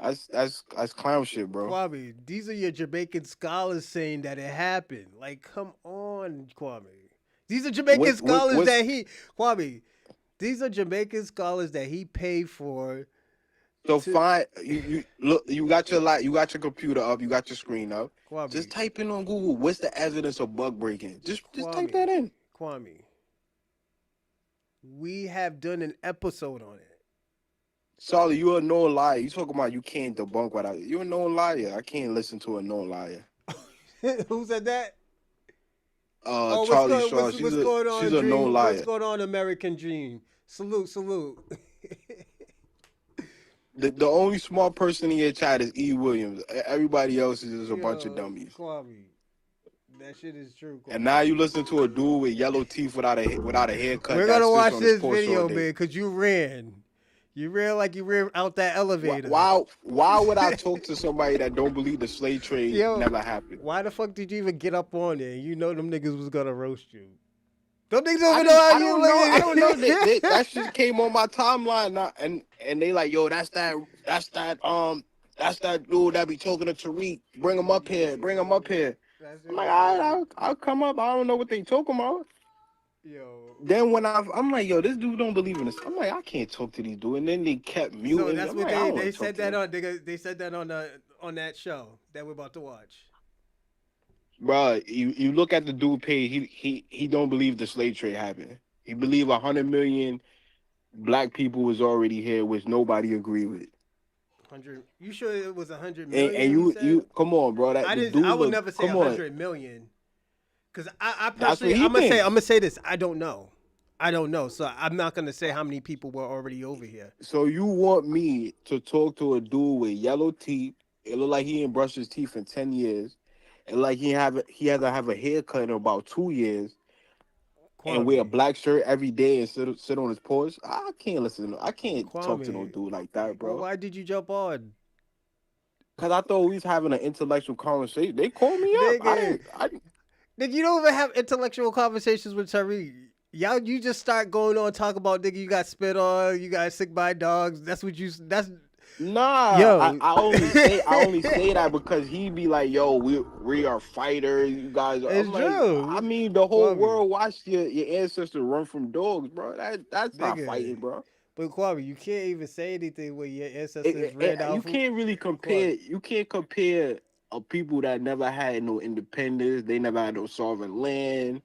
That's clown shit, bro. Kwame, these are your Jamaican scholars saying that it happened. Like, come on, Kwame. These are Jamaican scholars these are Jamaican scholars that he paid for. So fine, you look. You got your computer up. You got your screen up. Kwame, just type in on Google. What's the evidence of bug breaking? Just type that in. Kwame, we have done an episode on it. Solly, you a known liar. You talking about you can't debunk what you're a known liar. I can't listen to a known liar. Who said that? Charlie Shaw. She's a known liar. What's going on, American Dream? Salute. The only smart person in your chat is E. Williams. Everybody else is just a bunch of dummies. Kwame, that shit is true. Kwame. And now you listen to a dude with yellow teeth without a haircut. We're gonna watch this video, man, because you ran. You ran like you ran out that elevator. Why would I talk to somebody that don't believe the slave trade never happened? Why the fuck did you even get up on there? You know them niggas was gonna roast you. Them niggas don't know how you live. I don't know. That shit came on my timeline now, and they like, yo, that's that dude that be talking to Tariq. Bring him up here. I'm like, I'll come up. I don't know what they talking about. Yo. Then when I'm like, yo, this dude don't believe in this. I'm like, I can't talk to these dudes. And then they kept muting. So that's what they said that on. They said that on that show that we're about to watch. Bro, you look at the dude page. He don't believe the slave trade happened. He believe 100 million black people was already here, which nobody agreed with. 100. You sure it was 100 million? And you come on, bro. I would never say 100 million. Because I personally, I'm gonna say this. I don't know. So I'm not gonna say how many people were already over here. So you want me to talk to a dude with yellow teeth? It look like he ain't brushed his teeth in 10 years. And like he hasn't have a haircut in about 2 years. and wear a black shirt every day and sit on his porch, I can't listen. I can't talk to no Kwame, dude like that, bro. well, why did you jump on? Cause I thought we was having an intellectual conversation. They called me up. Nigga, you don't even have intellectual conversations with Tariq. Y'all, you just start going on talk about nigga. You got spit on. You got sick by dogs. That's what you. That's nah. Yo. I only say that because he be like, yo, we are fighters. You guys. It's true. I mean, the whole world watched your ancestors run from dogs, bro. That's not fighting, bro. But Kwame, you can't even say anything when your ancestors ran out. You can't really compare. You can't compare a people that never had no independence. They never had no sovereign land.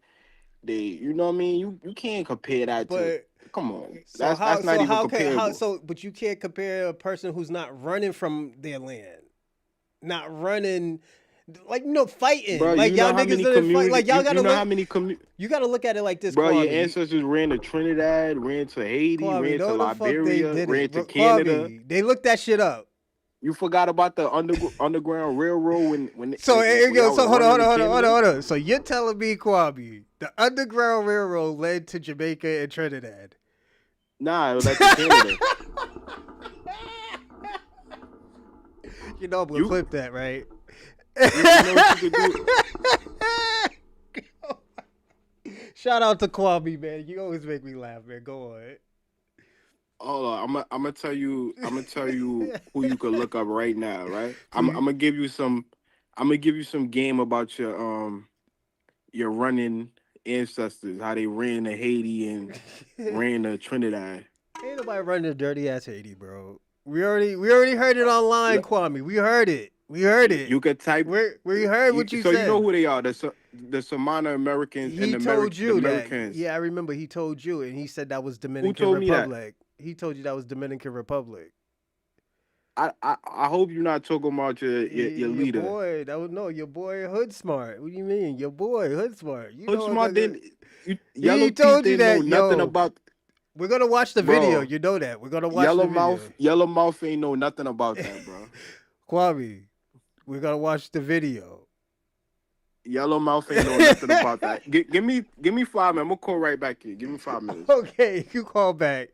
You know what I mean? You can't compare that to. Come on, that's not even comparable. But you can't compare a person who's not running from their land, not running. Like fighting. Bro, like y'all niggas didn't fight. Like y'all gotta look. How many you gotta look at it like this, bro. Kwame. Your ancestors ran to Trinidad, ran to Haiti, Kwame, ran to Liberia, ran to Canada. Kwame, they looked that shit up. You forgot about the Underground Railroad when. So here you go. So hold on. So you're telling me, Kwame, the Underground Railroad led to Jamaica and Trinidad? Nah, it was like Canada. You know I'm gonna clip that, right? Shout out to Kwame, man. You always make me laugh, man. Go on. Hold on, I'm gonna tell you who you could look up right now, right? I'm gonna give you some game about your running ancestors, how they ran to Haiti and ran to Trinidad. Ain't nobody running to dirty ass Haiti, bro. We already heard it online, Kwame. We heard it. You could type. We heard what you said. So you know who they are? The Samana Americans and the Americans. Yeah, I remember he told you, and he said that was Dominican Republic. He told you that was Dominican Republic. I hope you're not talking about your leader. Boy, your boy Hood Smart. What do you mean? Your boy Hood Smart. Hood Smart didn't. He told you that. Nothing about. We're gonna watch the video. You know that. We're gonna watch the video. Yellow Mouth ain't know nothing about that, bro. Kwame, we're gonna watch the video. Yellow Mouth ain't know nothing about that. Give me 5 minutes. I'm gonna call right back here. Give me 5 minutes. Okay, you call back.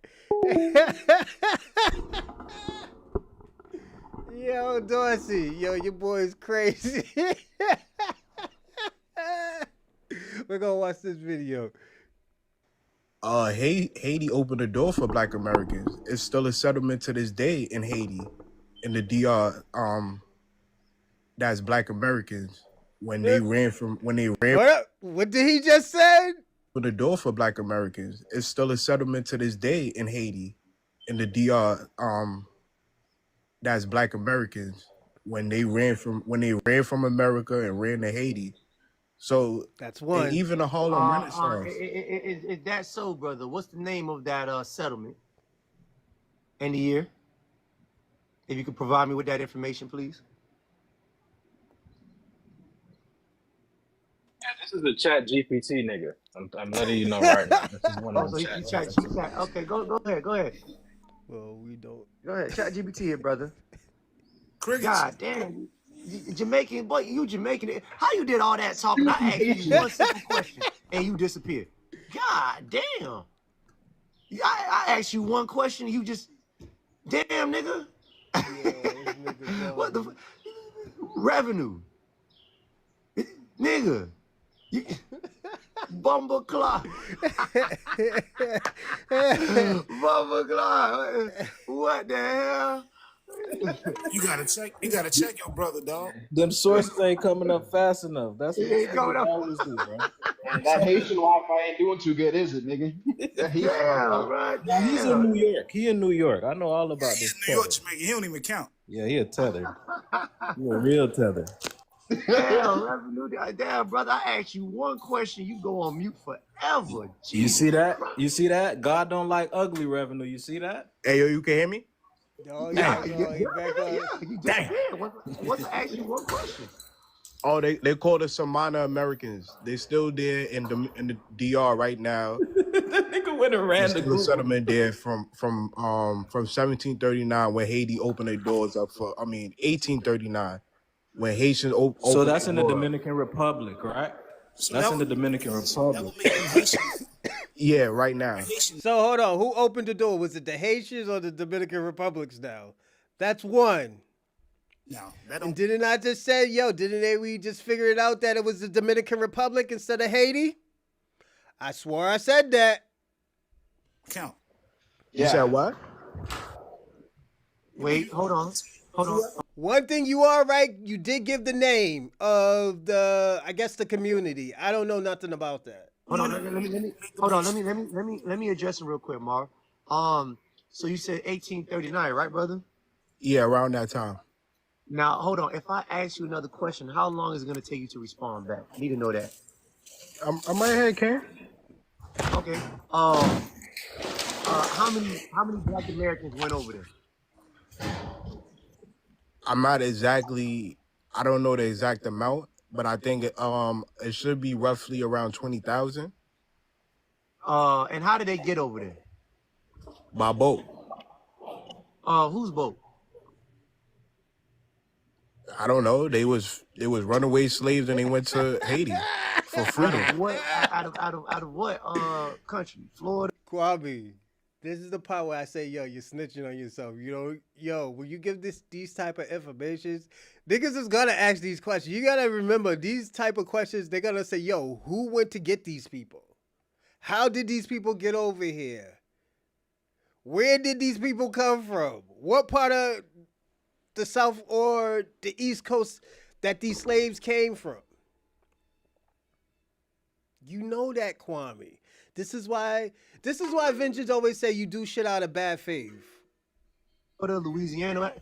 Yo, Dorsey. Yo, your boy is crazy. We're gonna watch this video. Haiti opened the door for Black Americans. It's still a settlement to this day in Haiti, in the DR. That's Black Americans when they ran. What did he just say? The door for Black Americans. It's still a settlement to this day in Haiti, in the DR. That's Black Americans when they ran from America and ran to Haiti. So that's one. And even the Harlem Renaissance. Is that so, brother? What's the name of that settlement and the year? If you could provide me with that information, please. Yeah, this is a Chat GPT nigga. I'm letting you know right now. This is one of the chat. Okay, go ahead. Well, we don't. Go ahead, Chat GPT here, brother. Crickets. God damn. Jamaican, boy, you Jamaican. How you did all that talking? I asked you one simple question and you disappeared. God damn. I asked you one question and you just, damn, nigga. What the revenue? Nigga. Bumble clock. Bumble clock. What the hell? You gotta check your brother, dog. Them sources ain't coming up fast enough. That's what they always do, bro. That Haitian Wi-Fi ain't doing too good, is it, nigga? Yeah, right. Now, he's in New York. He in New York. I know all about this. New York, Jamaica. He don't even count. Yeah, he a tether. He a real tether. Damn, revenue. Damn, brother. I asked you one question, you go on mute forever. Jesus. You see that? You see that? God don't like ugly revenue. You see that? Hey, yo, you can hear me? Oh, yeah. Damn. What's actually one question? Oh, they call the Samana Americans. They still there in the DR right now. That nigga went and ran the settlement there from 1739 when Haiti opened their doors up for. 1839 when Haitians So that's in the Dominican Republic, right? So that's in the Dominican Republic. Yeah, right now. So hold on, who opened the door? Was it the Haitians or the Dominican Republics now? That's one. No, and didn't I just say, we just figure it out that it was the Dominican Republic instead of Haiti? I swore I said that. Count. You said what? Wait, hold on. One thing you are right, you did give the name of the community. I don't know nothing about that. Hold on, let me address it real quick, Marv. So you said 1839, right, brother? Yeah, around that time. Now, hold on. If I ask you another question, how long is it going to take you to respond back? I need to know that. I'm right here, Ken. Okay. How many Black Americans went over there? I'm not exactly. I don't know the exact amount, but I think it should be roughly around 20,000. And how did they get over there? By boat. Whose boat? I don't know. They was runaway slaves and they went to Haiti for freedom. Out of what country? Florida. Kwame, this is the part where I say, you're snitching on yourself. When you give these type of informations, niggas is gonna ask these questions. You gotta remember these type of questions. They're gonna say, who went to get these people? How did these people get over here? Where did these people come from? What part of the South or the East Coast that these slaves came from? You know that, Kwame. This is why Vengeance always say you do shit out of bad faith. What of Louisiana?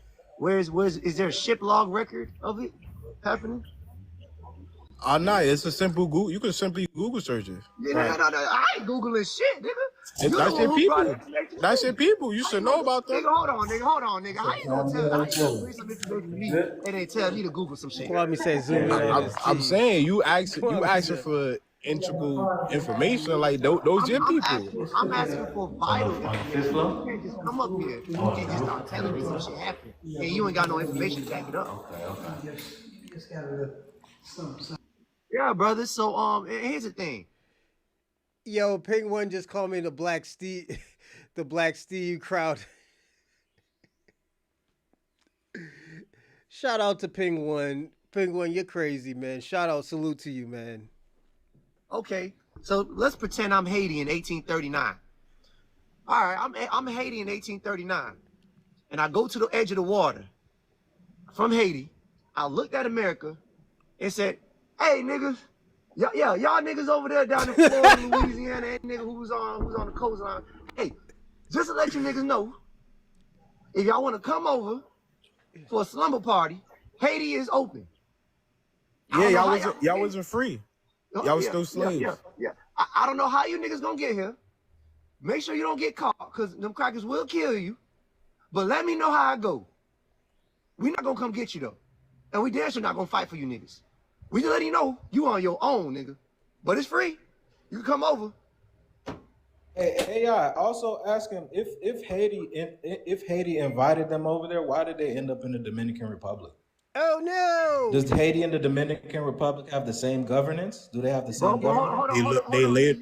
Is there a ship log record of it happening? No, it's a simple Google. You can simply Google search it. No, I ain't Googling shit, nigga. That's your people. That's your people. You should know about them. Nigga, hold on, nigga. How you gonna tell me some information to me and they tell me to Google some shit? Kwame says zoom in on his I'm teeth. saying you asking for integral information like those your people. I'm asking for vital information. You can't just come up here and just start telling me some shit happened and you ain't got no information to back it up. Okay. Yeah, brother. So here's the thing. Yo, Ping One just called me the Black Steve, the Black Steve crowd. Shout out to Ping One. Ping One, you're crazy, man. Shout out, salute to you, man. Okay, so let's pretend I'm Haiti in 1839. All right, I'm Haiti in 1839, and I go to the edge of the water from Haiti. I looked at America and said, "Hey, niggas, y'all niggas over there down in Florida, Louisiana, and nigga who's on the coastline. Hey, just to let you niggas know, if y'all want to come over for a slumber party, Haiti is open." Yeah, y'all wasn't free. Y'all was still slaves. Yeah. I don't know how you niggas gonna get here. Make sure you don't get caught, because them crackers will kill you. But let me know how I go. We not gonna come get you, though. And we damn sure not gonna fight for you niggas. We just letting you know you on your own, nigga. But it's free. You can come over. Hey, AI. Also ask him if Haiti invited them over there, why did they end up in the Dominican Republic? Oh no! Does Haiti and the Dominican Republic have the same governance? Do they have the same governance? They live.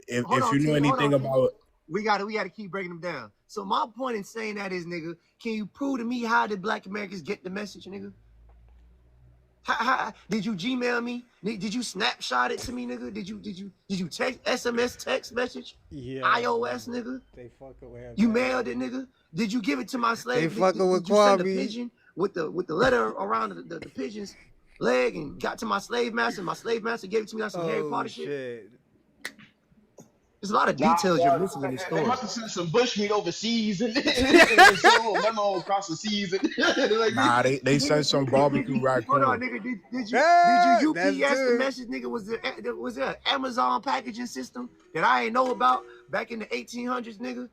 If you know anything about, we gotta keep breaking them down. So my point in saying that is, nigga, can you prove to me how did Black Americans get the message, nigga? How did you Gmail me? Did you snapshot it to me, nigga? Did you text SMS text message? Yeah. iOS, nigga. They fucking with you mailed it, nigga. Did you give it to my slave? They fucking with Did you send a Kwame. pigeon with the letter around the pigeon's leg and got to my slave master? My slave master gave it to me. That's some Harry Potter shit. There's a lot of details you're missing in this story. They must have sent some bushmeat overseas and some memo across the seas. Nah, they sent some barbecue raccoon. Hold on, nigga. Did you UPS the message, nigga? Was there an Amazon packaging system that I ain't know about back in the 1800s, nigga?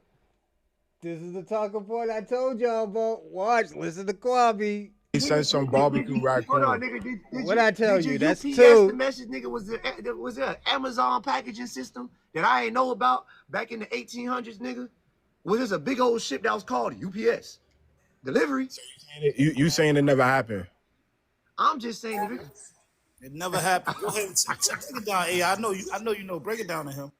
This is the talking point I told y'all about. Watch, listen to Kwame. They sent some barbecue raccoon. Hold on, nigga. Did what I tell you? That's UPS two. the message, nigga? Was there an Amazon packaging system that I ain't know about back in the 1800s, nigga? Was this a big old ship that was called UPS delivery? So you saying it never happened? I'm just saying it never happened. Go ahead, break it down. Hey, I know you know. Break it down to him.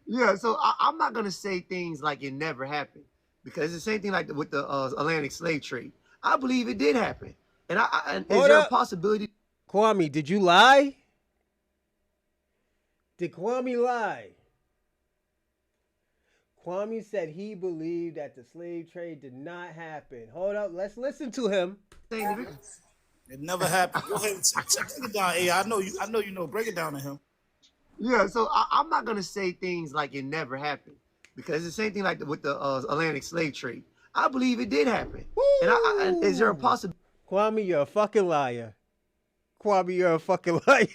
Yeah, so I'm not gonna say things like it never happened because it's the same thing like with the Atlantic slave trade. I believe it did happen, and is Hold there a up. possibility? Kwame, did you lie? Did Kwame lie? Kwame said he believed that the slave trade did not happen. Hold up, let's listen to him. It never happened. Go ahead and break it down. Hey, I know you know. Break it down to him. Yeah, so I'm not gonna say things like it never happened because it's the same thing like with the Atlantic slave trade. I believe it did happen, and is there a possibility? Kwame, you're a fucking liar. Kwame, you're a fucking liar.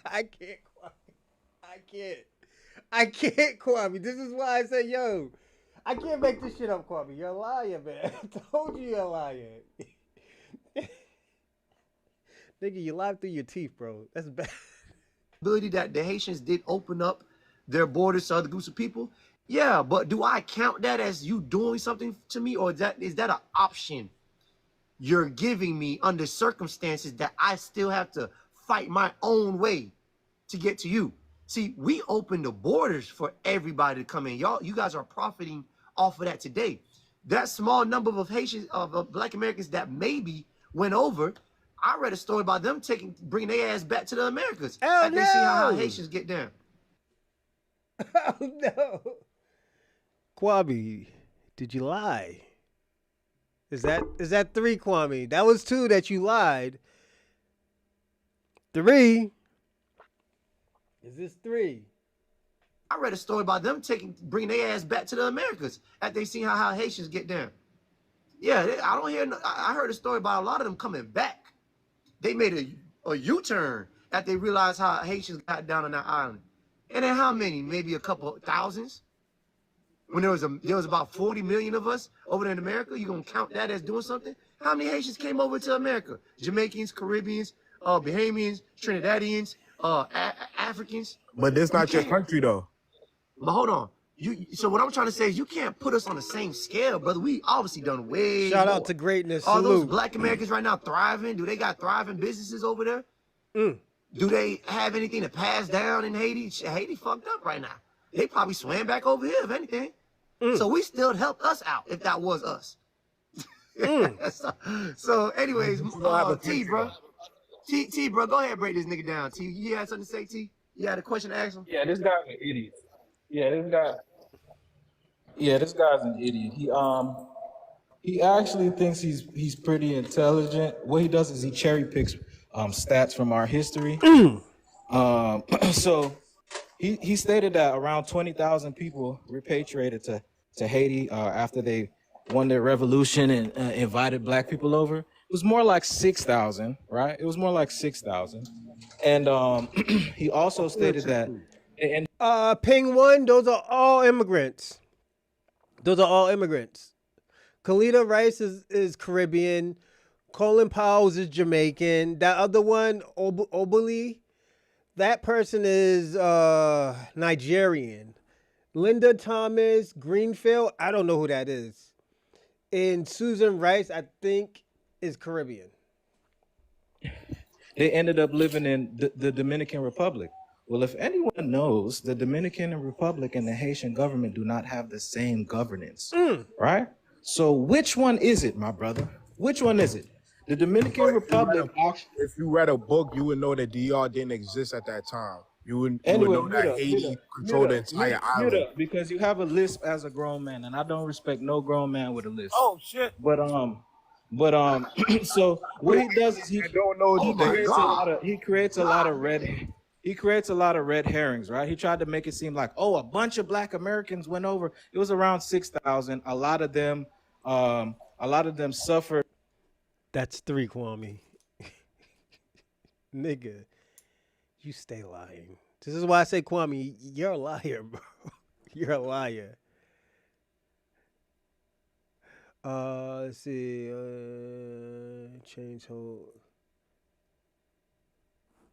I can't, Kwame. I can't, Kwame. This is why I said, yo, I can't make this shit up, Kwame. You're a liar, man. I told you you're a liar. Nigga, you lied through your teeth, bro. That's bad. Ability that the Haitians did open up their borders to other groups of people. Yeah, but do I count that as you doing something to me, or is that an option you're giving me under circumstances that I still have to fight my own way to get to you? See, we opened the borders for everybody to come in. You guys are profiting off of that today. That small number of Haitians, of Black Americans that maybe went over, I read a story about them bringing their ass back to the Americas. Oh, They see how Haitians get down. Oh, no. Kwame, did you lie? Is that 3, Kwame? That was 2 that you lied. 3. Is this 3? I read a story about them bringing their ass back to the Americas after they see how Haitians get down. Yeah, I heard a story about a lot of them coming back. They made a U-turn after they realized how Haitians got down on that island. And then how many? Maybe a couple thousands? When there was about 40 million of us over there in America, you gonna count that as doing something? How many Haitians came over to America? Jamaicans, Caribbeans, Bahamians, Trinidadians, Africans. But this not your country though. But hold on. So what I'm trying to say is you can't put us on the same scale, brother. We obviously done way Shout more. out to greatness. All Salute. those Black Americans right now thriving. Do they got thriving businesses over there? Do they have anything to pass down in Haiti? Haiti fucked up right now. They probably swam back over here, if anything. So we still helped us out if that was us. So anyways, T, bro. T, bro, go ahead, break this nigga down. T, you had something to say, T? You had a question to ask him? Yeah, this guy's an idiot. This guy's an idiot. He actually thinks he's pretty intelligent. What he does is he cherry picks stats from our history. So he stated that around 20,000 people repatriated to Haiti after they won their revolution and invited Black people over. It was more like 6,000, right? It was more like 6,000. And he also stated that. Ping 1, those are all immigrants. Kalita Rice is Caribbean. Colin Powell's is Jamaican. That other one, Obali, that person is Nigerian. Linda Thomas Greenfield, I don't know who that is. And Susan Rice, I think, is Caribbean. They ended up living in the Dominican Republic. Well, if anyone knows, the Dominican Republic and the Haitian government do not have the same governance, right? So which one is it, my brother? Which one is it? The Dominican Republic. If you read a book, you would know that DR didn't exist at that time. You would know that Haiti controlled the entire island. Because you have a lisp as a grown man, and I don't respect no grown man with a lisp. Oh shit! But so what he does is he creates a lot of red herrings, right? He tried to make it seem like, a bunch of Black Americans went over. It was around 6,000. A lot of them suffered. That's 3, Kwame. Nigga, you stay lying. This is why I say, Kwame, you're a liar, bro. You're a liar. Let's see. Change hope.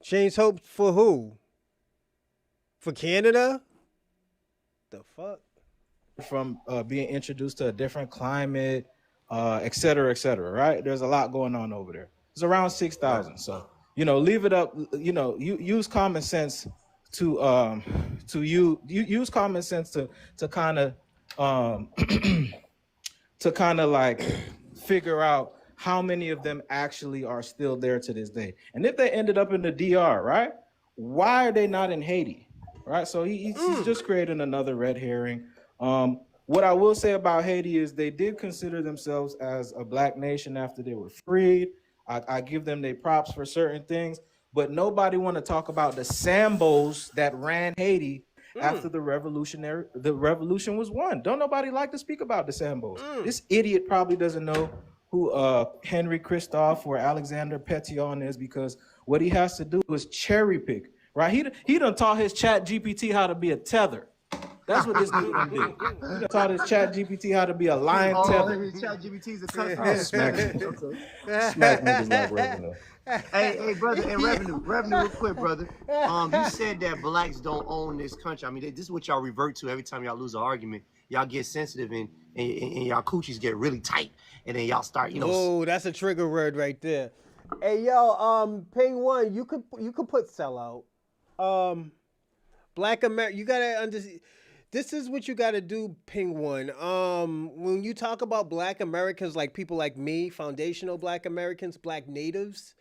Change hope for who? For Canada? The fuck? From being introduced to a different climate, et cetera, right? There's a lot going on over there. It's around 6,000. So, leave it up. You use common sense you use common sense to kind of to kind of like figure out how many of them actually are still there to this day. And if they ended up in the DR, right? Why are they not in Haiti? Right? So he's just creating another red herring. What I will say about Haiti is they did consider themselves as a black nation after they were freed. I give them their props for certain things, but nobody want to talk about the Sambos that ran Haiti after the revolution was won. Don't nobody like to speak about the Sambos. This idiot probably doesn't know who Henry Christophe or Alexander Petion is, because what he has to do is cherry pick, right? He done taught his chat GPT how to be a tether. That's what this dude done did. He done taught his chat GPT how to be a lion tether. His chat GPT's a customer. Smack niggas like revenue. Hey, brother, and revenue real quick, brother. You said that blacks don't own this country. I mean, this is what y'all revert to every time y'all lose an argument. Y'all get sensitive and y'all coochies get really tight, and then y'all start, Oh, that's a trigger word right there. Hey, yo, Ping One, you could put sellout. Black America, you gotta understand. This is what you gotta do, Ping One. When you talk about Black Americans, like people like me, foundational Black Americans, Black natives,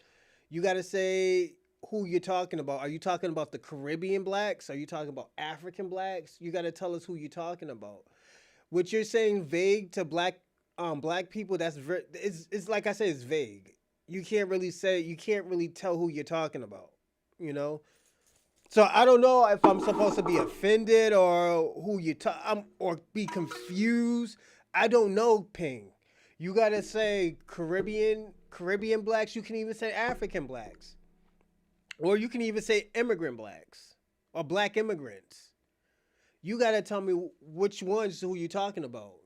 you gotta say who you're talking about. Are you talking about the Caribbean blacks? Are you talking about African blacks? You gotta tell us who you're talking about. What you're saying vague to black people, that's it's like I said, it's vague. You can't really tell who you're talking about, you know? So I don't know if I'm supposed to be offended or who you or be confused. I don't know, Ping. You gotta say Caribbean blacks. You can even say African blacks, or you can even say immigrant blacks or black immigrants. You gotta tell me which ones who you talking about.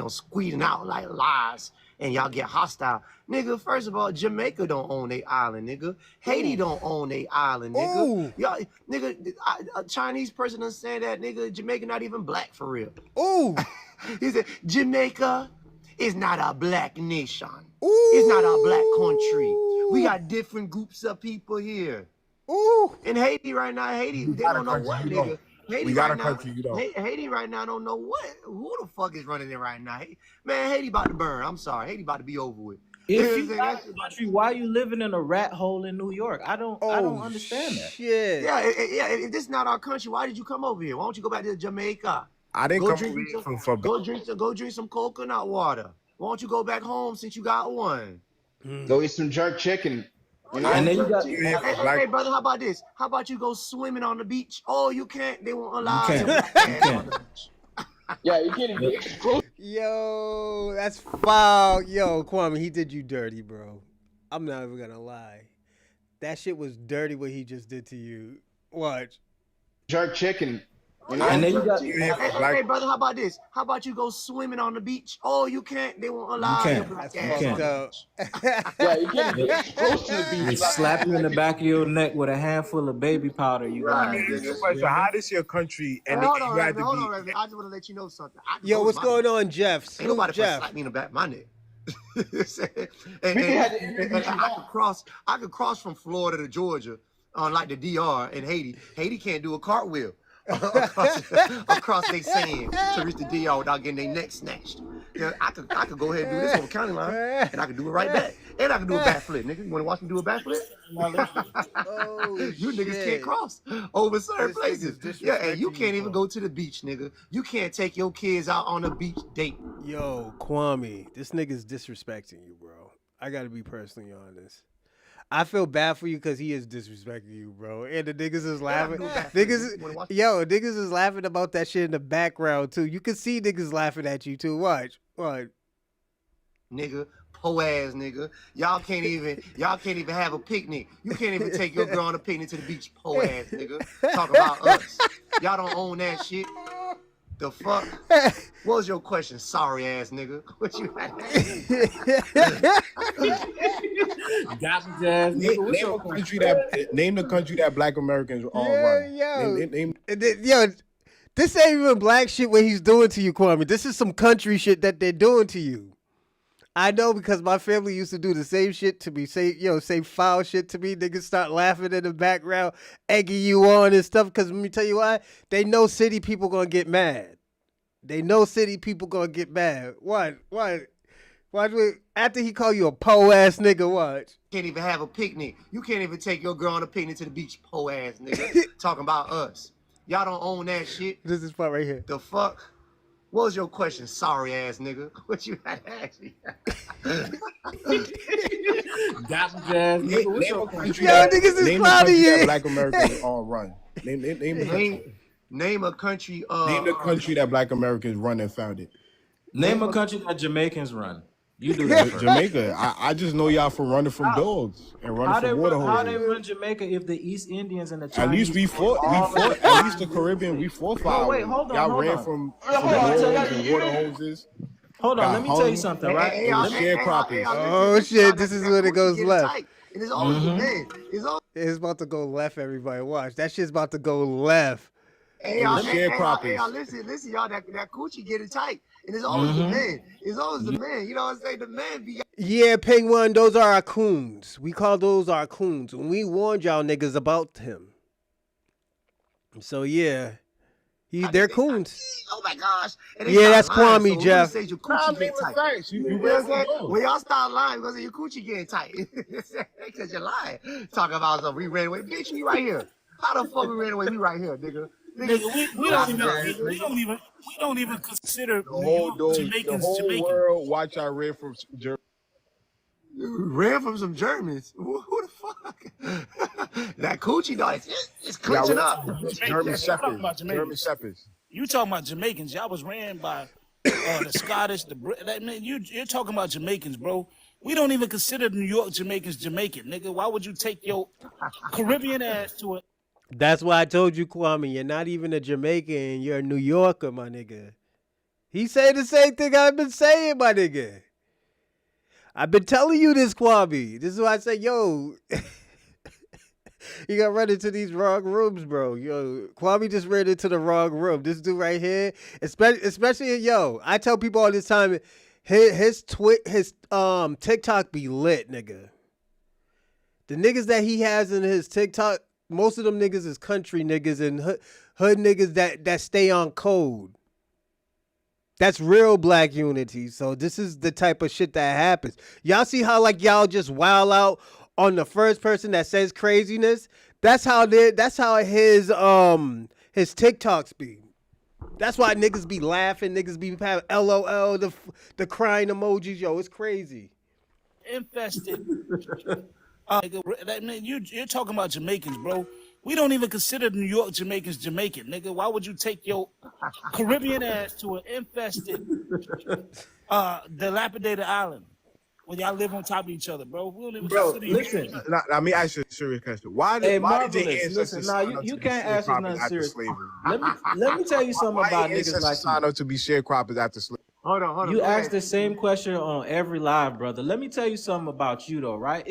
Squeezing out like lies, and y'all get hostile. Nigga, first of all, Jamaica don't own their island, nigga. Haiti don't own their island, nigga. Y'all, nigga, a Chinese person done said that, nigga, Jamaica not even black for real. Ooh. He said, Jamaica is not a black nation. It's not a black country. We got different groups of people here. In Haiti right now, they don't know what, nigga. Haiti right now don't know who the fuck is running it right now. Man, Haiti about to burn. I'm sorry. Haiti about to be over with. If you got a country, why you living in a rat hole in New York? I don't understand that. Shit. Yeah, if this is not our country, why did you come over here? Why don't you go back to Jamaica? I didn't Go drink some coconut water. Why don't you go back home since you got one? Go eat some jerk chicken. And then you got hey, brother, how about this? How about you go swimming on the beach? Oh, you can't. They won't allow you. Yeah, you can't even explode. Yo, that's foul. Yo, Kwame, he did you dirty, bro. I'm not even gonna lie. That shit was dirty what he just did to you. Watch. Jerk chicken. And then you got hey, brother, how about this? How about you go swimming on the beach? Oh, you can't. They won't allow you. Yeah, you can't get close to the beach. They slap you in the back of your neck with a handful of baby powder. You got how does your country and hold on, Reverend. I just want to let you know something. Yo, what's going on, Jeff? Ain't nobody Jeff. slap me in the back of my neck. and I could cross from Florida to Georgia on like the DR and Haiti. Haiti can't do a cartwheel across their sand to reach the DR without getting their neck snatched. Yeah, I could go ahead and do this on the county line, and I could do it right back. And I can do a backflip, nigga. You want to watch me do a backflip? You niggas can't cross over certain places. Yeah, and you can't even go to the beach, nigga. You can't take your kids out on a beach date. Yo, Kwame, this nigga's disrespecting you, bro. I gotta be personally honest. I feel bad for you because he is disrespecting you, bro. And the niggas is laughing. Niggas is laughing about that shit in the background too. You can see niggas laughing at you too. Watch. Nigga, po ass nigga. Y'all can't even have a picnic. You can't even take your girl on a picnic to the beach, po ass nigga. Talk about us. Y'all don't own that shit. The fuck? What was your question, sorry ass nigga? What you had? Name the country that Black Americans all run. Yo, this ain't even black shit what he's doing to you, Kwame. This is some country shit that they're doing to you. I know because my family used to do the same shit to me. Say foul shit to me. Niggas start laughing in the background, egging you on and stuff. Because let me tell you why. They know city people gonna get mad. They know city people gonna get mad. What? After he call you a po ass nigga, watch. Can't even have a picnic. You can't even take your girl on a picnic to the beach, po ass nigga. Talking about us. Y'all don't own that shit. This is part right here. The fuck? What was your question, sorry ass nigga? What you had to ask me? Name a country that Black Americans all run. Name a country. Name the country that Black Americans run and founded. Name a country that Jamaicans run. You do that first. Jamaica. I just know y'all for running from dogs and running from water hoses. How they run Jamaica if the East Indians and the Chinese? At least we fought. At least the Caribbean, we fought for hours. Wait, hold on. Y'all ran from dogs and water hoses. Hold on, let me tell you something, right? Oh shit, this is when it goes left. And it's always the man. It's about to go left, everybody. Watch. That shit's about to go left. Hey, y'all, listen, y'all, that coochie getting tight. And it's always the man. It's always the man. You know what I'm saying? The man be... Yeah, Penguin, those are our coons. We call those our coons. And we warned y'all niggas about him. So, yeah. They're coons. Oh, my gosh. Yeah, that's Kwame, so Jeff. Say your coochie getting tight. When y'all start lying, because your coochie getting tight. Because you're lying. Talking about something. We ran away. Bitch, we right here. How the fuck we ran away? We right here, nigga. We don't even consider the whole Jamaicans the whole Jamaican. world watch I ran from Germany. Ran from some Germans. Who the fuck? That coochie dog, it's clenching up. German shepherds. You talking about Jamaicans? Y'all was ran by the Scottish, the Brit. You're talking about Jamaicans, bro. We don't even consider New York Jamaicans Jamaican, nigga. Why would you take your Caribbean ass to it? That's why I told you, Kwame, you're not even a Jamaican. You're a New Yorker, my nigga. He said the same thing I've been saying, my nigga. I've been telling you this, Kwame. This is why I say, yo, you got run into these wrong rooms, bro. Yo, Kwame just ran into the wrong room. This dude right here, especially, yo, I tell people all this time, his TikTok be lit, nigga. The niggas that he has in his TikTok, most of them niggas is country niggas and hood niggas that stay on code. That's real black unity. So this is the type of shit that happens. Y'all see how like y'all just wild out on the first person that says craziness? That's how his TikToks be. That's why niggas be laughing, niggas be having LOL, the crying emojis. Yo, it's crazy. Infested. You're talking about Jamaicans, bro. We don't even consider New York Jamaicans Jamaican, nigga. Why would you take your Caribbean ass to an infested, dilapidated island when y'all live on top of each other, bro? We don't even consider listen. Let me ask you a serious question. Why did they ancestors sign up you to be can't ask us nothing serious. slavery? Let me tell you something about niggas like sign up to be sharecroppers after slavery? Hold on. You ask the same question on every live, brother. Let me tell you something about you, though, right?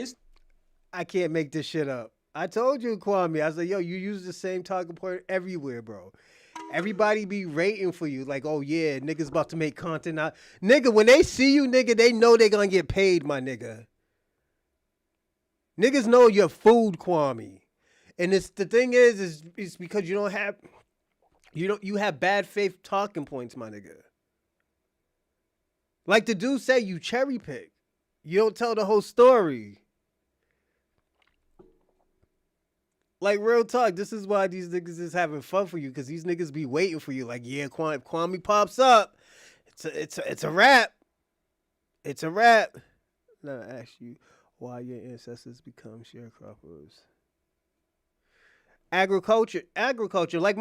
I can't make this shit up. I told you, Kwame. I was like, yo, you use the same talking point everywhere, bro. Everybody be rating for you. Like, oh, yeah, niggas about to make content out. Nigga, when they see you, nigga, they know they gonna get paid, my nigga. Niggas know your food, Kwame. And the thing is because you have bad faith talking points, my nigga. Like the dude say, you cherry pick. You don't tell the whole story. Like, real talk, this is why these niggas is having fun for you, because these niggas be waiting for you. Like, yeah, Kwame pops up. It's a wrap. It's a wrap. Now I ask you why your ancestors become sharecroppers. Agriculture. Like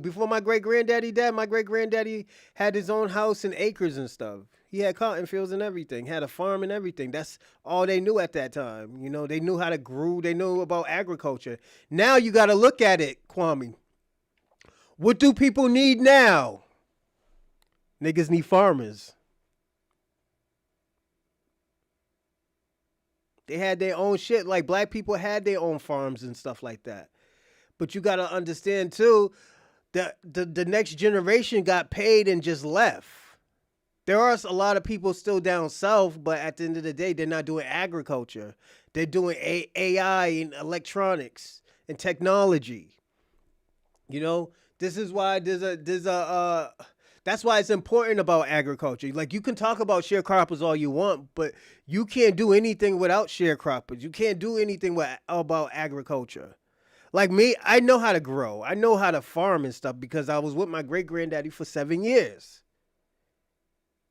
before my great-granddaddy died, my great-granddaddy had his own house and acres and stuff. He had cotton fields and everything, had a farm and everything. That's all they knew at that time. You know, they knew how to grow. They knew about agriculture. Now you got to look at it, Kwame. What do people need now? Niggas need farmers. They had their own shit. Like, black people had their own farms and stuff like that. But you got to understand, too, that the next generation got paid and just left. There are a lot of people still down south, but at the end of the day, they're not doing agriculture. They're doing AI and electronics and technology. You know, this is why that's why it's important about agriculture. Like, you can talk about sharecroppers all you want, but you can't do anything without sharecroppers. You can't do anything about agriculture. Like me, I know how to grow. I know how to farm and stuff because I was with my great granddaddy for 7 years.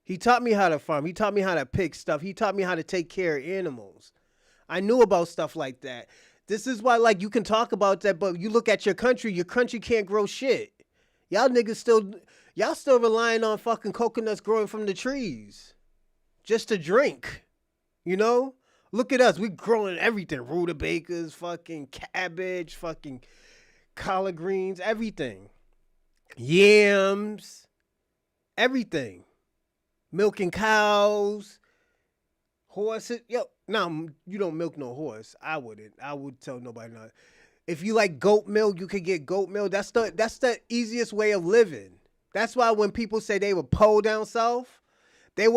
He taught me how to farm. He taught me how to pick stuff. He taught me how to take care of animals. I knew about stuff like that. This is why, like, you can talk about that, but you look at your country can't grow shit. Y'all niggas still relying on fucking coconuts growing from the trees just to drink, you know? Look at us. We growing everything. Rutabagas, fucking cabbage, fucking collard greens, everything. Yams, everything. Milking cows, horses. Yo, no, you don't milk no horse. I wouldn't. I would tell nobody not. If you like goat milk, you could get goat milk. That's the easiest way of living. That's why when people say they were poor down south, they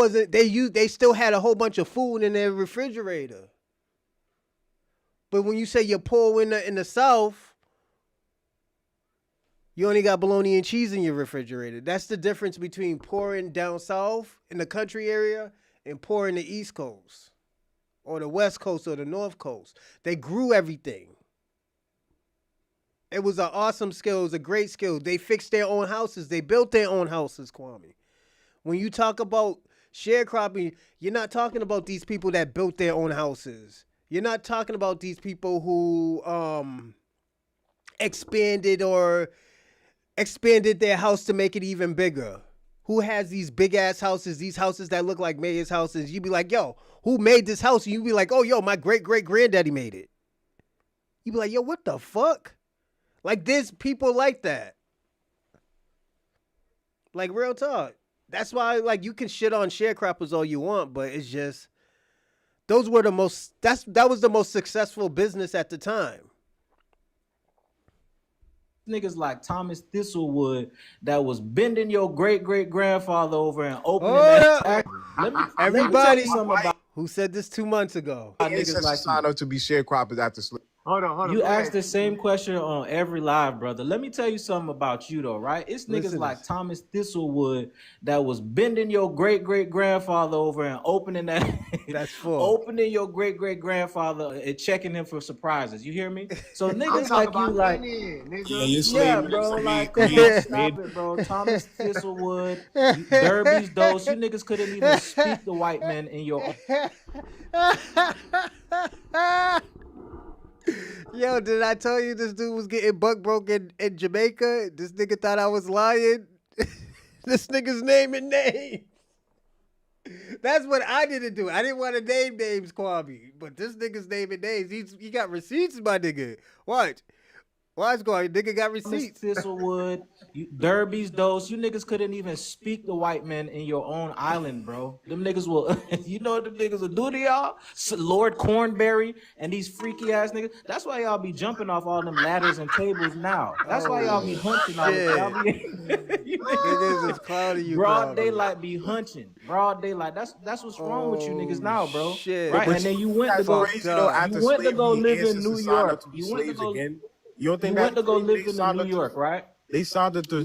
still had a whole bunch of food in their refrigerator. But when you say you're poor in the south, you only got bologna and cheese in your refrigerator. That's the difference between poor in down south in the country area and poor in the East Coast or the West Coast or the North Coast. They grew everything. It was an awesome skill. It was a great skill. They fixed their own houses. They built their own houses, Kwame. When you talk about sharecropping, you're not talking about these people that built their own houses. You're not talking about these people who expanded their house to make it even bigger. Who has these big ass houses, these houses that look like mayor's houses? You'd be like, yo, who made this house? And you'd be like, oh, yo, my great granddaddy made it. You'd be like, yo, what the fuck? Like, there's people like that. Like, real talk. That's why, like, you can shit on sharecroppers all you want, but it's just, that was the most successful business at the time. Niggas like Thomas Thistlewood that was bending your great grandfather over and opening that. Everybody who said this 2 months ago. Niggas like sign up to be sharecroppers after sleep. Hold on. You asked the same question on every live, brother. Let me tell you something about you, though, right? It's niggas like Thomas Thistlewood that was bending your great grandfather over and opening that. That's full. Opening your great grandfather and checking him for surprises. You hear me? So niggas like you, like, yeah, bro, like, come on, stop it, bro. Thomas Thistlewood, Derby's Dose. You niggas couldn't even speak the white man in your. Yo, did I tell you this dude was getting buck broke in Jamaica? This nigga thought I was lying. This nigga's naming names. That's what I didn't do. I didn't want to name names, Kwame. But this nigga's naming names. He got receipts, my nigga. What? Watch, Kwame. Nigga got receipts. Thistlewood, Derby's Dose. You niggas couldn't even speak the white man in your own island, bro. Them niggas will, you know what them niggas will do to y'all? Lord Cornberry and these freaky ass niggas. That's why y'all be jumping off all them ladders and tables now. That's why y'all be hunching all this. Y'all be, you niggas is clowning you, broad daylight be hunching. Broad daylight. That's what's wrong with you niggas now, bro. Shit. Right? And then you went to go live in New York. You went to go again. You don't think you went to go live in New York, right? They sounded to.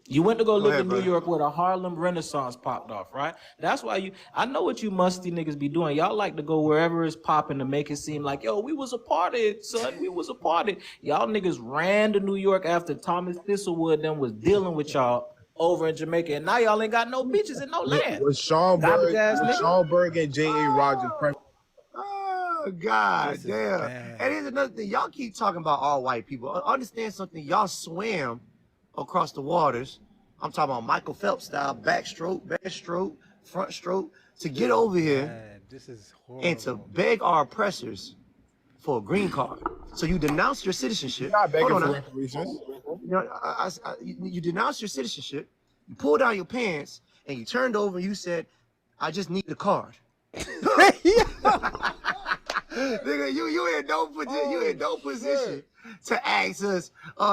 You went to go live in New York where the Harlem Renaissance popped off, right? That's why I know what you musty niggas be doing. Y'all like to go wherever it's popping to make it seem like, yo, we was a party, son. We was a party. Y'all niggas ran to New York after Thomas Thistlewood then was dealing with y'all over in Jamaica. And now y'all ain't got no beaches and no land. With Sean Berg and J.A. Rogers. Oh, God damn. And here's another thing. Y'all keep talking about all white people. Understand something. Y'all swam across the waters. I'm talking about Michael Phelps style, backstroke, breaststroke, front stroke, to get over here this is horrible. And to beg our oppressors for a green card. So you denounce your citizenship. You're not begging for reparations. You denounce your citizenship, you pulled down your pants, and you turned over and you said, I just need the card. Nigga, you in no position to ask us,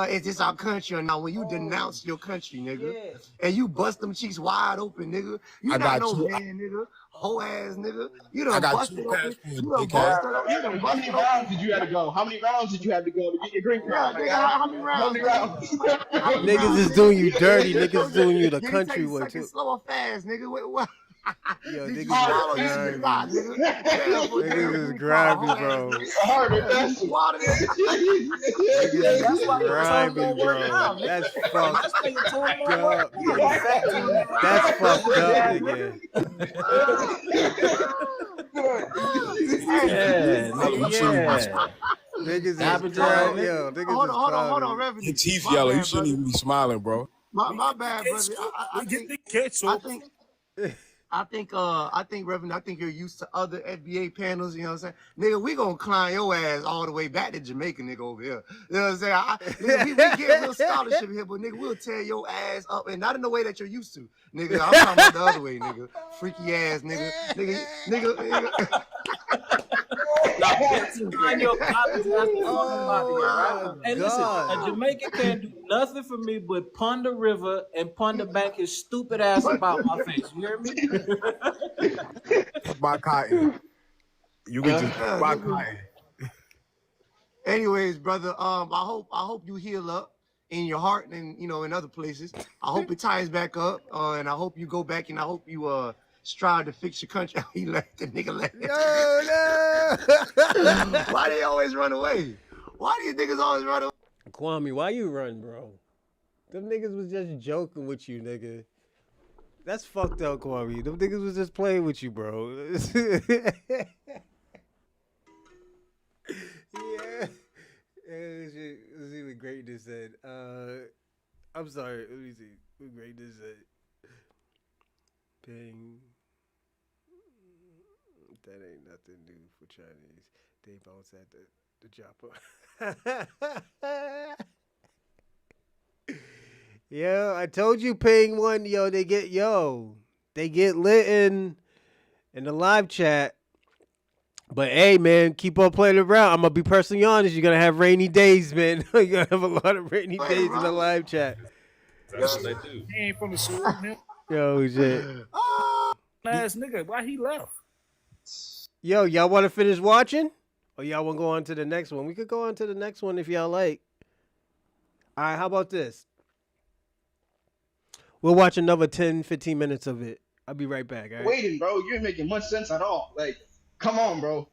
is this our country or not? When you denounce your country, nigga, and you bust them cheeks wide open, nigga. You not no man, nigga. Whole ass nigga. You done busted open. You done busted open. You done How many busted rounds open. did you have to go? How many rounds did you have to go to get your green card? Yeah, nigga, how many rounds? How many rounds? Niggas is doing you dirty. Niggas is doing you the Did he country take one second too. slow or fast, nigga? What? Yo, Did you niggas swallow is this shit or grimy. not, nigga? Damn, for damn Niggas is green card, grimy, whole bro. ass nigga. Did you swallow this? Niggas That's is why your tongue grimy, don't work bro. now, nigga. That's fucked That's why your tongue don't work. up, You got fat tongue nigga. now. That's fucked up, Yeah, nigga. Yeah, nigga, yeah. Niggas is Appetite, clown. Yo, niggas Hold is on, clowning. Revenue. Your teeth My yellow. You bad, shouldn't brother. even be smiling, bro. My bad, brother. I think, Reverend, I think you're used to other FBA panels, you know what I'm saying? Nigga, we gonna climb your ass all the way back to Jamaica, nigga, over here. You know what I'm saying? Nigga, we get real scholarship here, but nigga, we'll tear your ass up, and not in the way that you're used to. Nigga, I'm talking about the other way, nigga. Freaky ass, nigga. Nigga. Find your copies, that's the fucking body, right? Hey, listen, God. a Jamaican can't do nothing for me but pond the river and pond the bank his stupid ass about my face. You hear me? My cotton. You can just my cotton. Anyways, brother, I hope you heal up in your heart and in other places. I hope it ties back up, and I hope you go back and I hope you strive to fix your country. He left the nigga left. No. Why they always run away? Why do you niggas always run away? Kwame, why you run, bro? Them niggas was just joking with you, nigga. That's fucked up, Kwame. Them niggas was just playing with you, bro. Yeah. Let's see what Greatness said. I'm sorry. Let me see what Greatness said. Ping. That ain't nothing new for Chinese. They bounce at the chopper. Yo, I told you, Ping one. Yo, they get lit in the live chat. But hey, man, keep on playing around. I'm gonna be personally honest. You're gonna have rainy days, man. You're gonna have a lot of rainy days in the live chat. That's what they do. He ain't from the sword, man. Yo, shit. Ass nigga, why he left? Yo, y'all want to finish watching? Or y'all want to go on to the next one? We could go on to the next one if y'all like. All right, how about this? We'll watch another 10, 15 minutes of it. I'll be right back. All right? Waiting, bro. You ain't making much sense at all. Like, come on, bro.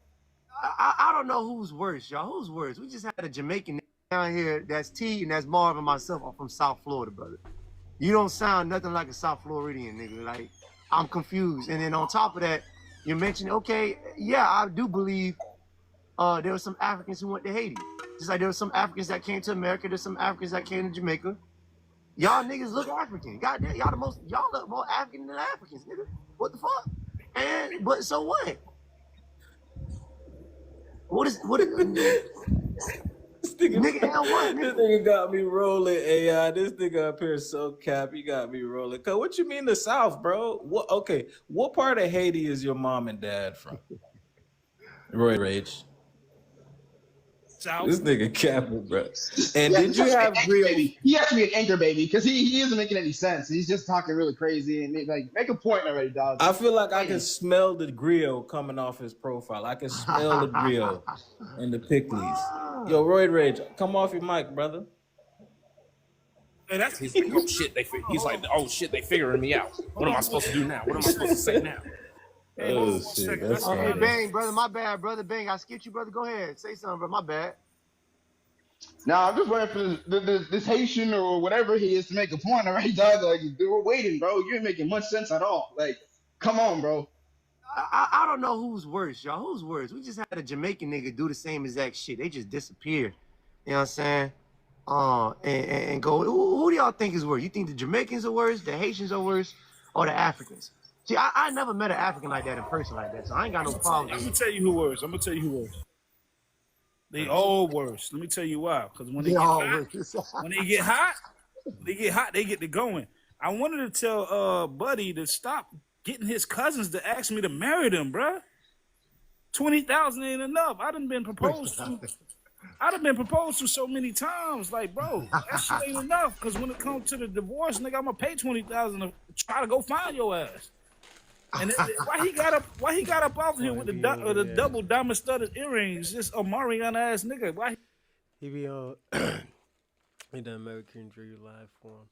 I don't know who's worse, y'all. Who's worse? We just had a Jamaican down here. That's T and that's Marv and myself. I'm from South Florida, brother. You don't sound nothing like a South Floridian, nigga. Like, I'm confused. And then on top of that, you mentioned, okay, yeah, I do believe there were some Africans who went to Haiti. Just like there were some Africans that came to America. There's some Africans that came to Jamaica. Y'all niggas look African. Goddamn, y'all look more African than Africans, nigga. What the fuck? But so what? What is This nigga got me rolling, AI. This nigga up here is so cap. He got me rolling. Cause what you mean the South, bro? What part of Haiti is your mom and dad from? Roy Rage. South. This nigga capping, bro. And did you have real? He has to be an anchor baby because he isn't making any sense. He's just talking really crazy and like make a point already, dog. I feel like I can smell the grill coming off his profile. I can smell the grill and the pickles. Yo, Roy Rage, come off your mic, brother. Hey, he's like, oh shit, they figuring me out. What am I supposed to do now? What am I supposed to say now? Oh shit, that's Hey, Bang, brother, my bad, brother. Bang, I skipped you, brother. Go ahead, say something, bro. My bad. Nah, I'm just waiting for this Haitian or whatever he is to make a point, all right, dog? Like, we're waiting, bro. You ain't making much sense at all. Like, come on, bro. I don't know who's worse, y'all. Who's worse? We just had a Jamaican nigga do the same exact shit. They just disappeared. You know what I'm saying? And go. Who do y'all think is worse? You think the Jamaicans are worse, the Haitians are worse, or the Africans? See, I never met an African like that in person like that, so I ain't got no problem. I'm gonna tell you who worse. They all worse. Let me tell you why. Because when they get hot, they get to going. I wanted to tell Buddy to stop getting his cousins to ask me to marry them, bruh. 20,000 ain't enough. I done been proposed to. I done been proposed to so many times. Like, bro, that shit ain't enough. Cause when it comes to the divorce, nigga, I'm gonna pay 20,000 to try to go find your ass. And why he got up off here with the double diamond studded earrings? Just a Mariana ass nigga. Why? He be on in the American Dream live form.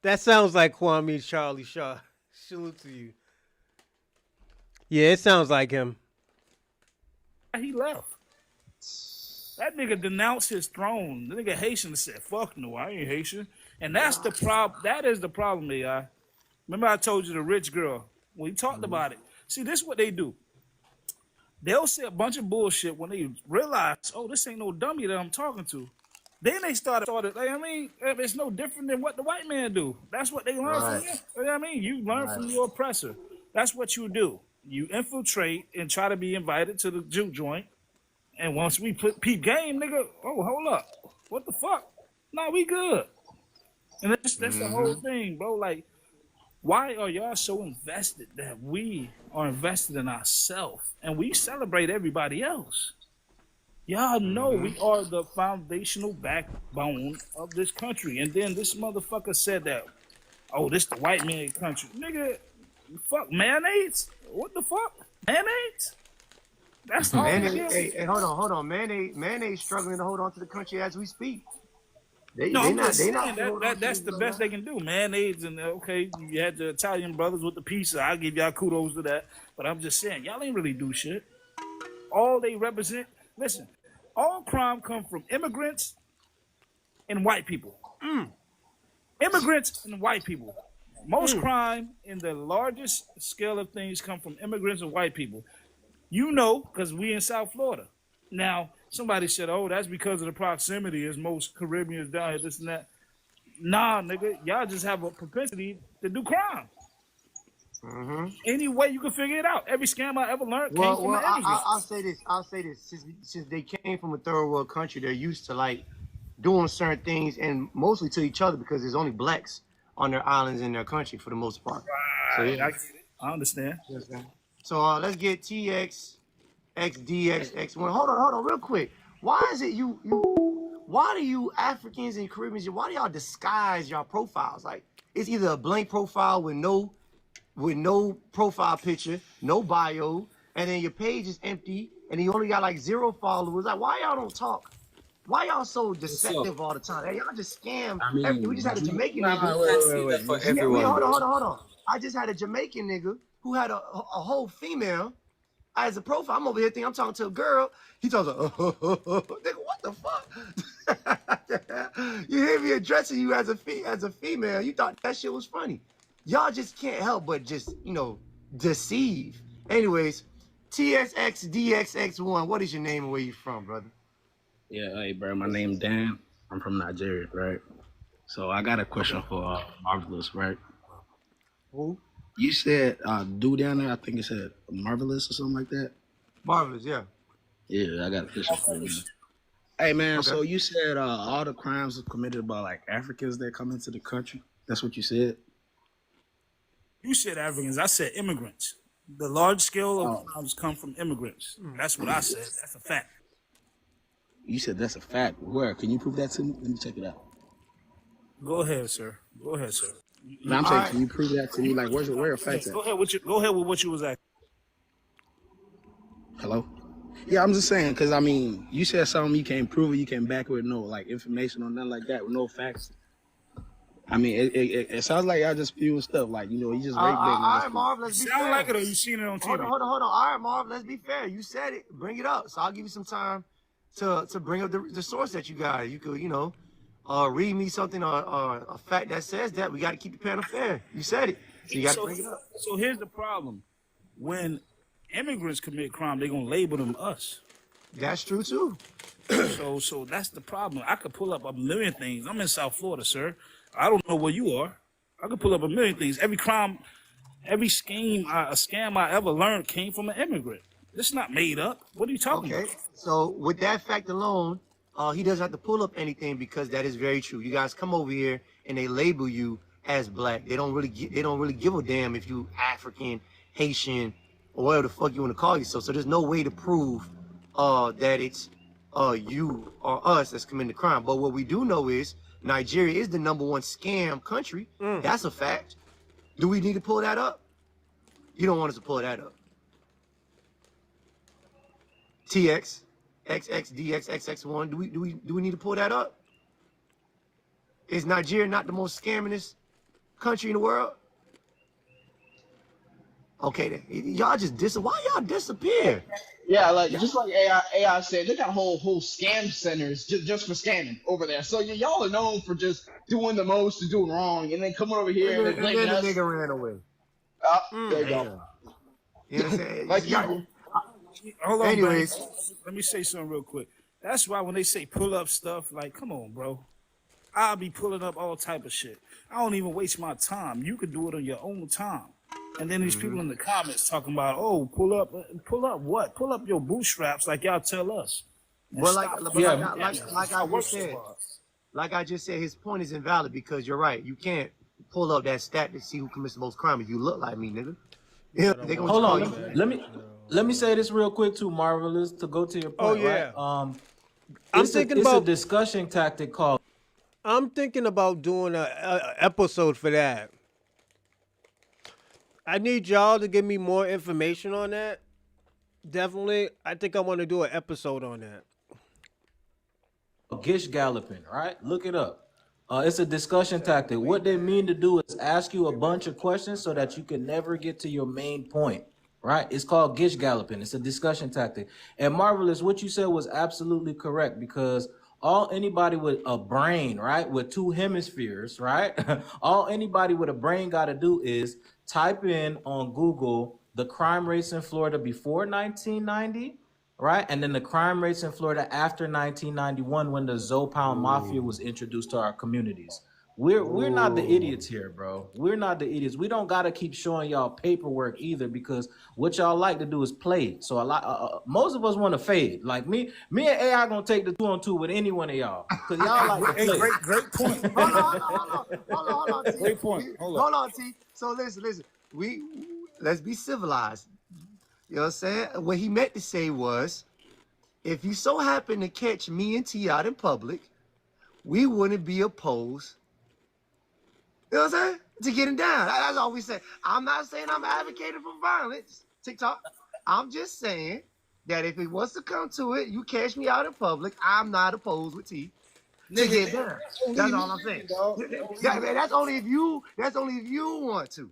That sounds like Kwame Charlie Shaw. Salute to you. Yeah, it sounds like him. He left. That nigga denounced his throne. The nigga Haitian said, "Fuck no, I ain't Haitian." And that's the problem. That is the problem, AI. Remember I told you the rich girl. We talked about it. See, this is what they do. They'll say a bunch of bullshit when they realize, oh, this ain't no dummy that I'm talking to. Then they started like, I mean, it's no different than what the white man do. That's what they learn from you. You know what I mean? You learn from your oppressor. That's what you do. You infiltrate and try to be invited to the juke joint. And once we put peep game, nigga, oh, hold up. What the fuck? Nah, we good. And that's the whole thing, bro. Like, why are y'all so invested that we are invested in ourselves and we celebrate everybody else? Y'all know we are the foundational backbone of this country. And then this motherfucker said that, oh, this the white man country. Nigga, fuck, mayonnaise? What the fuck? Mayonnaise? That's all. Hey, hold on. Mayonnaise struggling to hold on to the country as we speak. That's the best they can do. Mayonnaise and okay, you had the Italian brothers with the pizza. I give y'all kudos to that. But I'm just saying, y'all ain't really do shit. All they represent, listen, all crime come from immigrants and white people. Immigrants and white people. Most crime in the largest scale of things come from immigrants and white people. You know, because we in South Florida. Now, somebody said, oh, that's because of the proximity. As most Caribbeans down here, this and that. Nah, nigga, y'all just have a propensity to do crime. Any way you can figure it out. Every scam I ever learned came from an immigrant. I'll say this. Since they came from a third world country, they're used to like doing certain things and mostly to each other because there's only blacks on their islands in their country for the most part. Right. So, yeah. I understand. So let's get TX, XDX, X1. Hold on, real quick. Why is it why do you Africans and Caribbeans, why do y'all disguise y'all profiles? Like, it's either a blank profile with no profile picture, no bio, and then your page is empty, and then you only got like 0 followers. Like, why y'all don't talk? Why y'all so deceptive all the time? Hey, y'all just scam. We just had a Jamaican nigga. Wait. Hold on. I just had a Jamaican nigga who had a whole female as a profile. I'm over here thinking I'm talking to a girl. He talks like, nigga, what the fuck? You hear me addressing you as a female. You thought that shit was funny. Y'all just can't help but just, deceive. Anyways, TSXDXX1, what is your name and where you from, brother? Yeah, hey, bro, my name Dan. I'm from Nigeria, right? So I got a question for Marvelous, right? Who? You said dude down there, I think it said Marvelous or something like that. Marvelous, yeah. Yeah, I got a question for you. Hey, man, so you said all the crimes are committed by like Africans that come into the country. That's what you said? You said Africans. I said immigrants. The large scale of crimes come from immigrants. That's what I said. That's a fact. You said that's a fact. Where? Can you prove that to me? Let me check it out. Go ahead, sir. No, I'm saying, can you prove that to me? Like, where a fact at? Go ahead with what you was asking. Hello? Yeah, I'm just saying, because, I mean, you said something, you can't prove it, you can't back it with no, like, information or nothing like that, with no facts. I mean, it sounds like y'all just spewing stuff, like, you just all right, Marv, let's be fair. Sound like it, or you seen it on TV? Hold on. All right, Marv, let's be fair. You said it. Bring it up. So I'll give you some time to bring up the source that you got. You could, read me something or a fact that says that. We got to keep the panel fair. You said it. So you got to bring it up. So here's the problem. When immigrants commit crime, they're going to label them us. That's true, too. So that's the problem. I could pull up a million things. I'm in South Florida, sir. I don't know where you are. I could pull up a million things. Every crime, every scheme, a scam I ever learned came from an immigrant. It's not made up. What are you talking about? So with that fact alone, he doesn't have to pull up anything because that is very true. You guys come over here and they label you as black. They don't really give a damn if you African, Haitian, or whatever the fuck you want to call yourself. So there's no way to prove that it's you or us that's committing the crime. But what we do know is Nigeria is the #1 scam country. That's a fact. Do we need to pull that up? You don't want us to pull that up. TX, XXDX, XX1. Do we need to pull that up? Is Nigeria not the most scammingest country in the world? Okay, then. Y'all just why y'all disappear? Yeah, like just like AI said, they got whole scam centers just for scamming over there. So y'all are known for just doing the most and doing wrong, and then coming over here and then blaming the us. nigga ran away. There you go. You know what I'm saying? Like you. Hold on, Anyways. man. Let me say something real quick. That's why when they say pull up stuff, like, come on, bro. I'll be pulling up all type of shit. I don't even waste my time. You could do it on your own time. And then these people in the comments talking about, oh, pull up what? Pull up your bootstraps like y'all tell us. Well, like I just said, his point is invalid because you're right. You can't pull up that stat to see who commits the most crime if you look like me, nigga. Yeah, they gonna Hold call on, you. let me say this real quick too, Marvelous, to go to your point. Oh, yeah. Right? It's a discussion tactic called. I'm thinking about doing a episode for that. I need y'all to give me more information on that. Definitely, I think I want to do an episode on that. Gish galloping, right? Look it up. It's a discussion tactic. What they mean to do is ask you a bunch of questions so that you can never get to your main point, right? It's called gish galloping. It's a discussion tactic. And Marvelous, what you said was absolutely correct because anybody with a brain, right, with two hemispheres, right? All anybody with a brain got to do is type in on Google the crime rates in Florida before 1990, right? And then the crime rates in Florida after 1991 when the Zopound Mafia was introduced to our communities. We're not the idiots here, bro. We're not the idiots. We don't gotta keep showing y'all paperwork either because what y'all like to do is play. So a lot, most of us want to fade. Like me and AI gonna take the 2-on-2 with any one of y'all because y'all like to play. Great point. Hold on, T. Great point. Hold on, T. So listen. Let's be civilized. You know what I'm saying? What he meant to say was, if you so happen to catch me and T out in public, we wouldn't be opposed. You know what I'm saying? To getting down. That's all we say. I'm not saying I'm advocating for violence, TikTok. I'm just saying that if it was to come to it, you catch me out in public, I'm not opposed with T to get down. That's all I'm saying. That's only if you want to.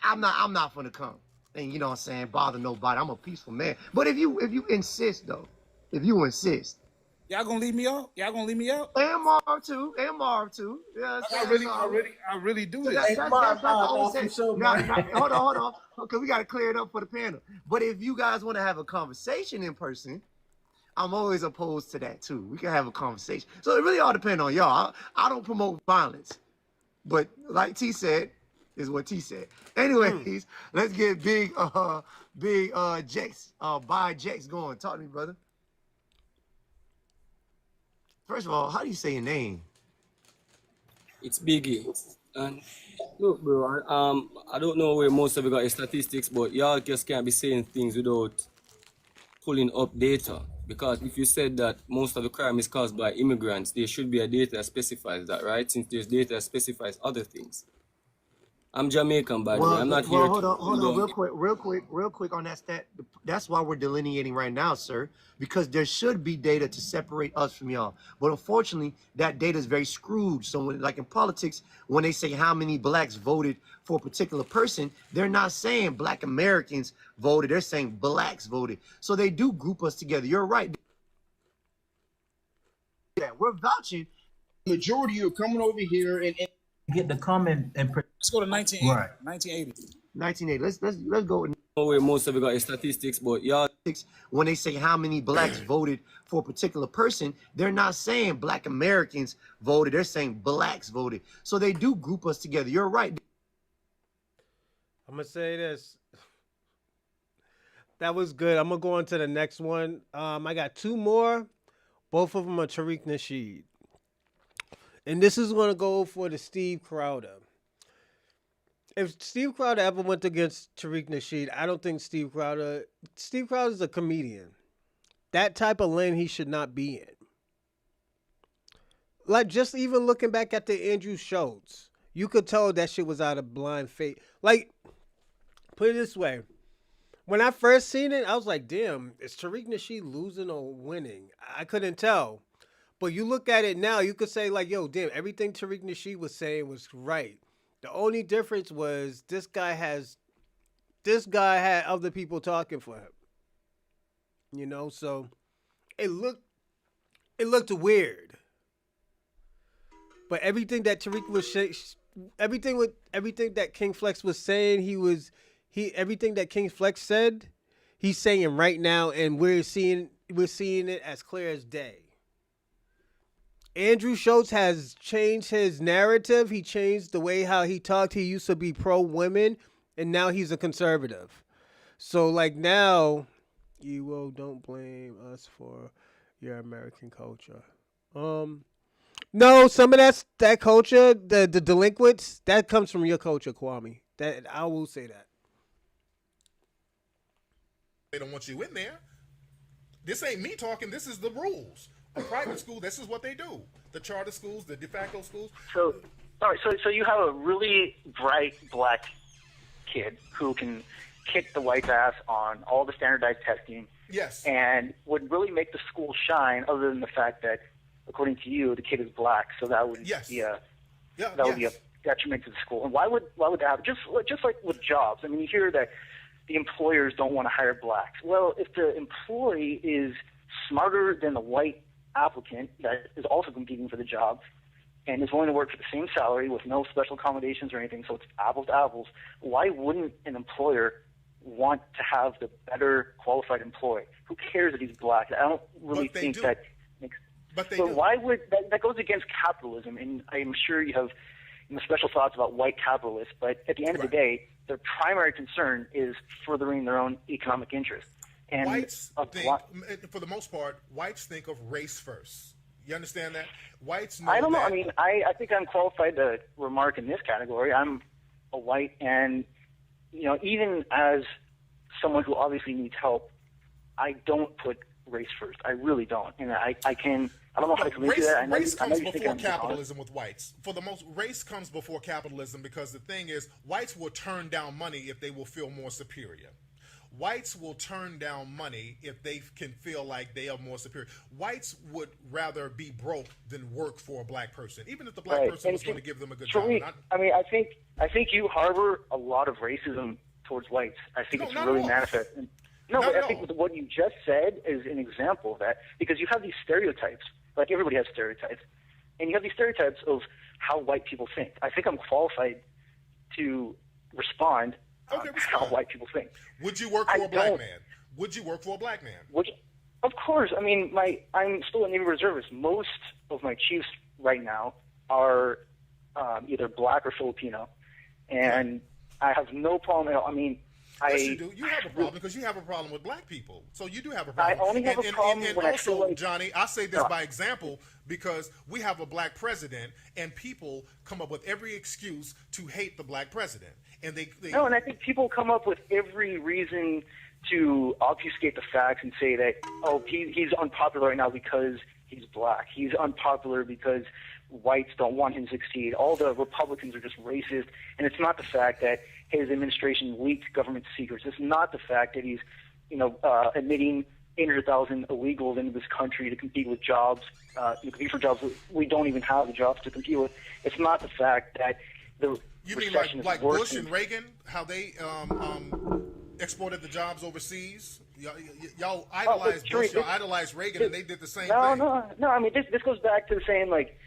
I'm not gonna come and you know what I'm saying, bother nobody. I'm a peaceful man. But if you insist though, y'all gonna leave me out? Y'all gonna leave me out? And Marv too. Yeah, I really do this. That's all I'm saying. Hold on. Okay, we gotta clear it up for the panel. But if you guys want to have a conversation in person, I'm always opposed to that too. We can have a conversation. So it really all depends on y'all. I don't promote violence. But like T said, is what T said. Anyways, let's get big Jex, Jex going. Talk to me, brother. First of all, how do you say your name? It's Biggie. And look, bro, I don't know where most of you got your statistics, but y'all just can't be saying things without pulling up data. Because if you said that most of the crime is caused by immigrants, there should be a data that specifies that, right? Since there's data that specifies other things. I'm Jamaican, by the way. I'm not here. Hold on, real quick on that stat. That's why we're delineating right now, sir, because there should be data to separate us from y'all. But unfortunately, that data is very screwed. So, like in politics, when they say how many blacks voted for a particular person, they're not saying Black Americans voted. They're saying blacks voted. So they do group us together. You're right. Yeah, we're vouching. Majority are coming over here and get the comment and let's go to 1980. Right. 1980. Let's go. Where most of you got your statistics, but y'all, when they say how many blacks voted for a particular person, they're not saying Black Americans voted. They're saying blacks voted. So they do group us together. You're right. I'm gonna say this. That was good. I'm gonna go on to the next one. I got two more. Both of them are Tariq Nasheed. And this is going to go for the Steve Crowder. If Steve Crowder ever went against Tariq Nasheed, I don't think Steve Crowder is a comedian. That type of lane he should not be in. Like, just even looking back at the Andrew Schultz, you could tell that shit was out of blind faith. Like, put it this way. When I first seen it, I was like, damn, is Tariq Nasheed losing or winning? I couldn't tell. But you look at it now, you could say, like, yo, damn, everything Tariq Nasheed was saying was right. The only difference was this guy had other people talking for him. You know, so it looked weird. But everything that Tariq was everything that King Flex was saying, everything that King Flex said, he's saying right now, and we're seeing it as clear as day. Andrew Schultz has changed his narrative. He changed the way how he talked. He used to be pro-women, and now he's a conservative. So, like, now, don't blame us for your American culture. No, some of that culture, the delinquents, that comes from your culture, Kwame. That I will say that. They don't want you in there. This ain't me talking. This is the rules. A private school, this is what they do. The charter schools, the de facto schools. So, all right. So you have a really bright black kid who can kick the white's ass on all the standardized testing. Yes. And would really make the school shine, other than the fact that, according to you, the kid is black. So that would be a would be a detriment to the school. And why would that happen? Just like with jobs. I mean, you hear that the employers don't want to hire blacks. Well, if the employee is smarter than the white applicant that is also competing for the job and is willing to work for the same salary with no special accommodations or anything, so it's apples to apples, why wouldn't an employer want to have the better qualified employee? Who cares that he's black? I don't really think that makes... But why would... That goes against capitalism, and I'm sure you have special thoughts about white capitalists, but at the end of the day, their primary concern is furthering their own economic interest. And whites think, for the most part, whites think of race first. You understand that? Whites know I don't know. that... I mean, I think I'm qualified to remark in this category. I'm a white, and, you know, even as someone who obviously needs help, I don't put race first. I really don't. And I don't know how to convince you that. Race comes before capitalism with whites. For the most, race comes before capitalism because the thing is, whites will turn down money if they will feel more superior. Whites will turn down money if they can feel like they are more superior. Whites would rather be broke than work for a black person, even if the black person was going to give them a good job. I mean, I think you harbor a lot of racism towards whites. I think it's really manifest. I think what you just said is an example of that, because you have these stereotypes. Like, everybody has stereotypes, and you have these stereotypes of how white people think. I think I'm qualified to respond. How white people think. Would you work for a black man? Would you work for a black man? Of course. I mean, I'm still a Navy reservist. Most of my chiefs right now are either black or Filipino, and I have no problem at all. I mean, yes, you do. You have a problem because you have a problem with black people. So you do have a problem. I only have a problem when I feel like... Johnny, I say this by example because we have a black president, and people come up with every excuse to hate the black president. And No, and I think people come up with every reason to obfuscate the facts and say that, he's unpopular right now because he's black. He's unpopular because whites don't want him to succeed. All the Republicans are just racist. And it's not the fact that his administration leaked government secrets. It's not the fact that he's, admitting 800,000 illegals into this country to compete with jobs, compete for jobs we don't even have the jobs to compete with. It's not the fact that the You mean like Bush and Reagan, how they exported the jobs overseas? Y'all idolize Bush, y'all idolize Reagan, and they did the same thing. No. I mean, this goes back to saying, like,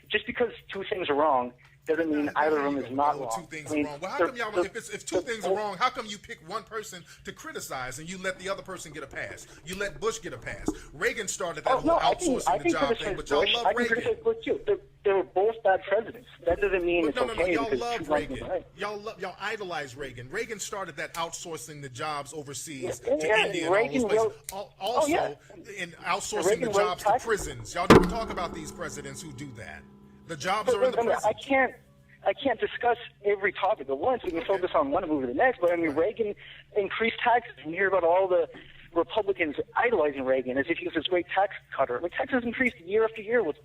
just because two things are wrong doesn't mean either of them is not wrong. Two things are wrong. Well, how come y'all? If two things are wrong, how come you pick one person to criticize and you let the other person get a pass? You let Bush get a pass. Reagan started that whole outsourcing the job thing, but y'all love I can Reagan. criticize Bush too. They were both bad presidents. That doesn't mean it's okay. Y'all because love two wrongs Reagan. are right. Y'all idolize Reagan. Reagan started that outsourcing the jobs overseas Yeah, to India and Reagan all those places. Also, in outsourcing Reagan the jobs to taxes. prisons. Y'all never talk about these presidents who do that. The jobs are in the prisons. I can't discuss every topic at once. We can focus on one and move to the next. But I mean, Reagan increased taxes. You hear about all the Republicans idolizing Reagan as if he was this great tax cutter. Like, taxes increased year after year with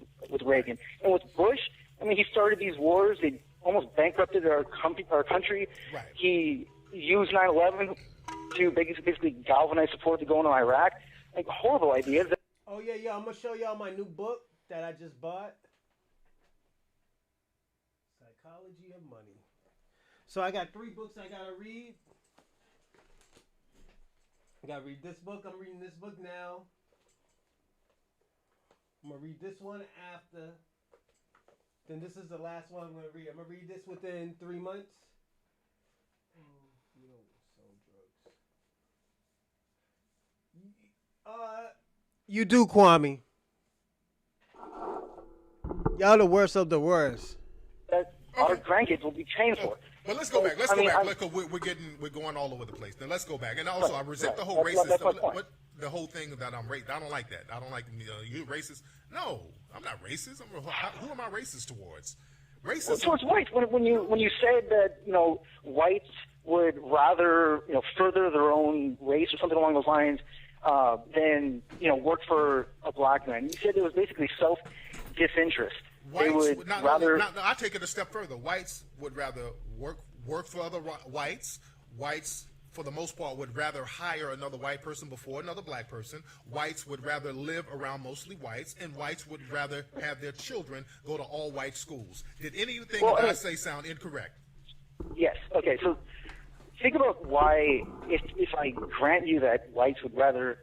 Reagan. And with Bush, I mean, he started these wars. They almost bankrupted our country. Right. He used 9/11 to basically galvanize support to go into Iraq. Like, horrible ideas. Oh yeah, I'm gonna show y'all my new book that I just bought. Psychology of Money. So I got 3 books I gotta read. I gotta read this book. I'm reading this book now. I'm gonna read this one after. Then this is the last one I'm gonna read. I'm gonna read this within 3 months. You don't sell drugs. You do, Kwame. Y'all the worst of the worst. That our grandkids will be paying for. But let's go back. We're going all over the place. Then let's go back. And also, I resent the whole racist stuff. The whole thing that I'm racist. I don't like that. I don't like you racist. No, I'm not racist. Who am I racist towards? Racist Well, towards whites. When you said that whites would rather further their own race or something along those lines than work for a black man. You said it was basically self-disinterest. Whites would rather. I take it a step further. Whites would rather work for other whites. Whites, for the most part, would rather hire another white person before another black person. Whites would rather live around mostly whites, and whites would rather have their children go to all-white schools. Did anything that I say sound incorrect? Yes. Okay. So think about why, if I grant you that whites would rather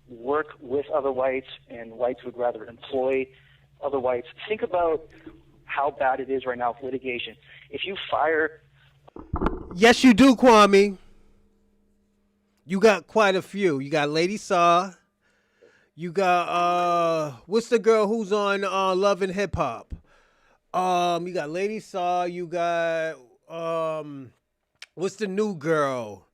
work with other whites and whites would rather employ other whites, think about how bad it is right now with litigation. If you fire... Yes, you do, Kwame. You got quite a few. You got Lady Saw. You got, what's the girl who's on Love and Hip Hop? You got Lady Saw. You got, what's the new girl?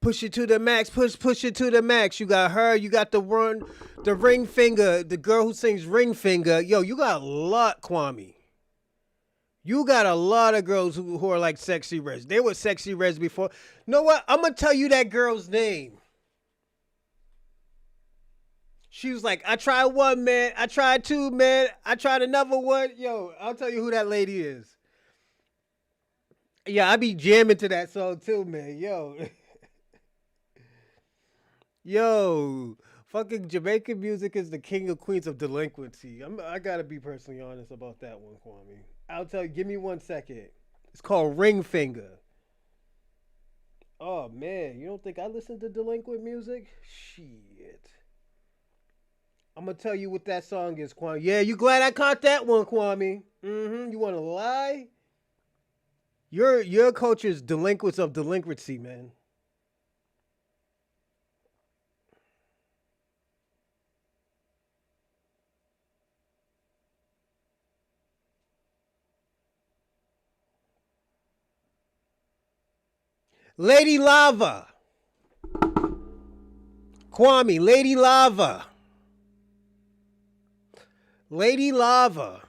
Push it to the max, push it to the max. You got her, you got the Ring Finger, the girl who sings Ring Finger. Yo, you got a lot, Kwame. You got a lot of girls who are like Sexy Res. They were Sexy Res before. You know what? I'm going to tell you that girl's name. She was like, I tried one, man. I tried two, man. I tried another one. Yo, I'll tell you who that lady is. Yeah, I be jamming to that song too, man. Yo. Yo, fucking Jamaican music is the king of queens of delinquency. I gotta be personally honest about that one, Kwame. I'll tell you, give me 1 second. It's called Ring Finger. Oh, man, you don't think I listen to delinquent music? Shit. I'm gonna tell you what that song is, Kwame. Yeah, you glad I caught that one, Kwame? You wanna lie? Your culture is delinquents of delinquency, man. Lady Lava. Kwame, Lady Lava. Lady Lava.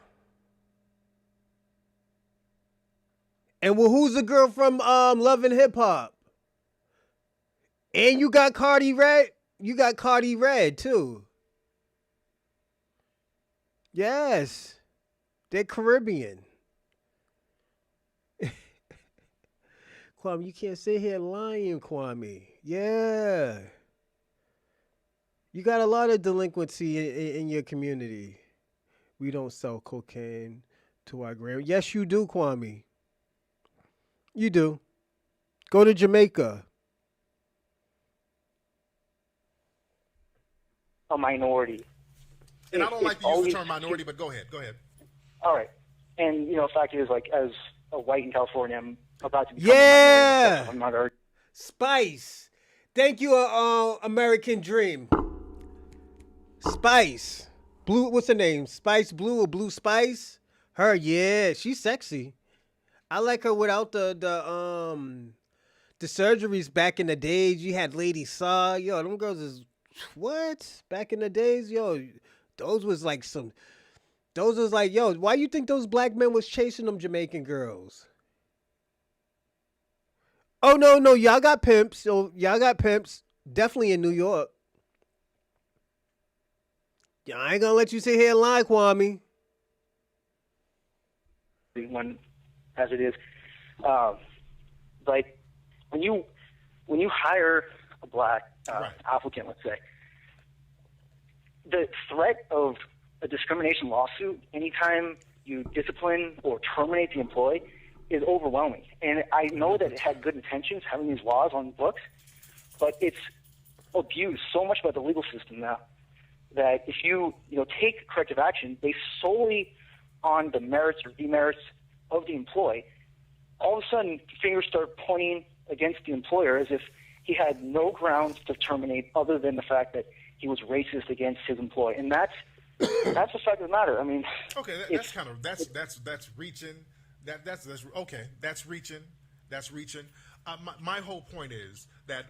And well, who's the girl from Love and Hip Hop? And you got Cardi Red. You got Cardi Red too. Yes. They're Caribbean. Kwame, you can't sit here lying, Kwame. Yeah. You got a lot of delinquency in your community. We don't sell cocaine to our grand. Yes, you do, Kwame. You do. Go to Jamaica. A minority. And I don't like to use the term minority, but go ahead. Go ahead. All right. And the fact is, like, as a white in California, I'm about to become a minority myself. I'm not arguing. Spice. Thank you, American Dream. Spice. Blue, what's her name? Spice Blue or Blue Spice? Her, yeah, she's sexy. I like her without the surgeries back in the days. You had Lady Saw. Yo, them girls is what? Back in the days, yo, those was like, yo, why you think those black men was chasing them Jamaican girls? Oh, no, y'all got pimps. So y'all got pimps. Definitely in New York. Yeah, I ain't gonna let you sit here and lie, Kwame. When, as it is, like when you hire a black applicant, let's say, the threat of a discrimination lawsuit anytime you discipline or terminate the employee is overwhelming. And I know that it had good intentions having these laws on the books, but it's abused so much by the legal system now that if you take corrective action based solely on the merits or demerits of the employee, all of a sudden fingers start pointing against the employer as if he had no grounds to terminate other than the fact that he was racist against his employee. And that's the fact of the matter. I mean, okay, that's reaching. That's reaching. That's reaching. My whole point is that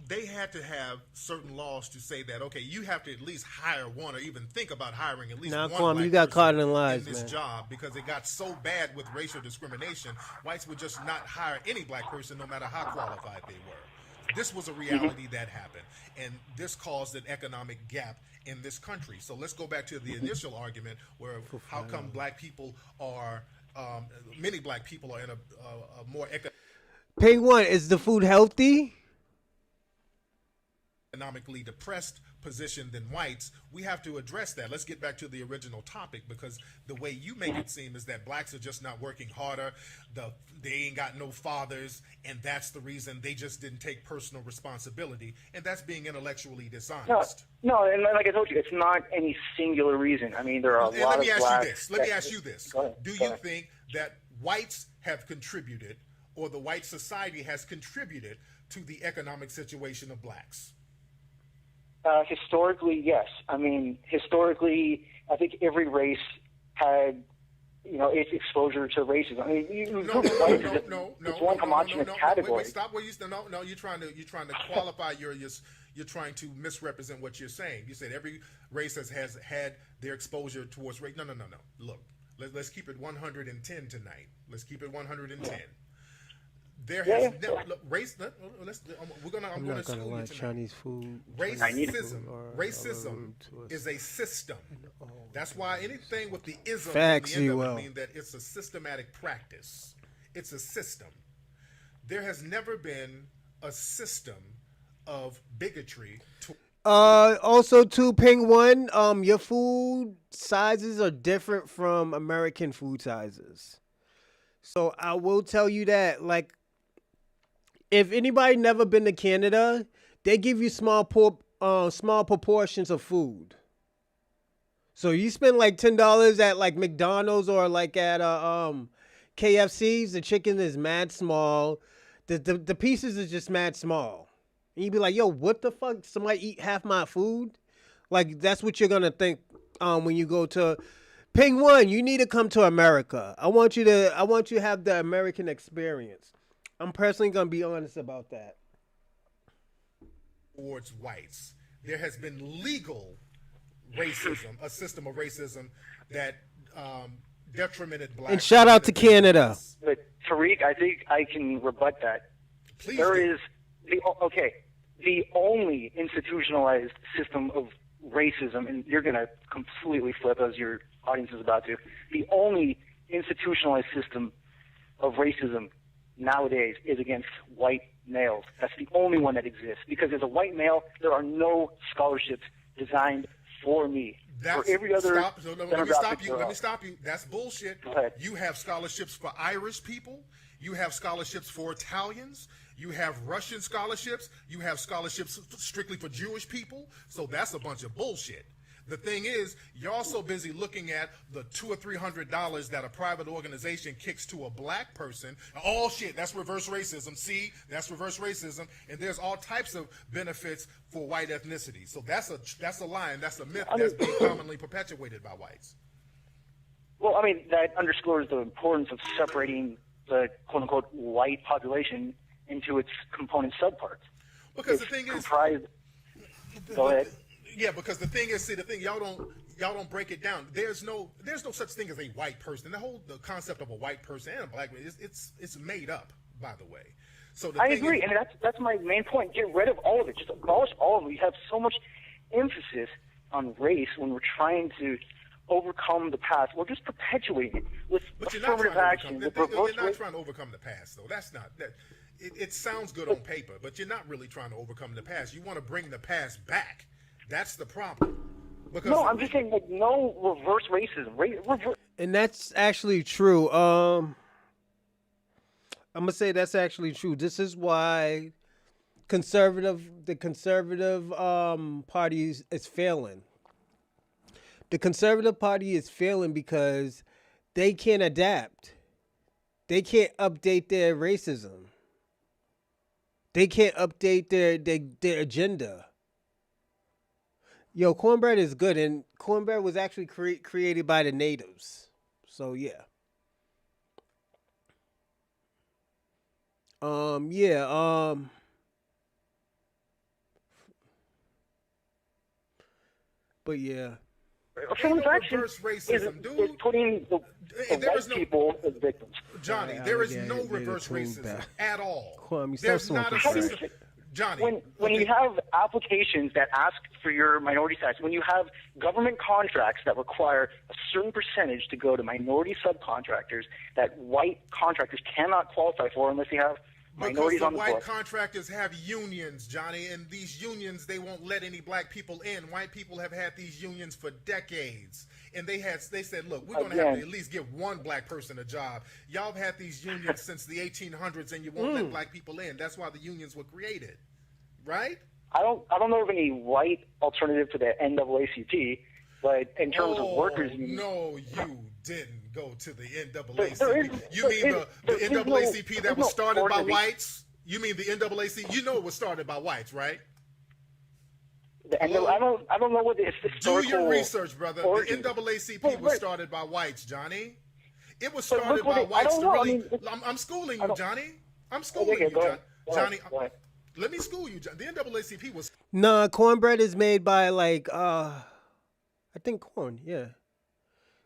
they had to have certain laws to say that, okay, you have to at least hire one or even think about hiring at least one Kwame, black you got caught in lies, in this man. job because it got so bad with racial discrimination. Whites would just not hire any black person no matter how qualified they were. This was a reality that happened, and this caused an economic gap in this country. So let's go back to the initial argument where how come black people are, many black people are in a more Ping one, is the food healthy? economically depressed position than whites. We have to address that. Let's get back to the original topic, because the way you make it seem is that blacks are just not working harder, they ain't got no fathers, and that's the reason they just didn't take personal responsibility, and that's being intellectually dishonest. No, and like I told you, it's not any singular reason. I mean, there are a lot of blacks. Let me ask you this. Do you think that whites have contributed, or the white society has contributed to the economic situation of blacks? Historically, yes. I mean, historically, I think every race had, its exposure to racism. I mean, it's one homogenous category. Wait, stop where you stand. No, you're trying to qualify you're trying to misrepresent what you're saying. You said every race has had their exposure towards race. No. Look, let's keep it 110 tonight. Let's keep it 110. There has never race. I'm going to school you tonight. Chinese food. Racism is a system. That's why anything with the ism Facts, in the end of it mean that it's a systematic practice. It's a system. There has never been a system of bigotry. Also, too, Ping one, your food sizes are different from American food sizes. So I will tell you that, like, if anybody never been to Canada, they give you small proportions of food. So you spend like $10 at like McDonald's or like at KFC's, the chicken is mad small. The pieces is just mad small. And you be like, yo, what the fuck? Somebody eat half my food? Like, that's what you're gonna think when you go to Ping one. You need to come to America. I want you to have the American experience. I'm personally gonna be honest about that. Towards whites, there has been legal racism, a system of racism that detrimented blacks. And shout out to Canada. But Tariq, I think I can rebut that. Please. There is the only institutionalized system of racism, and you're gonna completely flip as your audience is about to. The only institutionalized system of racism nowadays is against white males. That's the only one that exists. Because as a white male, there are no scholarships designed for me. For every other let me stop you. That's bullshit. You have scholarships for Irish people. You have scholarships for Italians. You have Russian scholarships. You have scholarships strictly for Jewish people. So that's a bunch of bullshit. The thing is, you're also busy looking at the $200 or $300 that a private organization kicks to a black person. Oh shit, that's reverse racism. See, that's reverse racism, and there's all types of benefits for white ethnicity. So that's a lie, and that's a myth that's being commonly perpetuated by whites. Well, I mean, that underscores the importance of separating the quote-unquote white population into its component subparts. Because the thing is, go ahead. Yeah, because the thing is, see, y'all don't break it down. There's no such thing as a white person. The concept of a white person and a black man it's made up, by the way. So I agree, and that's my main point. Get rid of all of it. Just abolish all of it. We have so much emphasis on race when we're trying to overcome the past. We're just perpetuating it with affirmative action. You're not trying to overcome the past, though. That's not that. It sounds good on paper, but you're not really trying to overcome the past. You want to bring the past back. That's the problem. No, I'm just saying, like, no reverse racism. And that's actually true. I'm gonna say that's actually true. This is why the conservative party is failing. The Conservative Party is failing because they can't adapt. They can't update their racism. They can't update their agenda. Yo, cornbread is good, and cornbread was actually created by the natives. So yeah. But yeah. Affirmative action is putting the white people as victims. Johnny, there is no reverse racism at all. There's not a Johnny. When you have applications that ask for your minority status, when you have government contracts that require a certain percentage to go to minority subcontractors that white contractors cannot qualify for unless you have minorities on the white book. contractors have unions, Johnny, and these unions, they won't let any black people in. White people have had these unions for decades, and they said, look, we're going to have to at least give one black person a job. Y'all have had these unions since the 1800s, and you won't let black people in. That's why the unions were created, right? I don't know of any white alternative to the NAACP, but in terms of workers unions. No, you didn't go to the NAACP. You mean the NAACP that was started by whites? You mean the NAACP? You know it was started by whites, right? I don't know what the historical. Do your research, brother. The NAACP was started by whites, Johnny. It was started by whites to really. I'm schooling you, Johnny. I'm schooling you, Johnny. Let me school you, Johnny. The NAACP was. Nah, cornbread is made by I think corn. Yeah.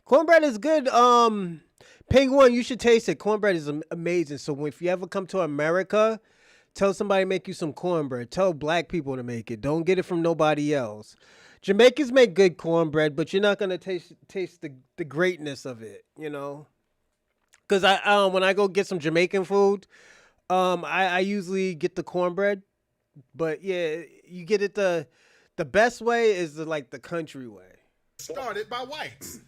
Cornbread is good. Penguin, you should taste it. Cornbread is amazing. So if you ever come to America, tell somebody to make you some cornbread. Tell black people to make it. Don't get it from nobody else. Jamaicans make good cornbread, but you're not gonna taste the greatness of it, you know. Because when I go get some Jamaican food, I usually get the cornbread, but yeah, you get it the best way is the country way. Started by whites.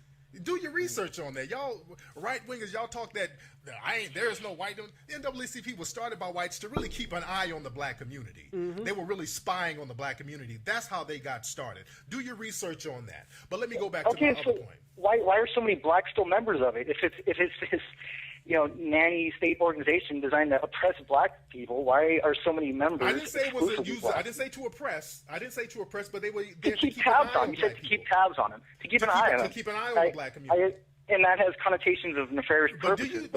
Do your research on that. Y'all right wingers, y'all talk that there is no white. The NAACP was started by whites to really keep an eye on the black community. Mm-hmm. They were really spying on the black community. That's how they got started. Do your research on that. But let me go back to my other point. Why are so many blacks still members of it? If it's this nanny state organization designed to oppress black people, why are so many members? I didn't say it was a user. I didn't say to oppress. But they were there to keep tabs on. You said to keep tabs on them, to keep an eye on them. To keep an eye on the black community. And that has connotations of nefarious purposes.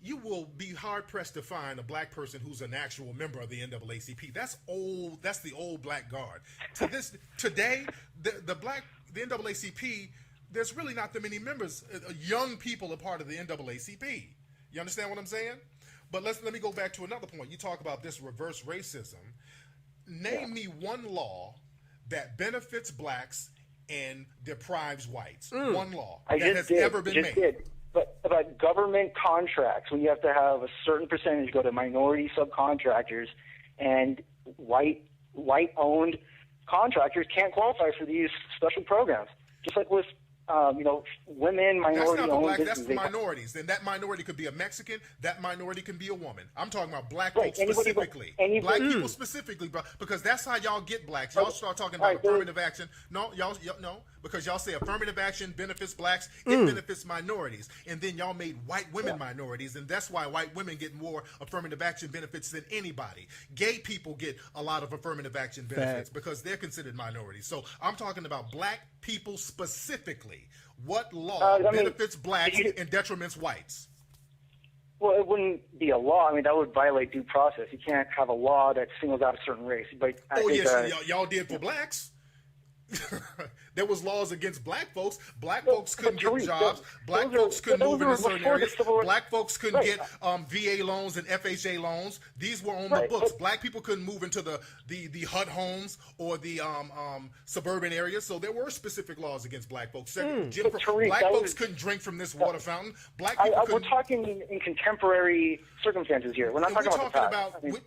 You will be hard pressed to find a black person who's an actual member of the NAACP. That's old. That's the old black guard. Today, the NAACP. There's really not that many members. Young people are part of the NAACP. You understand what I'm saying? But let me go back to another point. You talk about this reverse racism. Name me one law that benefits blacks and deprives whites. One law that has ever been made. But about government contracts, when you have to have a certain percentage go to minority subcontractors, and white-owned contractors can't qualify for these special programs. Just like with women, That's not minority for owned blacks. That's businesses. for minorities. Then that minority could be a Mexican. That minority can be a woman. I'm talking about black Right, folks anybody but- specifically. anybody- Black people specifically, bro. Because that's how y'all get blacks. Y'all start talking about affirmative action. No, y'all no. Because y'all say affirmative action benefits blacks. It benefits minorities. And then y'all made white women minorities. And that's why white women get more affirmative action benefits than anybody. Gay people get a lot of affirmative action benefits because they're considered minorities. So I'm talking about black people specifically. What law benefits blacks and detriments whites? Well, it wouldn't be a law. I mean, that would violate due process. You can't have a law that singles out a certain race. But I think, y'all did for blacks. There was laws against black folks. Black folks couldn't get jobs. Black folks couldn't move into certain areas. Black folks couldn't get VA loans and FHA loans. These were on the books. Black people couldn't move into the HUD homes or the suburban areas. So there were specific laws against black folks. Black folks couldn't drink from this water fountain. Black people we're talking in contemporary circumstances here. We're not talking about the past.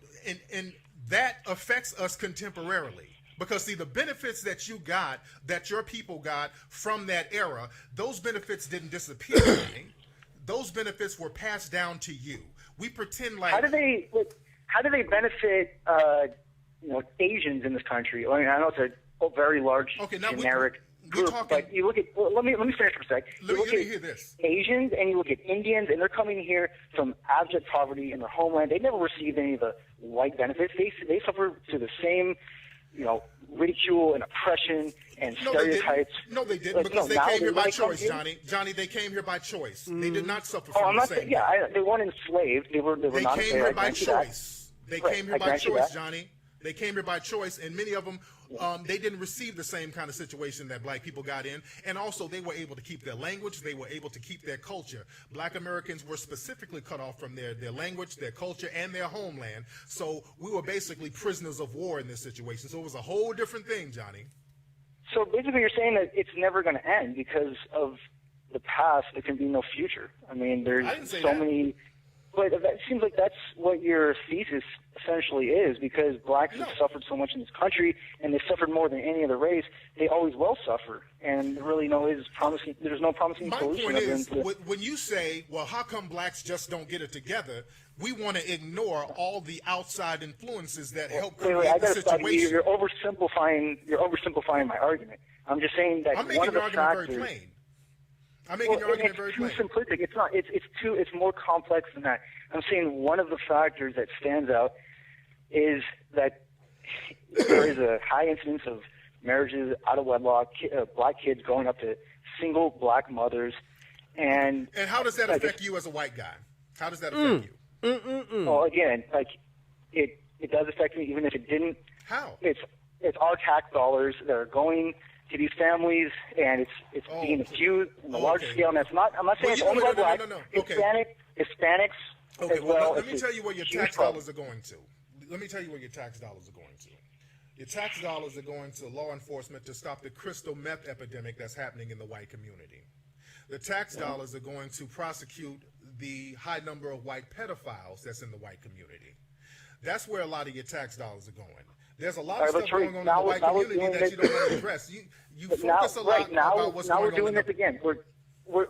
And that affects us contemporarily. Because, see, the benefits that you got, that your people got from that era, those benefits didn't disappear. Those benefits were passed down to you. We pretend like... How do they benefit, Asians in this country? I mean, I know it's a very large generic group, but you look at... let me finish for a sec. Let me hear this. Asians and you look at Indians, and they're coming here from abject poverty in their homeland. They never received any of the white benefits. They suffer to the same... ridicule and oppression and stereotypes. No, they didn't, because they came here by choice, Johnny. Johnny, they came here by choice. They did not suffer from the same. They weren't enslaved. They not came here by choice. They came here by choice, Johnny. They came here by choice, and many of them, they didn't receive the same kind of situation that black people got in. And also, they were able to keep their language. They were able to keep their culture. Black Americans were specifically cut off from their language, their culture, and their homeland. So we were basically prisoners of war in this situation. So it was a whole different thing, Johnny. So basically, you're saying that it's never going to end because of the past. There can be no future. I mean, there's so many... But it seems like that's what your thesis essentially is, because blacks have suffered so much in this country, and they've suffered more than any other race. They always will suffer, and really there's no promising solution. My point is, when you say, well, how come blacks just don't get it together, we want to ignore all the outside influences that help create the situation. You're oversimplifying my argument. I'm just saying that I'm making your argument very plain. I'm making your argument very plain. It's too simplistic. It's not. It's more complex than that. I'm saying one of the factors that stands out is that there is a high incidence of marriages out of wedlock, black kids growing up to single black mothers, and how does that affect you as a white guy? How does that affect you? Well, again, it does affect me, even if it didn't. How? It's our tax dollars that are going to these families, and it's being abused on a large scale. And I'm not saying it's only by blacks. Hispanics as well. Let me tell you where your tax dollars are going to. Let me tell you where your tax dollars are going to. Your tax dollars are going to law enforcement to stop the crystal meth epidemic that's happening in the white community. The tax dollars are going to prosecute the high number of white pedophiles that's in the white community. That's where a lot of your tax dollars are going. There's a lot of stuff going on in the white community that you don't want to address. You focus a lot about what's going on. Now we're doing this again.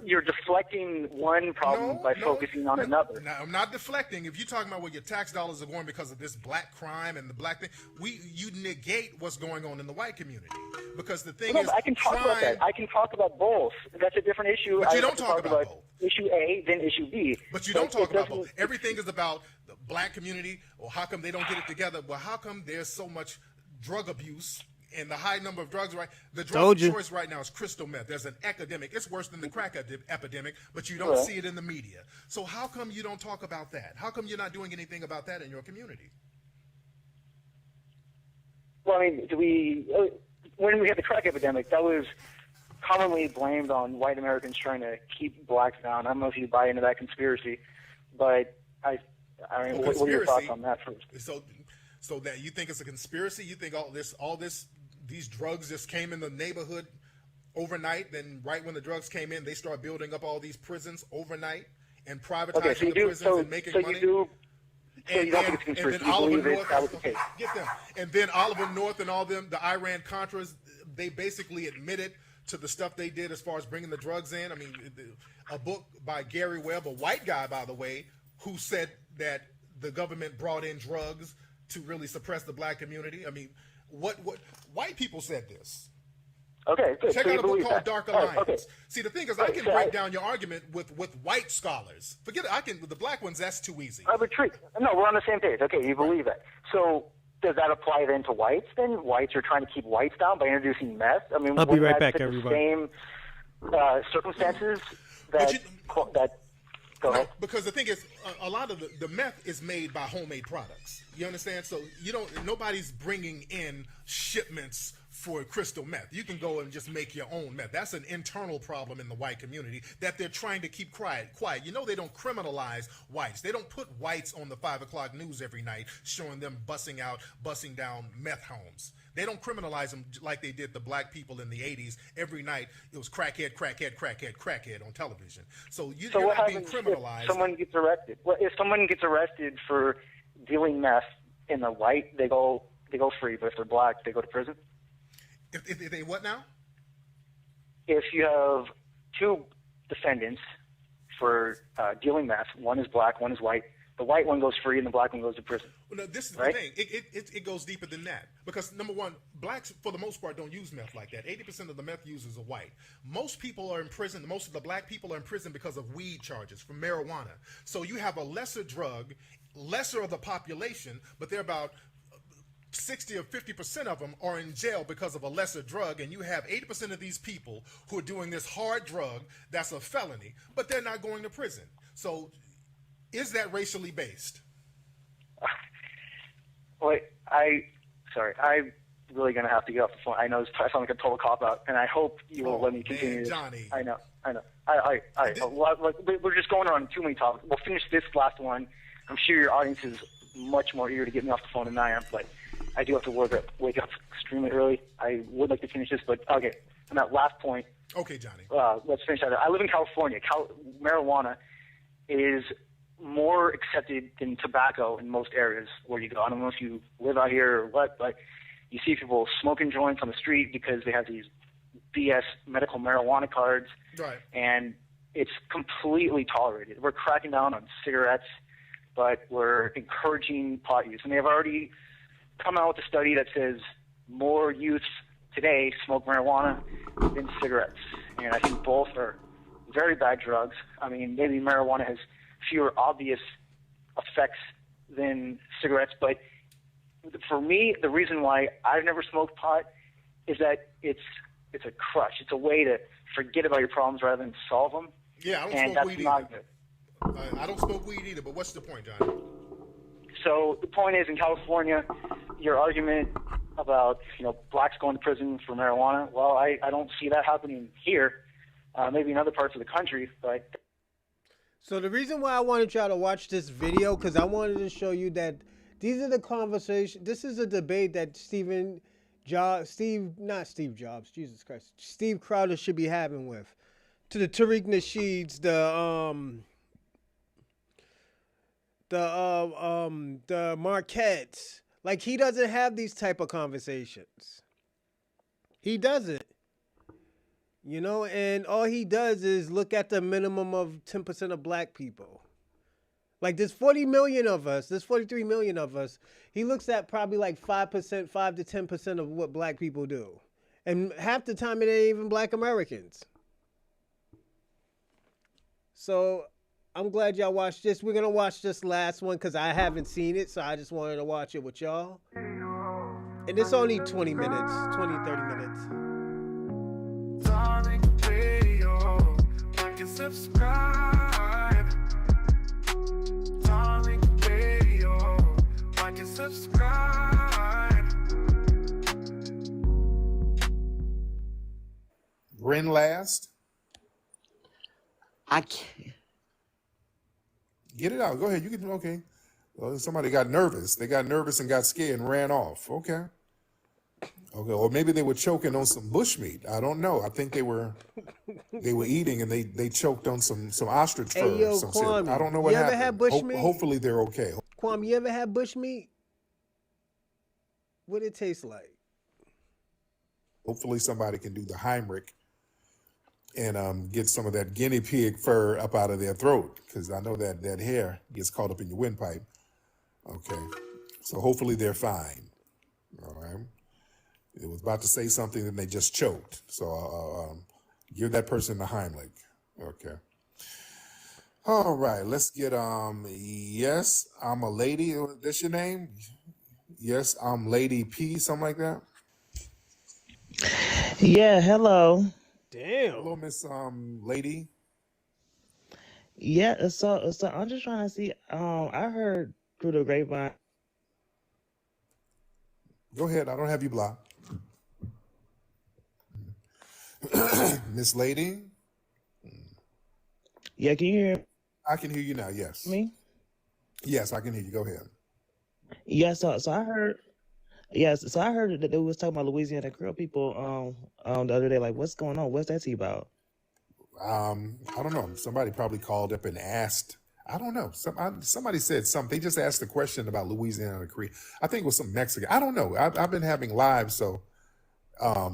You're deflecting one problem by focusing on another. No, I'm not deflecting. If you're talking about where your tax dollars are going because of this black crime and the black thing, you negate what's going on in the white community. Because the thing is, I can talk about that. I can talk about both. That's a different issue. But you don't talk about both. Issue A, then issue B. But you don't talk about both. Everything is about the black community, or how come they don't get it together? Well, how come there's so much drug abuse and the high number of drugs, right? The drug of choice right now is crystal meth. There's an epidemic. It's worse than the crack epidemic, but you don't see it in the media. So how come you don't talk about that? How come you're not doing anything about that in your community? Well, I mean, when we had the crack epidemic, that was commonly blamed on white Americans trying to keep blacks down. I don't know if you buy into that conspiracy, but I mean, what are your thoughts on that first? So that you think it's a conspiracy? You think these drugs just came in the neighborhood overnight? Then right when the drugs came in, they start building up all these prisons overnight and privatizing the prisons and making money. You don't think it's a conspiracy. You believe that was the case. Get them. And then Oliver North and all them, the Iran Contras, they basically admitted to the stuff they did as far as bringing the drugs in. I mean, a book by Gary Webb, a white guy, by the way, who said that the government brought in drugs to really suppress the black community. I mean, what white people said this. Okay, good. Check So out you a book believe called that. Dark All right, Alliance. okay. See, the thing is, All I right, can so break down your argument with white scholars. Forget it. The black ones, that's too easy. I retreat. No, we're on the same page. Okay, you believe that. So does that apply then to whites? Then whites are trying to keep whites down by introducing meth. I mean, I'll be wouldn't right that back, fit everybody. The same circumstances that Go ahead. Because the thing is, a lot of the meth is made by homemade products. You understand? So nobody's bringing in shipments for crystal meth. You can go and just make your own meth. That's an internal problem in the white community that they're trying to keep quiet. You know, they don't criminalize whites. They don't put whites on the 5 o'clock news every night showing them busting down meth homes. They don't criminalize them like they did the black people in the 80s. Every night it was crackhead, crackhead, crackhead, crackhead on television. So you're not being criminalized. If someone gets arrested? Well, if someone gets arrested for dealing meth in the white, they go free. But if they're black, they go to prison. If they what now? If you have two defendants for dealing meth, one is black, one is white. The white one goes free and the black one goes to prison. Well, no, this is right? the thing. It goes deeper than that. Because, number one, blacks, for the most part, don't use meth like that. 80% of the meth users are white. Most people are in prison. Most of the black people are in prison because of weed charges, from marijuana. So you have a lesser drug, lesser of the population, but they're about 60 or 50% of them are in jail because of a lesser drug, and you have 80% of these people who are doing this hard drug that's a felony, but they're not going to prison. So is that racially based? Wait, I'm really going to have to get off the phone. I know I sound like a total cop-out, and I hope you will let me continue this. Johnny. I know. We're just going on too many topics. We'll finish this last one. I'm sure your audience is much more eager to get me off the phone than I am, but I do have to wake up extremely early. I would like to finish this, but okay. On that last point. Okay, Johnny. Let's finish that. I live in California. Marijuana is more accepted than tobacco in most areas where you go. I don't know if you live out here or what, but you see people smoking joints on the street because they have these BS medical marijuana cards. Right. And it's completely tolerated. We're cracking down on cigarettes, but we're encouraging pot use. And they've already come out with a study that says more youths today smoke marijuana than cigarettes. And I think both are very bad drugs. I mean, maybe marijuana has fewer obvious effects than cigarettes, but for me, the reason why I've never smoked pot is that it's a crush. It's a way to forget about your problems rather than solve them. Yeah, I don't smoke weed either. I don't smoke weed either, but what's the point, Johnny? So the point is, in California, your argument about blacks going to prison for marijuana, well, I don't see that happening here. Maybe in other parts of the country, but. So the reason why I wanted y'all to watch this video, because I wanted to show you that these are the conversations. This is a debate that Steve Crowder should be having with, to the Tariq Nasheeds, the Marquettes. Like, he doesn't have these type of conversations. He doesn't. And all he does is look at the minimum of 10% of black people. Like, there's 40 million of us, there's 43 million of us. He looks at probably like 5%, 5 to 10% of what black people do. And half the time it ain't even black Americans. So I'm glad y'all watched this. We're going to watch this last one because I haven't seen it, so I just wanted to watch it with y'all. And it's only 20 minutes, 20, 30 minutes. Subscribe. Darling Radio, like and subscribe. Ren last. I can't. Get it out. Go ahead. You can. Okay. Well, somebody got nervous. They got nervous and got scared and ran off. Okay. Okay, or maybe they were choking on some bushmeat. I don't know. I think they were eating and they choked on some ostrich fur or some shit. I don't know what happened. Ever had bushmeat? Hopefully they're okay. Kwame, you ever had bushmeat? What it taste like? Hopefully somebody can do the Heimlich and get some of that guinea pig fur up out of their throat, because I know that hair gets caught up in your windpipe. Okay, so hopefully they're fine. All right. It was about to say something and they just choked. So give that person the Heimlich. Okay. All right, let's get yes, I'm a lady. That's your name? Yes, I'm Lady P, something like that. Yeah, hello. Damn. Hello, Miss Lady. Yeah, so I'm just trying to see. I heard through the grapevine. Go ahead. I don't have you blocked. Miss Lady. Yeah, can you hear I can hear you now. Yes. me? Yes, I can hear you. Go ahead. Yeah, so I heard. Yes, so I heard that they was talking about Louisiana Creole people the other day. Like, what's going on? What's that tea about? I don't know. Somebody probably called up and asked. I don't know. Somebody said something. They just asked a question about Louisiana Creole. I think it was some Mexican. I don't know. I've been having lives, so I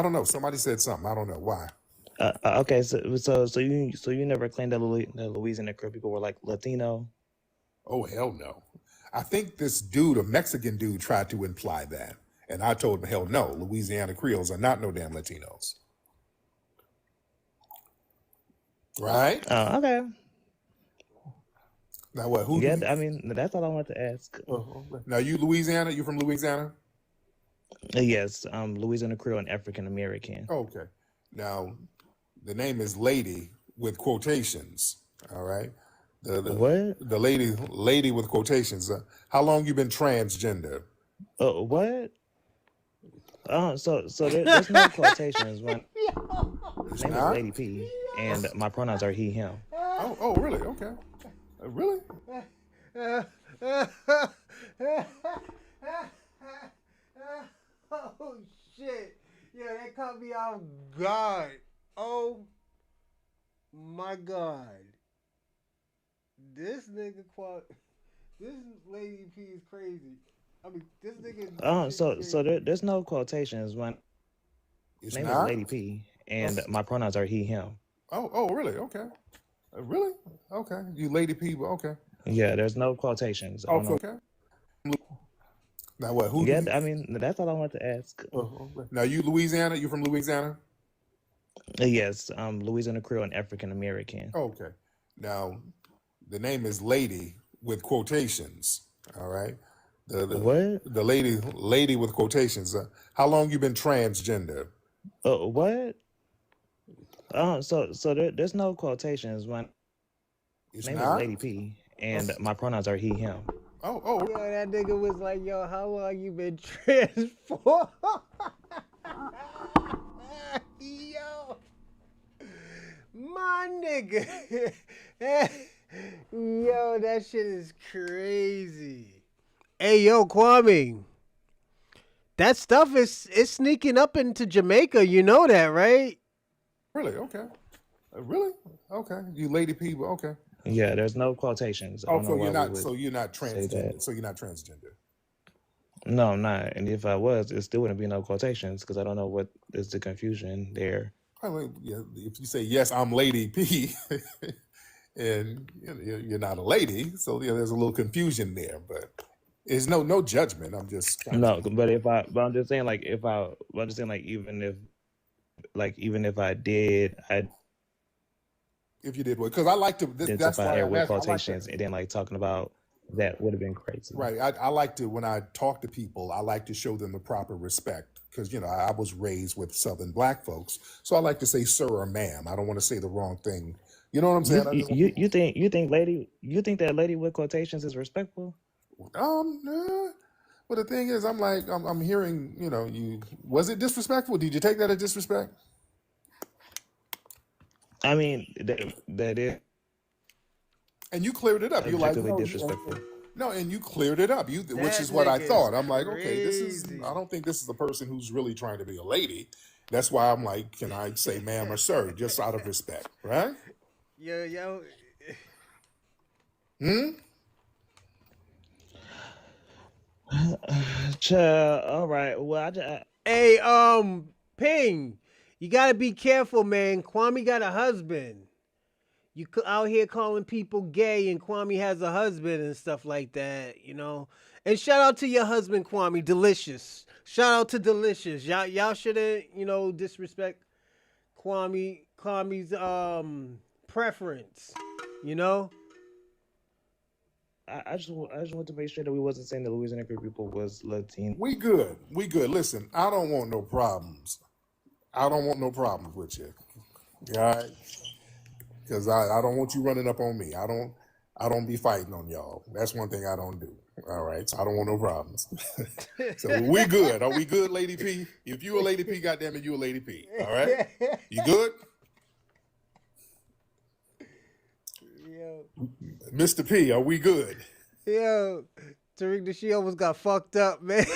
don't know. Somebody said something. I don't know why. Okay, so you never claimed that the Louisiana Creole people were like Latino? Oh, hell no. I think this dude, a Mexican dude, tried to imply that. And I told him, hell no. Louisiana Creoles are not no damn Latinos. Right? Oh, okay. Now what? Who? Yeah, I mean that's all I wanted to ask. Now you Louisiana? You from Louisiana? Yes, Louisiana Creole and African American. Okay. Now the name is Lady with quotations. All right. What? The lady with quotations. How long you been transgender? What? So there's no quotations. My name is Lady P, and my pronouns are he, him. Oh, really? Okay. Really? Oh shit! Yeah, that caught me off guard. Oh my god! This nigga this Lady P is crazy. I mean, this nigga. So there's no quotations. My name is Lady P, and my pronouns are he, him. Oh, really? Okay. Really? Okay. You Lady P, okay. Yeah, there's no quotations. Okay. Now what? Who? Yeah, I mean that's all I wanted to ask. Now you Louisiana? You from Louisiana? Yes, Louisiana Creole and African American. Okay. Now the name is Lady with quotations. All right. What? The lady with quotations. How long you been transgender? What? So there's no quotations. My name is Lady P, and my pronouns are he, him. Oh. Yo, that nigga was like, yo, how long you been transformed? Yo, my nigga. Yo, that shit is crazy. Hey, yo, Kwame. That stuff is sneaking up into Jamaica. You know that, right? Really? Okay. Really? Okay. You Lady P, okay. Yeah, there's no quotations. So you're not transgender. So you're not transgender. No, I'm not. And if I was, it still wouldn't be no quotations because I don't know what is the confusion there. I mean, yeah, if you say yes, I'm Lady P, and you're not a lady, so yeah, there's a little confusion there. But there's no judgment. I'm just but I'm just saying even if I did, if you did what? Because I like to. That's why I with quotations and then like talking about that would have been crazy. Right. I like to, when I talk to people, I like to show them the proper respect because I was raised with Southern Black folks, so I like to say sir or ma'am. I don't want to say the wrong thing. You know what I'm saying? You think that lady with quotations is respectful? Nah. But the thing is, I'm hearing, you was it disrespectful? Did you take that as disrespect? I mean, that is. And you cleared it up. You're like, disrespectful. No, and you cleared it up. Which is what I thought. I'm like, okay, I don't think this is the person who's really trying to be a lady. That's why I'm like, can I say ma'am or sir, just out of respect, right? Yo. Child, all right. Well, Hey, Ping. You gotta be careful, man. Kwame got a husband. You out here calling people gay, and Kwame has a husband and stuff like that, you know. And shout out to your husband, Kwame, Delicious. Shout out to Delicious. Y'all shouldn't, you know, disrespect Kwame's preference, you know. I just want to make sure that we wasn't saying that Louisiana people was Latino. We good. Listen, I don't want no problems. I don't want no problems with you. All right? Because I don't want you running up on me. I don't be fighting on y'all. That's one thing I don't do. All right. So I don't want no problems. So we good. Are we good, Lady P? If you a Lady P, goddamn it, you a Lady P. All right? You good? Yo. Mr. P, are we good? Yo, Tariq, she almost got fucked up, man.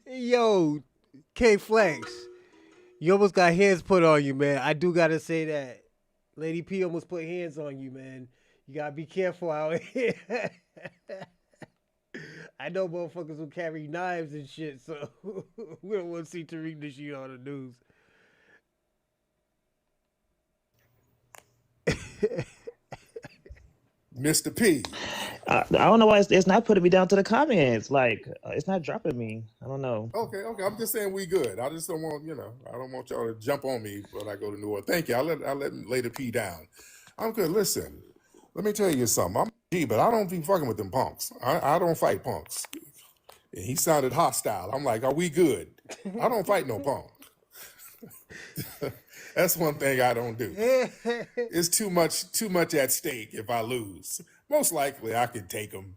Yo, K Flex, you almost got hands put on you, man. I do gotta say that. Lady P almost put hands on you, man. You gotta be careful out here. I know motherfuckers will carry knives and shit, so we don't want to see Tariq Nasheed on the news. Mr. P. I don't know why it's not putting me down to the comments. Like, it's not dropping me. I don't know. Okay. I'm just saying we good. I just don't want, I don't want y'all to jump on me when I go to New Orleans. Thank you. I'll let Lady P down. I'm good. Listen, let me tell you something. I'm a G, but I don't be fucking with them punks. I don't fight punks. And he sounded hostile. I'm like, are we good? I don't fight no punk. That's one thing I don't do. It's too much at stake if I lose. Most likely I can take them.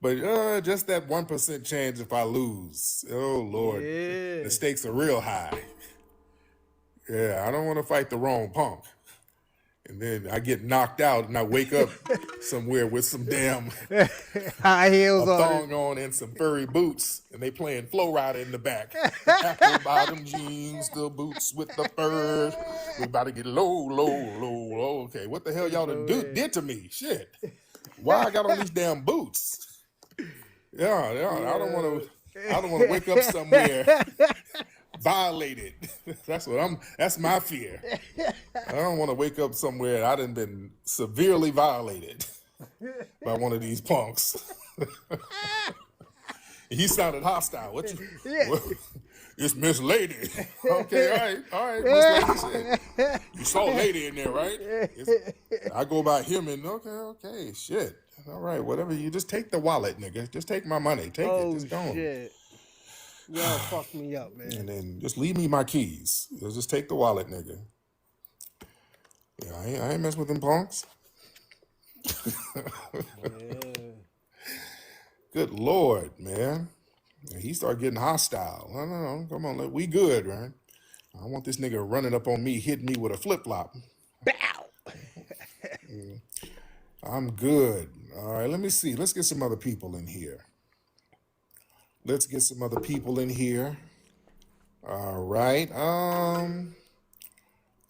But just that 1% chance if I lose. Oh, Lord. Yeah. The stakes are real high. Yeah, I don't want to fight the wrong punk. And then I get knocked out and I wake up somewhere with some damn high heels a thong on and some furry boots, and they playing Flow Rider in the back. Apple bottom jeans, the boots with the fur. We about to get low. Okay, what the hell y'all did to me? Shit. Why I got on these damn boots? Yeah. I don't want to wake up somewhere violated. That's my fear. I don't want to wake up somewhere I done been severely violated by one of these punks. He sounded hostile. What it's Miss Lady. Okay, all right, Miss Lady. You saw Lady in there, right? I go by him and okay, shit. All right, whatever. You just take the wallet, nigga. Just take my money. Take it. Just go. Shit. Y'all fuck me up, man. And then just leave me my keys. Just take the wallet, nigga. Yeah, I ain't messing with them punks. Good Lord, man. He started getting hostile. No. Come on, we good, right? I want this nigga running up on me, hitting me with a flip-flop. Bow! I'm good. All right, let me see. Let's get some other people in here. All right.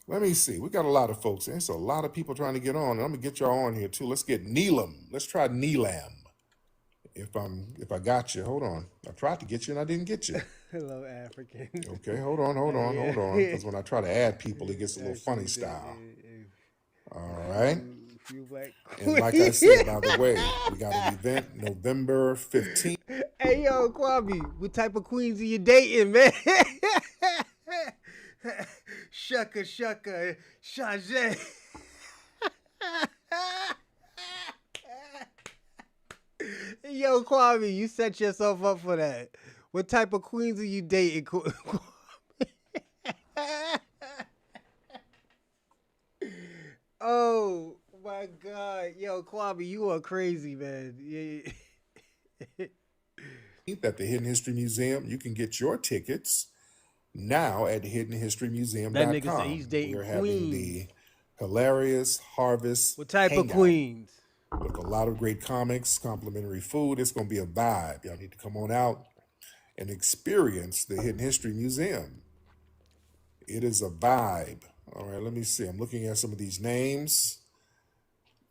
Let me see. We got a lot of folks. There's a lot of people trying to get on. I'm gonna get y'all on here too. Let's get Neelam. Let's try Neelam. If I got you, hold on. I tried to get you and I didn't get you. Hello, African. Okay, hold on. Because when I try to add people, it gets a little funny style. All right. And like I said, by the way, we got an event November 15th. Hey, yo, Kwame, what type of queens are you dating, man? Shucka, Shajay. Yo, Kwame, you set yourself up for that. What type of queens are you dating, Kwame? Oh, my God. Yo, Kwame, you are crazy, man. Yeah. At the Hidden History Museum, you can get your tickets now at hiddenhistorymuseum.com. That nigga said he's dating We're queens. having the hilarious Harvest What type Hangout of queens? with a lot of great comics, complimentary food. It's going to be a vibe. Y'all need to come on out and experience the Hidden History Museum. It is a vibe. All right, let me see. I'm looking at some of these names.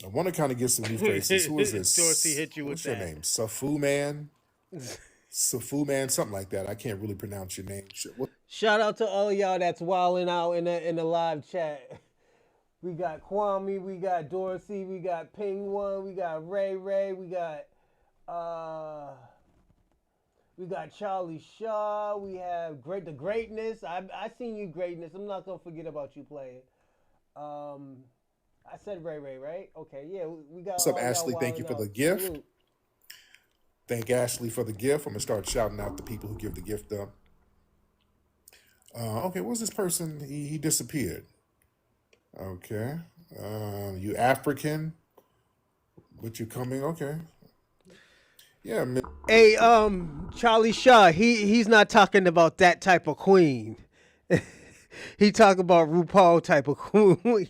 I want to kind of get some new faces. Who is this? Dorsey hit you What's with your that. name? Safu Man? Safu Man, something like that. I can't really pronounce your name. Shout out to all of y'all that's wilding out in the live chat. We got Kwame, we got Dorsey, we got Ping One, we got Ray, we got Charlie Shaw, we have the Greatness. I seen you, Greatness. I'm not gonna forget about you playing. I said Ray, right? Okay, yeah, we got. What's up, Ashley? Thank you for the gift. Salute. Thank Ashley for the gift. I'm gonna start shouting out the people who give the gift up. Okay, what's this person? He disappeared. Okay, you African, but you coming? Okay, yeah. Hey, Charlie Shaw. He's not talking about that type of queen. He talking about RuPaul type of queen.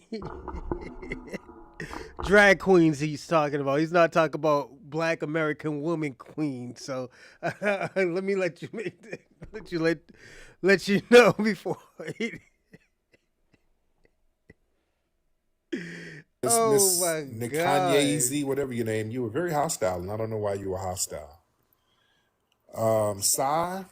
Drag queens he's talking about. He's not talking about Black American woman queen. So let me let you know before. Miss my Nikanye God. Z, whatever your name, you were very hostile, and I don't know why you were hostile. Sai,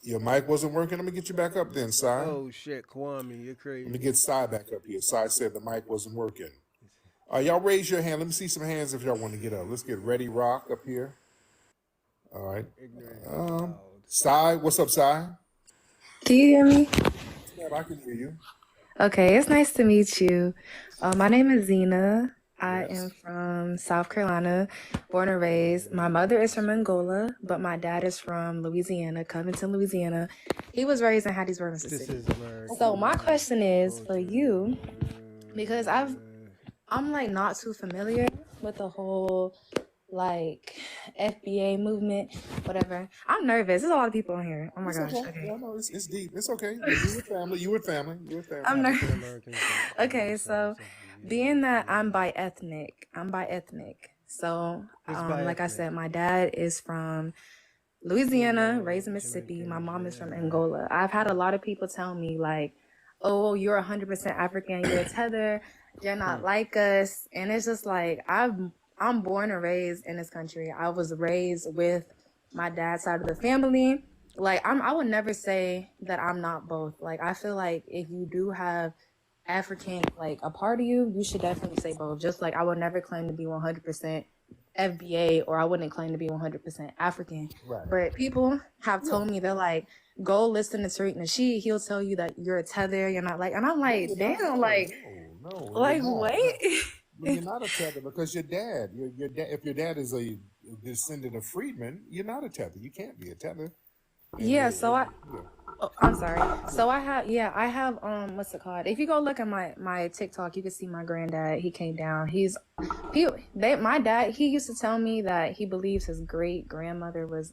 your mic wasn't working. Let me get you back up then, Sai. Oh shit, Kwame, you're crazy. Let me get Sai back up here. Sai said the mic wasn't working. Y'all raise your hand. Let me see some hands if y'all want to get up. Let's get Ready Rock up here. All right. Sai, what's up, Sai? Do you hear me? Yeah, I can hear you. Okay, it's nice to meet you. My name is Zena. I am from South Carolina, born and raised. My mother is from Angola, but my dad is from Louisiana, Covington, Louisiana. He was raised in Hattiesburg, Mississippi. So my question is for you, because I'm like not too familiar with the whole like FBA movement, whatever. I'm nervous. There's a lot of people in here. Oh my gosh. Okay. Yeah, no, it's deep. It's okay. You with family. I'm nervous. Okay, so being that I'm bi-ethnic. So, like I said, my dad is from Louisiana, raised in Mississippi. My mom is from Angola. I've had a lot of people tell me like, oh, you're 100% African. You're a tether. You're not like us. And it's just like, I'm born and raised in this country. I was raised with my dad's side of the family. Like, I would never say that I'm not both. Like, I feel like if you do have African, like, a part of you, you should definitely say both. Just like I would never claim to be 100% FBA, or I wouldn't claim to be 100% African. Right. But people have told me, they're like, go listen to Tariq Nasheed. He'll tell you that you're a tether, you're not like, and I'm like, damn, like, wait. You're not a tether because your dad, if your dad is a descendant of freedmen, you're not a tether. You can't be a tether. Yeah, so I'm sorry. So I have what's it called? If you go look at my TikTok, you can see my granddad. He came down. My dad, he used to tell me that he believes his great grandmother was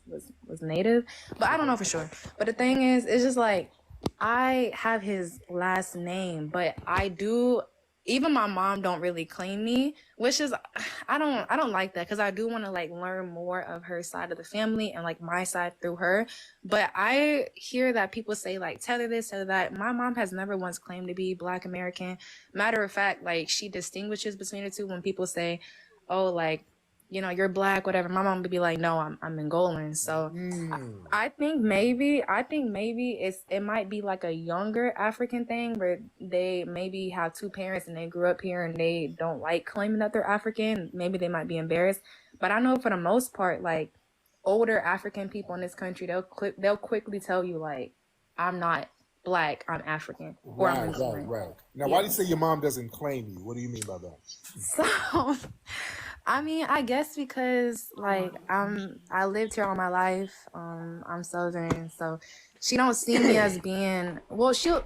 native, but I don't know for sure. But the thing is, it's just like I have his last name, but even my mom don't really claim me, which is I don't like that, because I do want to like learn more of her side of the family and like my side through her. But I hear that people say like tether this, tether that. My mom has never once claimed to be Black American. Matter of fact, like she distinguishes between the two. When people say, oh, like, you know, you're Black, whatever, my mom would be like, no, I'm Angolan. So I think maybe it might be like a younger African thing where they maybe have two parents and they grew up here and they don't like claiming that they're African. Maybe they might be embarrassed. But I know for the most part, like older African people in this country, they'll quickly tell you like, I'm not Black, I'm African. Or I'm Angolan. Right. Now, why do you say your mom doesn't claim you? What do you mean by that? So, I mean, I guess because like I lived here all my life. I'm Southern, so she don't see me as being, well, she'll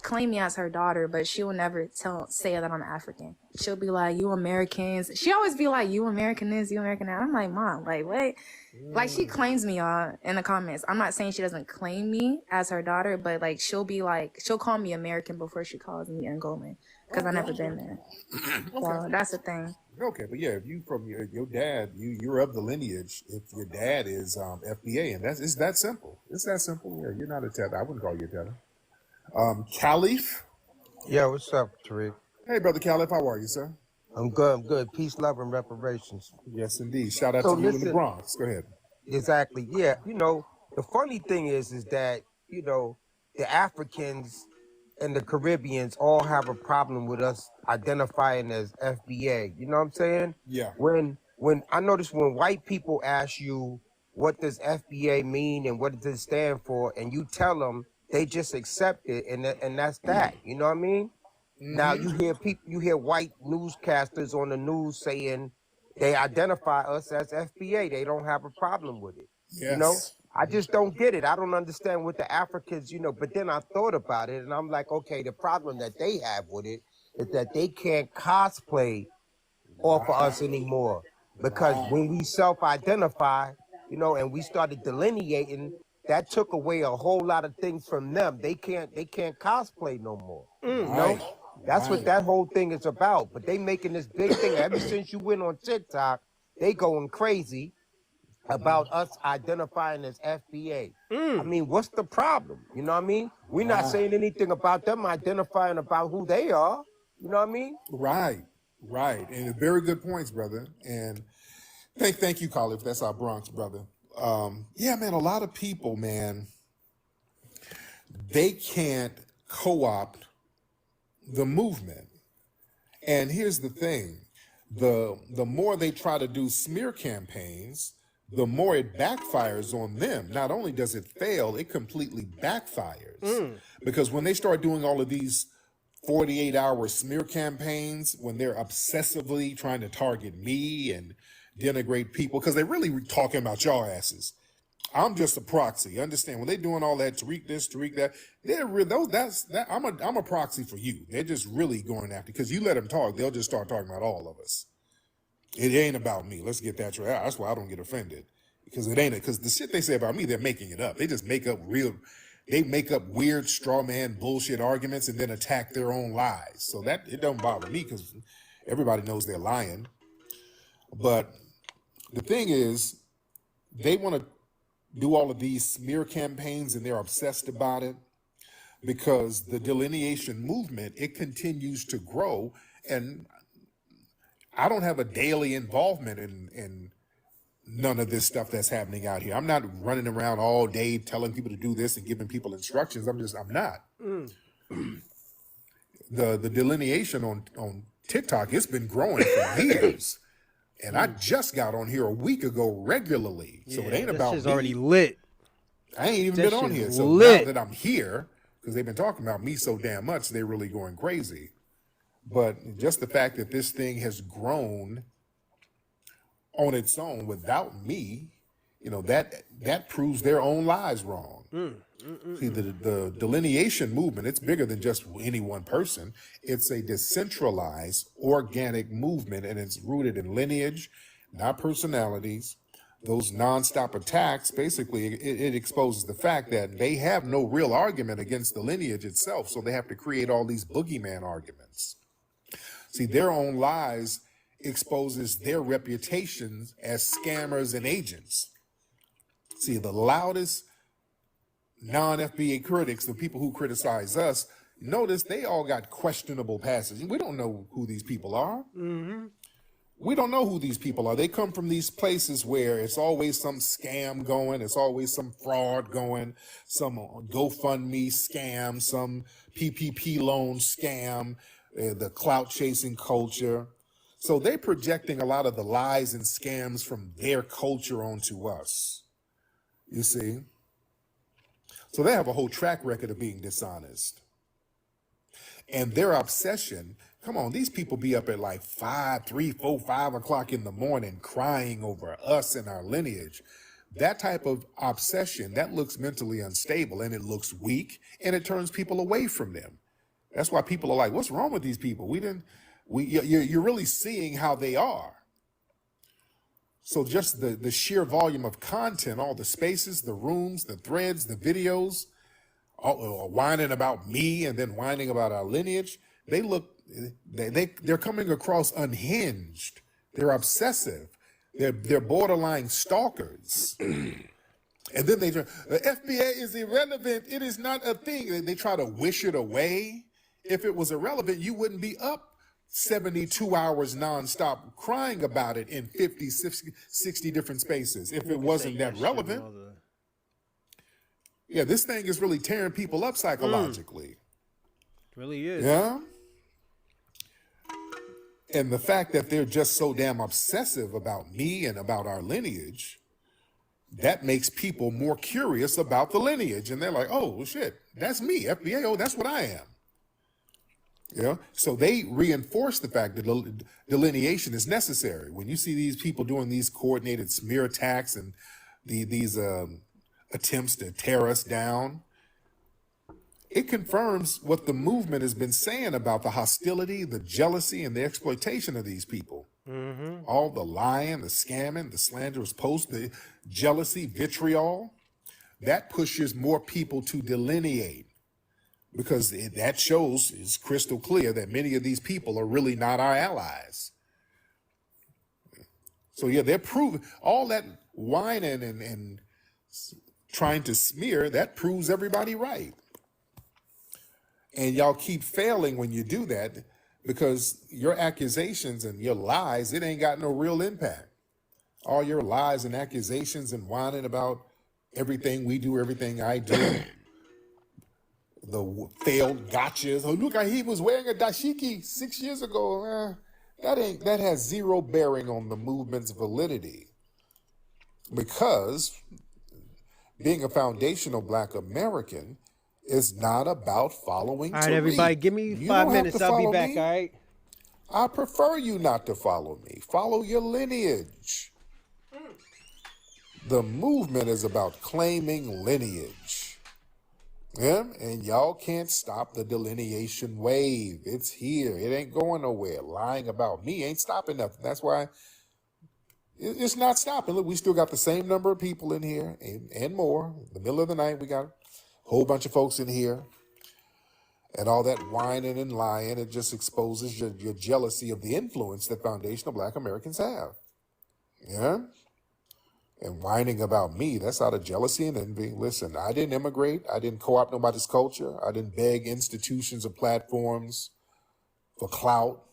claim me as her daughter, but she will never say that I'm African. She'll be like, you Americans. She always be like, you American this, you American that. I'm like, Mom, like what? Like she claims me, y'all, in the comments. I'm not saying she doesn't claim me as her daughter, but like she'll call me American before she calls me Angolan, because I've never been there. So that's the thing. Okay, but yeah, if you from your dad, you're of the lineage. If your dad is FBA, and it's that simple. It's that simple. Yeah, you're not a tether. I wouldn't call you a tether. Caliph. Yeah, what's up, Tariq? Hey, brother Caliph, how are you, sir? I'm good. Peace, love, and reparations. Yes, indeed. Shout out to you in the Bronx. Go ahead. Exactly. Yeah. The funny thing is that, the Africans and the Caribbeans all have a problem with us identifying as FBA. You know what I'm saying? Yeah. When I notice when white people ask you what does FBA mean and what does it stand for, and you tell them, they just accept it, and that's that. You know what I mean? Now Mm-hmm. you hear white newscasters on the news saying they identify us as FBA. They don't have a problem with it. Yes. I just don't get it. I don't understand what the Africans, but then I thought about it and I'm like, okay, the problem that they have with it is that they can't cosplay off of us anymore. Because when we self-identify, and we started delineating, that took away a whole lot of things from them. They can't cosplay no more. That's what that whole thing is about. But they making this big thing ever since you went on TikTok. They going crazy about us identifying as FBA. I mean, what's the problem? You know what I mean? We're not saying anything about them identifying about who they are. You know what I mean? Right. And very good points, brother. And thank you, Khalif. That's our Bronx brother. Yeah, man, a lot of people, man, they can't co-opt the movement. And here's the thing. The more they try to do smear campaigns, the more it backfires on them. Not only does it fail, it completely backfires. Because when they start doing all of these 48-hour smear campaigns, when they're obsessively trying to target me and denigrate people, because they're really talking about y'all asses. I'm just a proxy. Understand? When they're doing all that, Tariq this, Tariq that, I'm a proxy for you. They're just really going after, because you let them talk, they'll just start talking about all of us. It ain't about me. Let's get that right. That's why I don't get offended, because it ain't. Because the shit they say about me, they're making it up. They just make up weird straw man bullshit arguments and then attack their own lies. So that it don't bother me, because everybody knows they're lying. But the thing is, they want to do all of these smear campaigns and they're obsessed about it, because the delineation movement, it continues to grow. And I don't have a daily involvement in none of this stuff that's happening out here. I'm not running around all day telling people to do this and giving people instructions. I'm not. The delineation on TikTok, it's been growing for years. And I just got on here a week ago regularly. So it ain't about me. This is already lit. I ain't even been on here. So lit. now that I'm here, because they've been talking about me so damn much, they're really going crazy. But just the fact that this thing has grown on its own without me, that proves their own lies wrong. See, the delineation movement, it's bigger than just any one person. It's a decentralized, organic movement, and it's rooted in lineage, not personalities. Those nonstop attacks, basically, it exposes the fact that they have no real argument against the lineage itself, so they have to create all these boogeyman arguments. See, their own lies exposes their reputations as scammers and agents. See, the loudest non-FBA critics, the people who criticize us, notice they all got questionable passages. We don't know who these people are. We don't know who these people are. They come from these places where it's always some scam going, it's always some fraud going, some GoFundMe scam, some PPP loan scam, the clout chasing culture. So they're projecting a lot of the lies and scams from their culture onto us. You see? So they have a whole track record of being dishonest. And their obsession, come on, these people be up at like 5 o'clock in the morning crying over us and our lineage. That type of obsession, that looks mentally unstable, and it looks weak, and it turns people away from them. That's why people are like, what's wrong with these people? You're really seeing how they are. So just the sheer volume of content, all the spaces, the rooms, the threads, the videos, all, whining about me and then whining about our lineage, they're coming across unhinged. They're obsessive. They're borderline stalkers. And then the FBA is irrelevant. It is not a thing. They try to wish it away. If it was irrelevant, you wouldn't be up 72 hours nonstop crying about it in 50, 60 different spaces if it wasn't that relevant. Yeah, this thing is really tearing people up psychologically. Really is. Yeah. And the fact that they're just so damn obsessive about me and about our lineage, that makes people more curious about the lineage. And they're like, oh, shit, that's me, FBA. Oh, that's what I am. Yeah. So they reinforce the fact that delineation is necessary. When you see these people doing these coordinated smear attacks and these attempts to tear us down, it confirms what the movement has been saying about the hostility, the jealousy, and the exploitation of these people. Mm-hmm. All the lying, the scamming, the slanderous posts, the jealousy, vitriol, that pushes more people to delineate, because that shows, it's crystal clear that many of these people are really not our allies. So yeah, they're proving all that whining and trying to smear, that proves everybody right. And y'all keep failing when you do that, because your accusations and your lies, it ain't got no real impact. All your lies and accusations and whining about everything we do, everything I do, the failed gotchas. Oh, look, he was wearing a dashiki 6 years ago. That has zero bearing on the movement's validity, because being a foundational Black American is not about following. All right, everybody, give me 5 minutes. I'll be back, all right? I prefer you not to follow me. Follow your lineage. The movement is about claiming lineage. Yeah, and y'all can't stop the delineation wave. It's here. It ain't going nowhere. Lying about me ain't stopping nothing. That's why it's not stopping. Look, we still got the same number of people in here and more. In the middle of the night, we got a whole bunch of folks in here. And all that whining and lying, it just exposes your jealousy of the influence that foundational Black Americans have. Yeah? And whining about me, that's out of jealousy and envy. Listen, I didn't immigrate. I didn't co-opt nobody's culture. I didn't beg institutions or platforms for clout.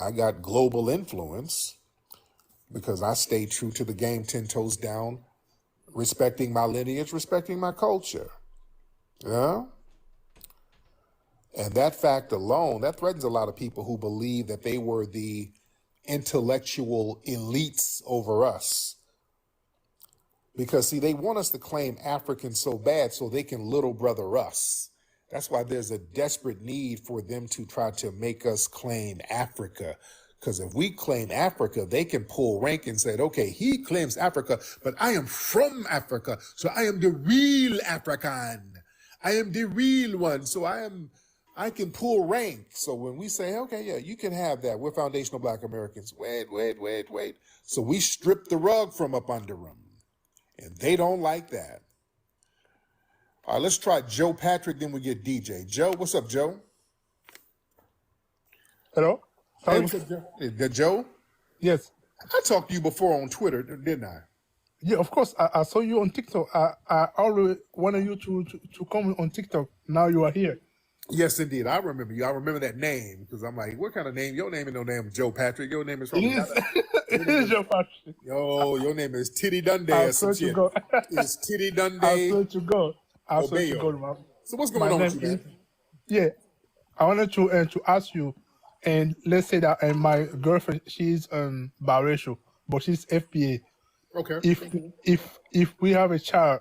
I got global influence because I stayed true to the game 10 toes down, respecting my lineage, respecting my culture. Yeah? And that fact alone, that threatens a lot of people who believe that they were the intellectual elites over us. Because, see, they want us to claim African so bad so they can little brother us. That's why there's a desperate need for them to try to make us claim Africa. Because if we claim Africa, they can pull rank and say, okay, he claims Africa, but I am from Africa, so I am the real African. I am the real one, so I can pull rank. So when we say, okay, yeah, you can have that, we're foundational Black Americans. Wait. So we strip the rug from up under them. And they don't like that. All right, let's try Joe Patrick, then we get DJ. Joe, what's up, Joe? Hello? Hey, what's up, Joe? Is Joe? Yes. I talked to you before on Twitter, didn't I? Yeah, of course. I saw you on TikTok. I always wanted you to come on TikTok. Now you are here. Yes, indeed. I remember you. I remember that name because I'm like, what kind of name? Your name ain't no name Joe Patrick. Your name is from It is Joe Patrick. Yo, your name is Titty Dundee or some shit. It's Titty Dundee. I swear to God. I swear to God, man. So what's going on with you, man? Yeah, I wanted to ask you, and let's say that my girlfriend, she's biracial, but she's FBA. Okay. If we have a child,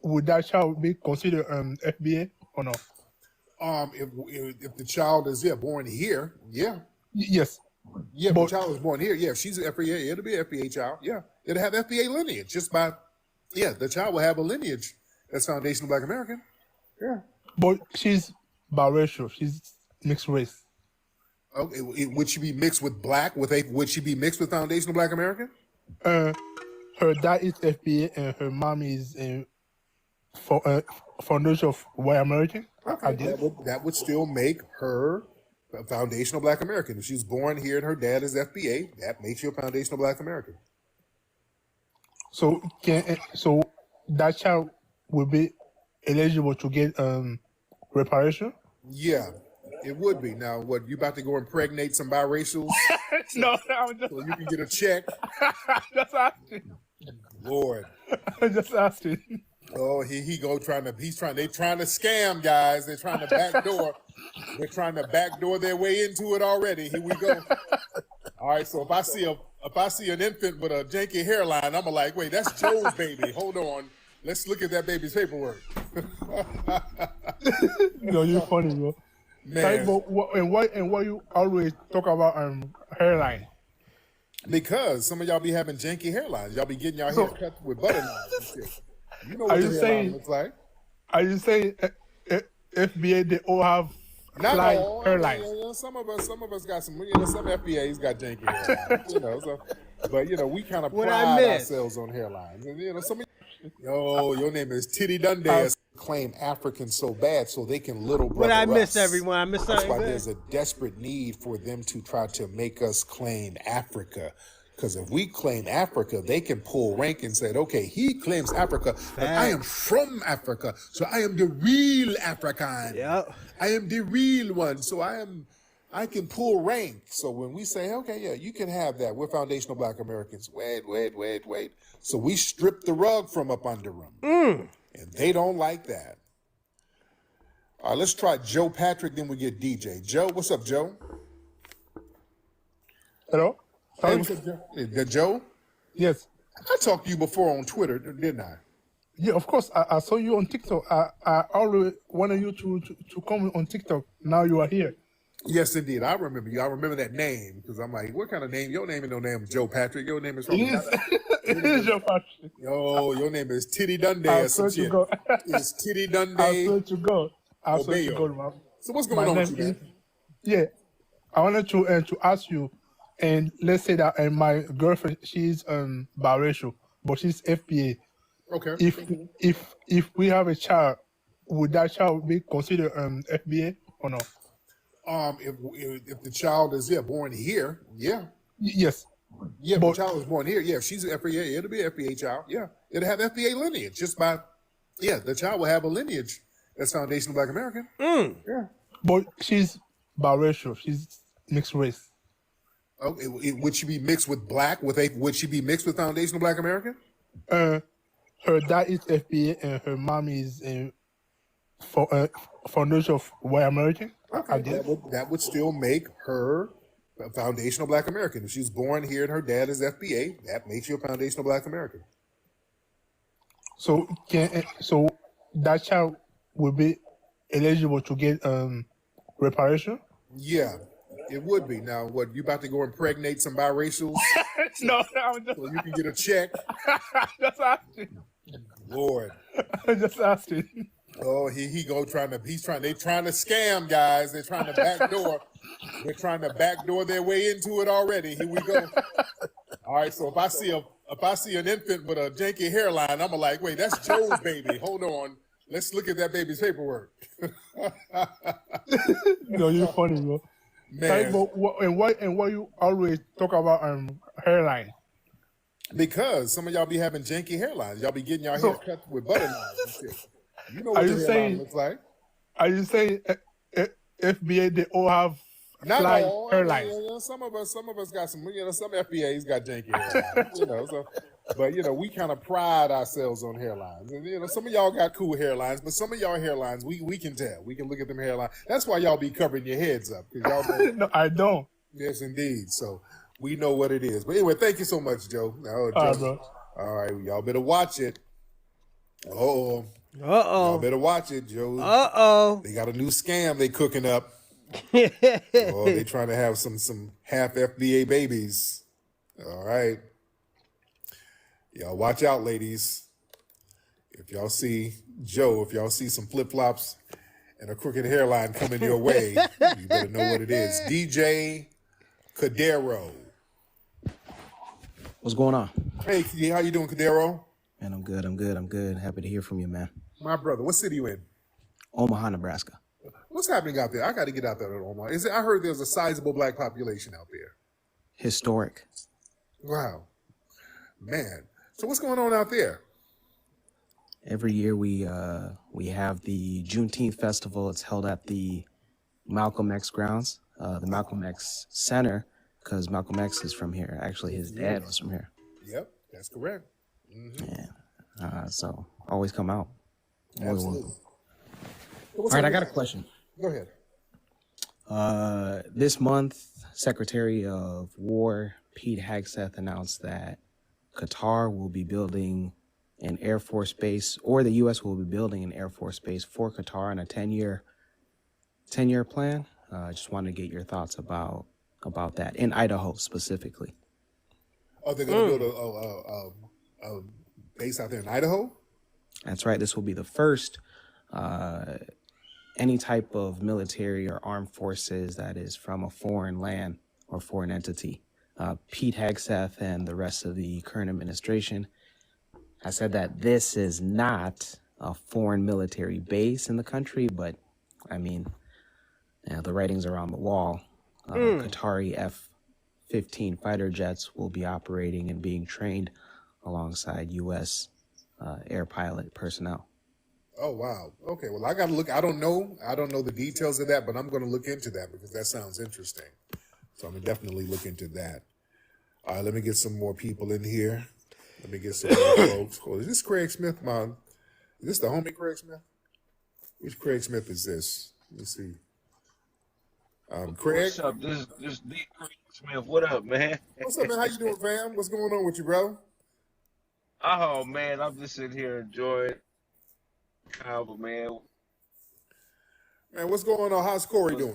would that child be considered FBA or not? If the child is born here, yeah. Yes. Yeah, but the child is born here. Yeah, if she's an FBA, it'll be an FBA child. Yeah, it'll have FBA lineage just by. Yeah, the child will have a lineage that's foundational Black American. Yeah. But she's biracial. She's mixed race. Okay, would she be mixed with Black? Would she be mixed with foundational Black American? Her dad is FBA and her mom is foundation of White American. Okay, that would still make her a foundational Black American. If she's born here and her dad is FBA, that makes you a foundational Black American. So that child will be eligible to get reparation? Yeah, It would be. Now, what, you about to go impregnate some biracials No, I'm just, so you can get a check? just asking. Lord. I'm just asking. Oh, he go trying to, they trying to scam, guys. They're trying to backdoor. They're trying to backdoor their way into it already. Here we go. All right, so if I see an infant with a janky hairline, I'm like, wait, that's Joe's baby. Hold on. Let's look at that baby's paperwork. No, you're funny, bro. Man. And why you always talk about hairline? Because some of y'all be having janky hairlines. Y'all be getting y'all hair cut with butter knives and shit. You know what the hairline looks like. Are you saying FBA, they all have Not fly all. hairlines? Yeah, some of us got some. Some FBAs got janky hairlines. But we kind of pride ourselves on hairlines. And some of your name is Titty Dundee. Claim Africans so bad so they can little brother What I miss, us. everyone? I miss That's something. why there's a desperate need for them to try to make us claim Africa. Because if we claim Africa, they can pull rank and say, okay, he claims Africa, but I am from Africa, so I am the real African. Yep. I am the real one, so I can pull rank. So when we say, okay, yeah, you can have that. We're foundational Black Americans. Wait. So we strip the rug from up under them. And they don't like that. All right, let's try Joe Patrick, then we get DJ. Joe, what's up, Joe? Hello? Hey, what's up, Joe? Is Joe? Yes. I talked to you before on Twitter, didn't I? Yeah, of course. I saw you on TikTok. I always wanted you to come on TikTok. Now you are here. Yes, indeed. I remember you. I remember that name because I'm like, what kind of name? Your name is no name, Joe Patrick. Your name is from. It is Joe Patrick. Oh, your name is Titty Dundee I or some swear to shit. God. It's Titty Dundee. I swear to God. I swear to Obeo. God, man. So what's going on with you, man? Yeah, I wanted to ask you, and let's say that my girlfriend, she's biracial, but she's FBA. Okay. If we have a child, would that child be considered FBA or no? If the child is born here, yeah. Yes. Yeah, but the child is born here. Yeah, if she's an FBA, it'll be an FBA child. Yeah, it'll have FBA lineage just by. Yeah, the child will have a lineage that's foundational Black American. Yeah. But she's biracial. She's mixed race. Oh, would she be mixed with black? Would she be mixed with foundational Black American? Her dad is FBA and her mom is foundation of white American. Okay, that would still make her a foundational Black American. If she's born here and her dad is FBA, that makes you a foundational Black American. So that child will be eligible to get reparation? Yeah, it would be. Now, what, you about to go impregnate some biracials? No, I'm just. So you can get a check? Just asking. Lord. I'm just asking. Oh, he go trying to. They trying to scam, guys. They're trying to backdoor. They're trying to backdoor their way into it already. Here we go. All right, so if I see an infant with a janky hairline, I'm like, wait, that's Joe's baby. Hold on. Let's look at that baby's paperwork. No, you're funny, bro. Man. And why you always talk about hairline? Because some of y'all be having janky hairlines. Y'all be getting y'all hair cut with butter knives and shit. You know what the hairline looks like. Are you saying FBA, they all have Not fly all. hairlines? Some of us got some. Some FBAs got janky hairlines. But we kind of pride ourselves on hairlines. And some of y'all got cool hairlines, but some of y'all hairlines we can tell. We can look at them hairlines. That's why y'all be covering your heads up, because y'all know. No, I don't. Yes, indeed. So we know what it is. But anyway, thank you so much, Joe. Bro. All right, y'all better watch it. Uh-oh. Uh-oh. Y'all better watch it, Joe. Uh-oh. They got a new scam they cooking up. Oh, they trying to have some half FBA babies. All right. Y'all watch out, ladies. If y'all see Joe, if y'all see some flip-flops and a crooked hairline coming your way, you better know what it is. DJ Cadero. What's going on? Hey, how you doing, Cadero? Man, I'm good. Happy to hear from you, man. My brother, what city you in? Omaha, Nebraska. What's happening out there? I got to get out there to Omaha. I heard there's a sizable Black population out there. Historic. Wow. Man. So what's going on out there? Every year we have the Juneteenth festival. It's held at the Malcolm X grounds, the Malcolm X Center, because Malcolm X is from here. Actually, his dad was from here. Yep, that's correct. So always come out. Always Absolutely. welcome. All All right, I got a question. Go ahead. This month, Secretary of War Pete Hegseth announced that Qatar will be building an Air Force base, or the U.S. will be building an Air Force base for Qatar in a 10-year plan. I just wanted to get your thoughts about that in Idaho specifically. Oh, they're going to build a base out there in Idaho? That's right. This will be the first any type of military or armed forces that is from a foreign land or foreign entity. Pete Hegseth and the rest of the current administration has said that this is not a foreign military base in the country, but I mean, the writings are on the wall. Qatari F-15 fighter jets will be operating and being trained alongside U.S. Air pilot personnel. Oh, wow. Okay, well, I got to look. I don't know the details of that, but I'm going to look into that because that sounds interesting. So I'm going to definitely look into that. All right, let me get some more people in here. Let me get some more folks. Oh, is this Craig Smith, man? Is this the homie Craig Smith? Which Craig Smith is this? Let's see. Craig? What's up? This D. Craig Smith. What up, man? What's up, man? How you doing, fam? What's going on with you, bro? Oh, man, I'm just sitting here enjoying the album, man. Man, what's going on? How's Corey doing?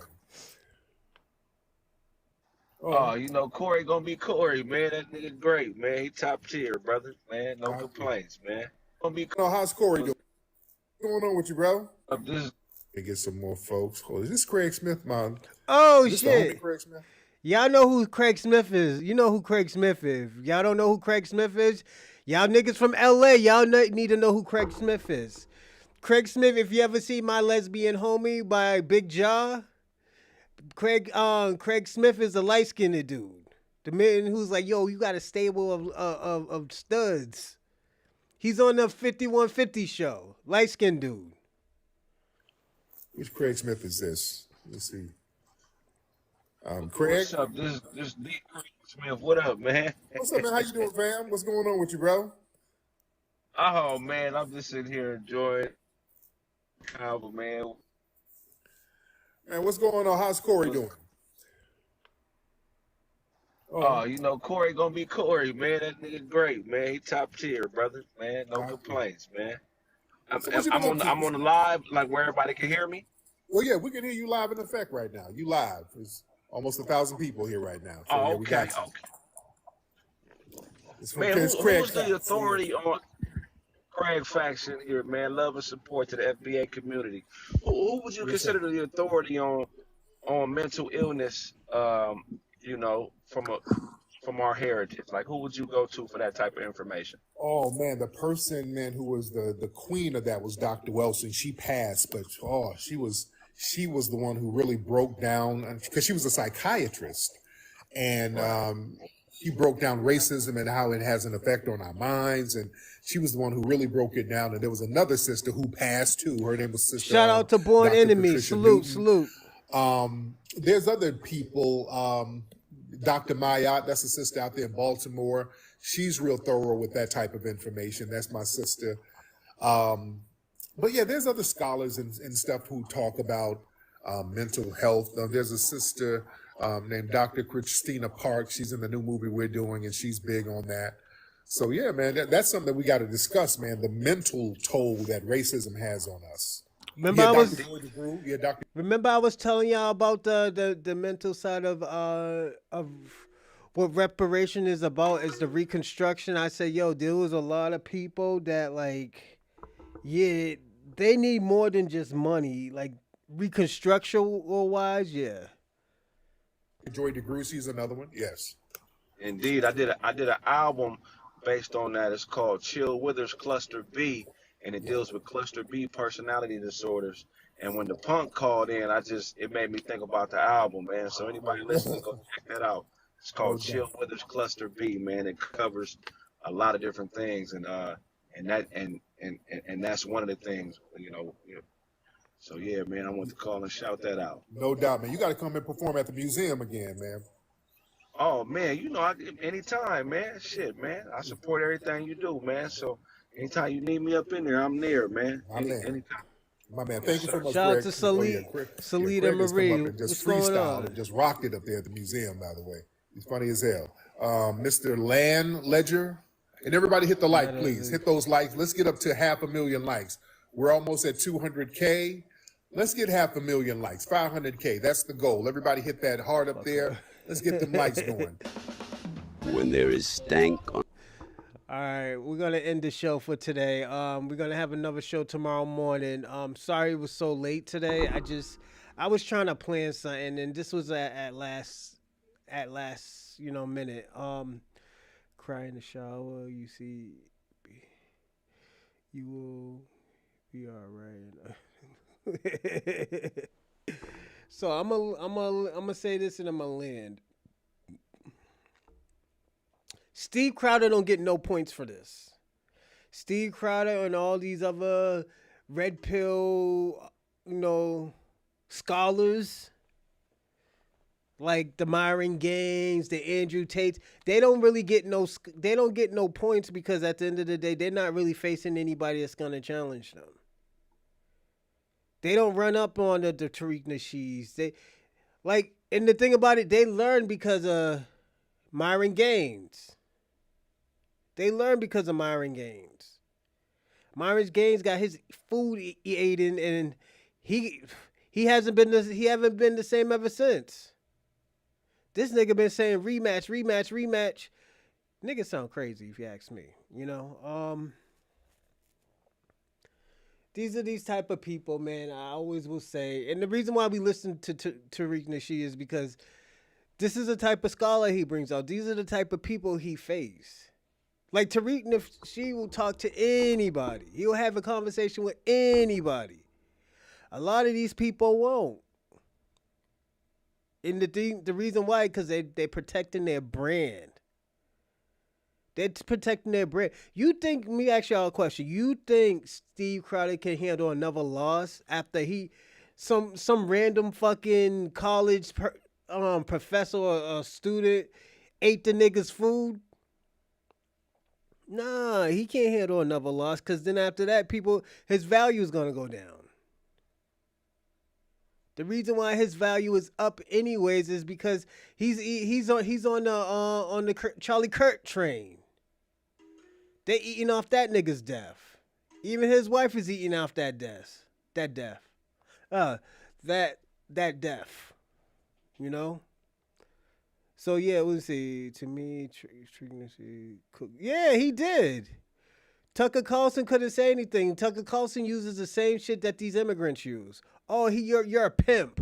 Oh, you know, Corey gonna be Corey, man. That nigga great, man. He top tier, brother. Man, no complaints, man. Gonna be how's Corey doing? What's going on with you, bro? This Let me get some more folks. Oh, is this Craig Smith, man? Oh, Is this the shit. homie Craig Smith? Y'all know who Craig Smith is. You know who Craig Smith is. Y'all don't know who Craig Smith is? Y'all niggas from LA, y'all need to know who Craig Smith is. Craig Smith, if you ever see My Lesbian Homie by Big Jaw, Craig Smith is a light-skinned dude. The man who's like, yo, you got a stable of studs. He's on the 5150 show. Light-skinned dude. Which Craig Smith is this? Let's see. Craig? What's up? This D. Craig Smith. What up, man? What's up, man? How you doing, fam? What's going on with you, bro? Oh, man, I'm just sitting here enjoying the album, man. Man, what's going on? How's Corey doing? Oh, you know, Corey gonna be Corey, man. That nigga great, man. He top tier, brother. Man, no complaints, man. I'm on the live, like where everybody can hear me. Well, yeah, we can hear you live in effect right now. You live. There's almost 1,000 people here right now. So, Oh, yeah, we okay, got you. It's from Man, it's who's Craig's the authority on Craig faction here, man? Love and support to the FBA community. Who would you consider the authority on mental illness? You know, from our heritage. Like, who would you go to for that type of information? Oh man, the person, man, who was the queen of that was Dr. Wilson. She passed, but she was the one who really broke down, because she was a psychiatrist, and she broke down racism and how it has an effect on our minds, and she was the one who really broke it down. And there was another sister who passed too. Her name was Sister. Shout out to Born Dr. Enemy. Patricia Salute, Newton. salute. There's other people. Dr. Mayat, that's a sister out there in Baltimore. She's real thorough with that type of information. That's my sister. But yeah, there's other scholars and stuff who talk about mental health. There's a sister named Dr. Christina Park. She's in the new movie we're doing, and she's big on that. So yeah, man, that's something that we got to discuss, man. The mental toll that racism has on us. Remember, Yeah, I was. Dr. Joy DeGruy. Yeah, Dr. Remember, I was telling y'all about the mental side of what reparation is about. Is the reconstruction. I said, yo, there was a lot of people that like, yeah, they need more than just money. Like reconstruction wise, yeah. Joy DeGruy, she's another one. Yes. Indeed, I did an album based on that. It's called Chill Withers Cluster B, and it deals with cluster B personality disorders. And when the punk called in, it made me think about the album, man. So anybody listening, go check that out. It's called Chill Withers Cluster B, man. It covers a lot of different things, and that's one of the things, you know. So yeah, man, I want to call and shout that out. No doubt, man. You got to come and perform at the museum again, man. Oh man, anytime, man. Shit, man. I support everything you do, man. So anytime you need me up in there, I'm there, man. Anytime. My man, Yes, thank you so sir. much, Shout out Greg. to Greg Salita has come Marie. up and just What's going freestyled on? and just rocked it up there at the museum, by the way. He's funny as hell. Mr. Land Ledger. And everybody hit the like, please. Hit those likes. Let's get up to 500,000 likes. We're almost at 200K. Let's get 500,000 likes, 500K. That's the goal. Everybody hit that heart up there. Let's get them likes going. When there is stank on. All right, we're gonna end the show for today. We're gonna have another show tomorrow morning. Sorry it was so late today. I was trying to plan something, and this was at last, minute. Cry in the shower. You see, you will be all right. So I'm gonna say this, and I'm gonna land. Steve Crowder don't get no points for this. Steve Crowder and all these other red pill, scholars like the Myron Gaines, the Andrew Tates, they don't get no points because at the end of the day, they're not really facing anybody that's gonna challenge them. They don't run up on the Tariq Nasheeds. And the thing about it, they learn because of Myron Gaines. They learn because of Myron Gaines. Myron Gaines got his food eaten, and he haven't been the same ever since. This nigga been saying rematch. Niggas sound crazy if you ask me. These are these type of people, man. I always will say, and the reason why we listen to Tariq Nasheed is because this is the type of scholar he brings out. These are the type of people he face. Like Tariq Nasheed will talk to anybody. He'll have a conversation with anybody. A lot of these people won't. And the reason why, because they're protecting their brand. They're protecting their brand. Let me ask y'all a question. You think Steve Crowder can handle another loss after some random fucking college professor or student ate the nigga's food? Nah, he can't handle another loss because then after that, his value is gonna go down. The reason why his value is up anyways is because he's on the Charlie Kirk train. They eating off that nigga's death. Even his wife is eating off that death. That death. So yeah, let's see. To me, yeah, he did. Tucker Carlson couldn't say anything. Tucker Carlson uses the same shit that these immigrants use. Oh, you're a pimp.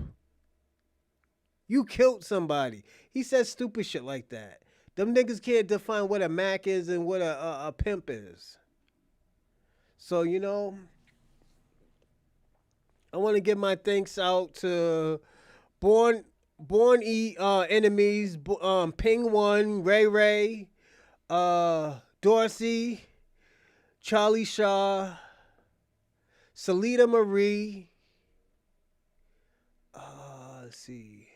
You killed somebody. He says stupid shit like that. Them niggas can't define what a Mac is and what a pimp is. So, I want to give my thanks out to Born Enemies, Ping One, Ray, Dorsey, Charlie Shaw, Salita Marie. Let's see.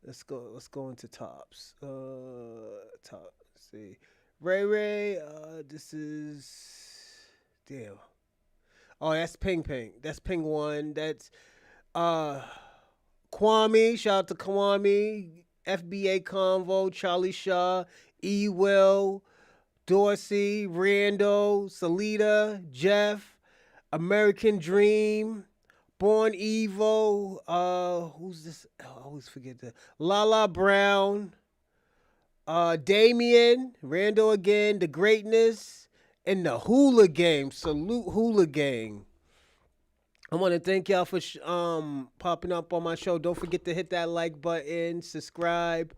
Let's go into tops. Let's see. Ray. This is damn. Oh, that's Ping. That's Ping One. That's Kwame. Shout out to Kwame. FBA Convo. Charlie Shaw. E. Will. Dorsey. Rando. Salita. Jeff. American Dream. Born Evil. Who's this? I always forget that. Lala Brown. Damien. Rando again. The Greatness. And the Hula Gang. Salute Hula Gang. I want to thank y'all for popping up on my show. Don't forget to hit that like button, subscribe.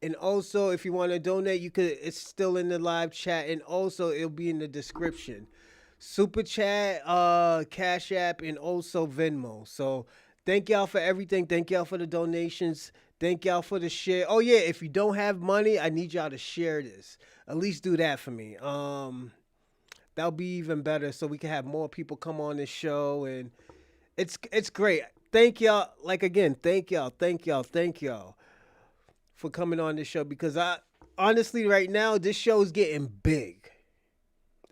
And also, if you want to donate, it's still in the live chat. And also, it'll be in the description. Super Chat, Cash App, and also Venmo. So thank y'all for everything. Thank y'all for the donations. Thank y'all for the share. Oh yeah, if you don't have money, I need y'all to share this. At least do that for me. That'll be even better, so we can have more people come on this show, and it's great. Thank y'all. Like again, thank y'all for coming on this show, because I honestly right now this show is getting big.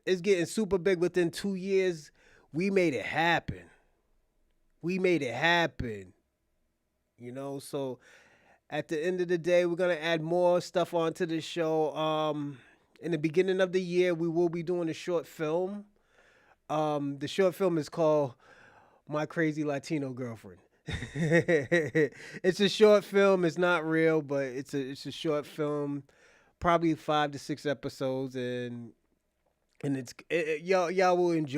It's getting super big. Within 2 years, we made it happen. You know, so at the end of the day, we're gonna add more stuff onto the show. In the beginning of the year, we will be doing a short film. The short film is called My Crazy Latino Girlfriend. It's a short film. It's not real, but it's a short film, probably 5 to 6 episodes, and y'all will enjoy.